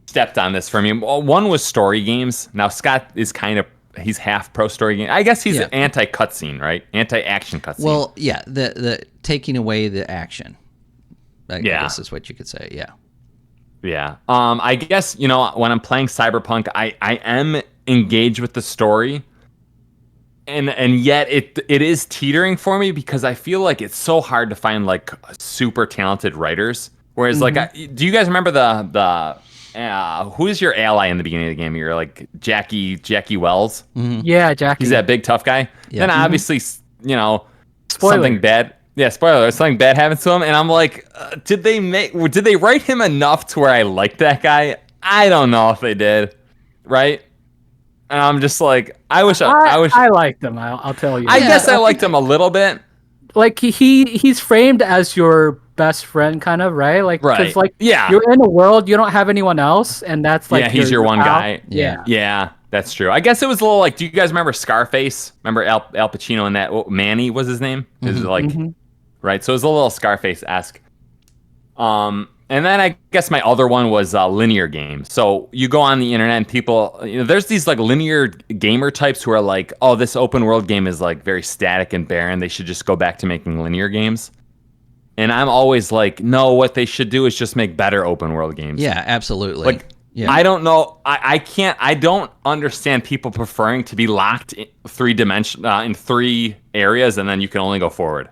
stepped on this for me. One was story games. Now, Scott is he's half pro story game. I guess he's anti-cutscene, right? Anti-action cutscene. Well, yeah, the taking away the action. I guess is what you could say, yeah. Yeah. I guess, when I'm playing Cyberpunk, I am engaged with the story. And yet it is teetering for me because I feel like it's so hard to find like super talented writers. Whereas do you guys remember the who is your ally in the beginning of the game? You're like Jackie Wells. Mm-hmm. Yeah, Jackie. He's that big tough guy. Yeah. Then obviously Spoiler. something bad. Yeah, spoiler. Something bad happens to him, and I'm like, did they write him enough to where I liked that guy? I don't know if they did. Right. And I'm just like, I wish I liked him. I'll tell you. I guess I liked him a little bit. Like he's framed as your best friend, kind of, right? Like, right? Like, you're in a world you don't have anyone else, and that's like he's your one guy. Yeah, that's true. I guess it was a little like, do you guys remember Scarface? Remember Al Pacino in that? Manny was his name. Is like, right? So it was a little Scarface-esque. And then I guess my other one was linear games. So you go on the internet and people, there's these like linear gamer types who are like, oh, this open world game is like very static and barren. They should just go back to making linear games. And I'm always like, no, what they should do is just make better open world games. Yeah, absolutely. Like, I don't know. I don't understand people preferring to be locked in in 3 areas and then you can only go forward.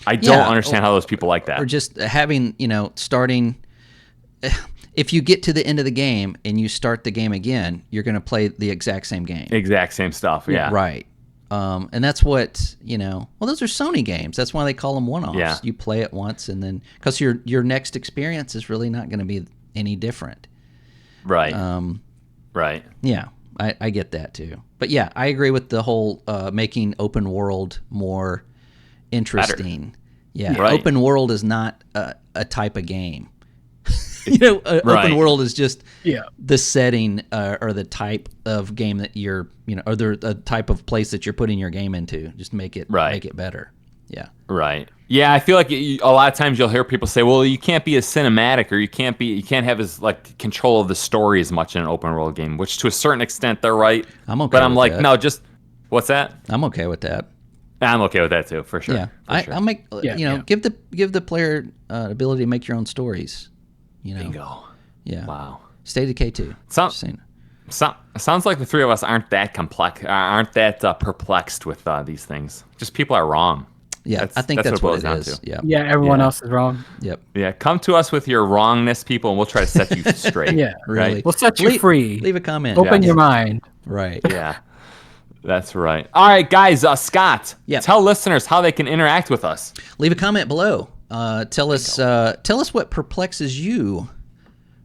I don't understand how those people like that. Or just having, starting. If you get to the end of the game and you start the game again, you're going to play the exact same game. Exact same stuff, yeah. Right. And that's what, well, those are Sony games. That's why they call them one-offs. Yeah. You play it once, and then because your next experience is really not going to be any different. Right. Right. Yeah, I get that too. But yeah, I agree with the whole making open world more interesting. Better. Yeah, right. Open world is not a type of game. Right. Open world is just the setting or the type of game that you're, or the type of place that you're putting your game into. Just make it better. Yeah. Right. Yeah, I feel like a lot of times you'll hear people say, "Well, you can't be as cinematic, or you can't have as like control of the story as much in an open world game." Which, to a certain extent, they're right. I'm okay. But I'm like, that. no, just what's that? I'm okay with that. I'm okay with that too, for sure. Yeah, sure. I'll make give the player ability to make your own stories. Bingo. Yeah. Wow. State of Decay 2. Sounds like the three of us aren't that complex, aren't that perplexed with these things. Just people are wrong. Yeah, I think that's what it is. Yeah. Yeah, everyone else is wrong. Yep. Yeah, come to us with your wrongness, people, and we'll try to set you straight. Yeah, really. Right? We'll set you free. Leave a comment. Open your mind. Right. Yeah. That's right. All right, guys. Scott, tell listeners how they can interact with us. Leave a comment below. Tell us what perplexes you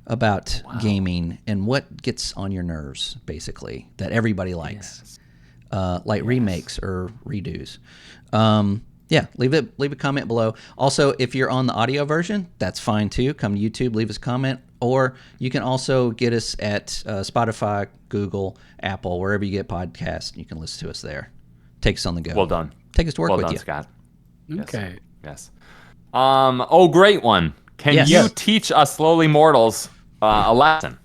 about gaming and what gets on your nerves, basically, that everybody likes, like remakes or redos. Leave a comment below. Also, if you're on the audio version, that's fine too. Come to YouTube, leave us a comment, or you can also get us at Spotify, Google, Apple, wherever you get podcasts. You can listen to us there. Take us on the go. Well done. Take us to work with you. Well done, Scott. Okay. Yes. Great one. Can you teach us lowly mortals a lesson?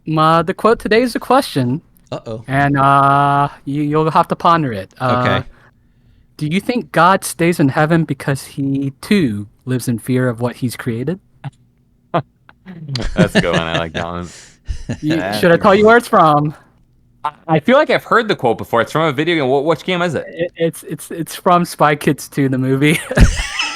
The quote today is a question. Uh-oh. And you'll have to ponder it. Okay. Do you think God stays in heaven because he, too, lives in fear of what he's created? That's a good one. I like that one. Should I tell you where it's from? I feel like I've heard the quote before. It's from a video game. Which game is it? It's from Spy Kids 2, the movie.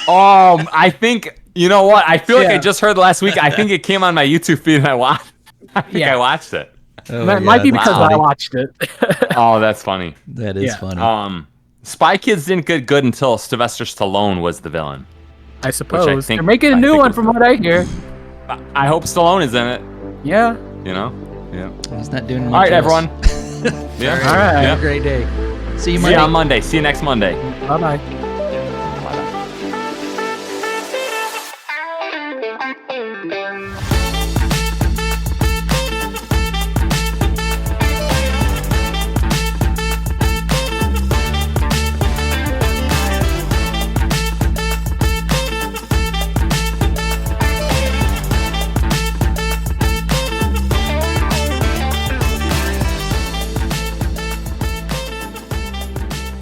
I think, you know what? I feel like I just heard last week. I think it came on my YouTube feed and I watched it. It might be because I watched it. Oh, that's funny. That is funny. Spy Kids didn't get good until Sylvester Stallone was the villain. I suppose. They're making a new one from what I hear. I hope Stallone is in it. Yeah. Yeah. He's not doing much. All right, everyone. All right. Have a great day. See you Monday. See you on Monday. See you next Monday. Bye-bye.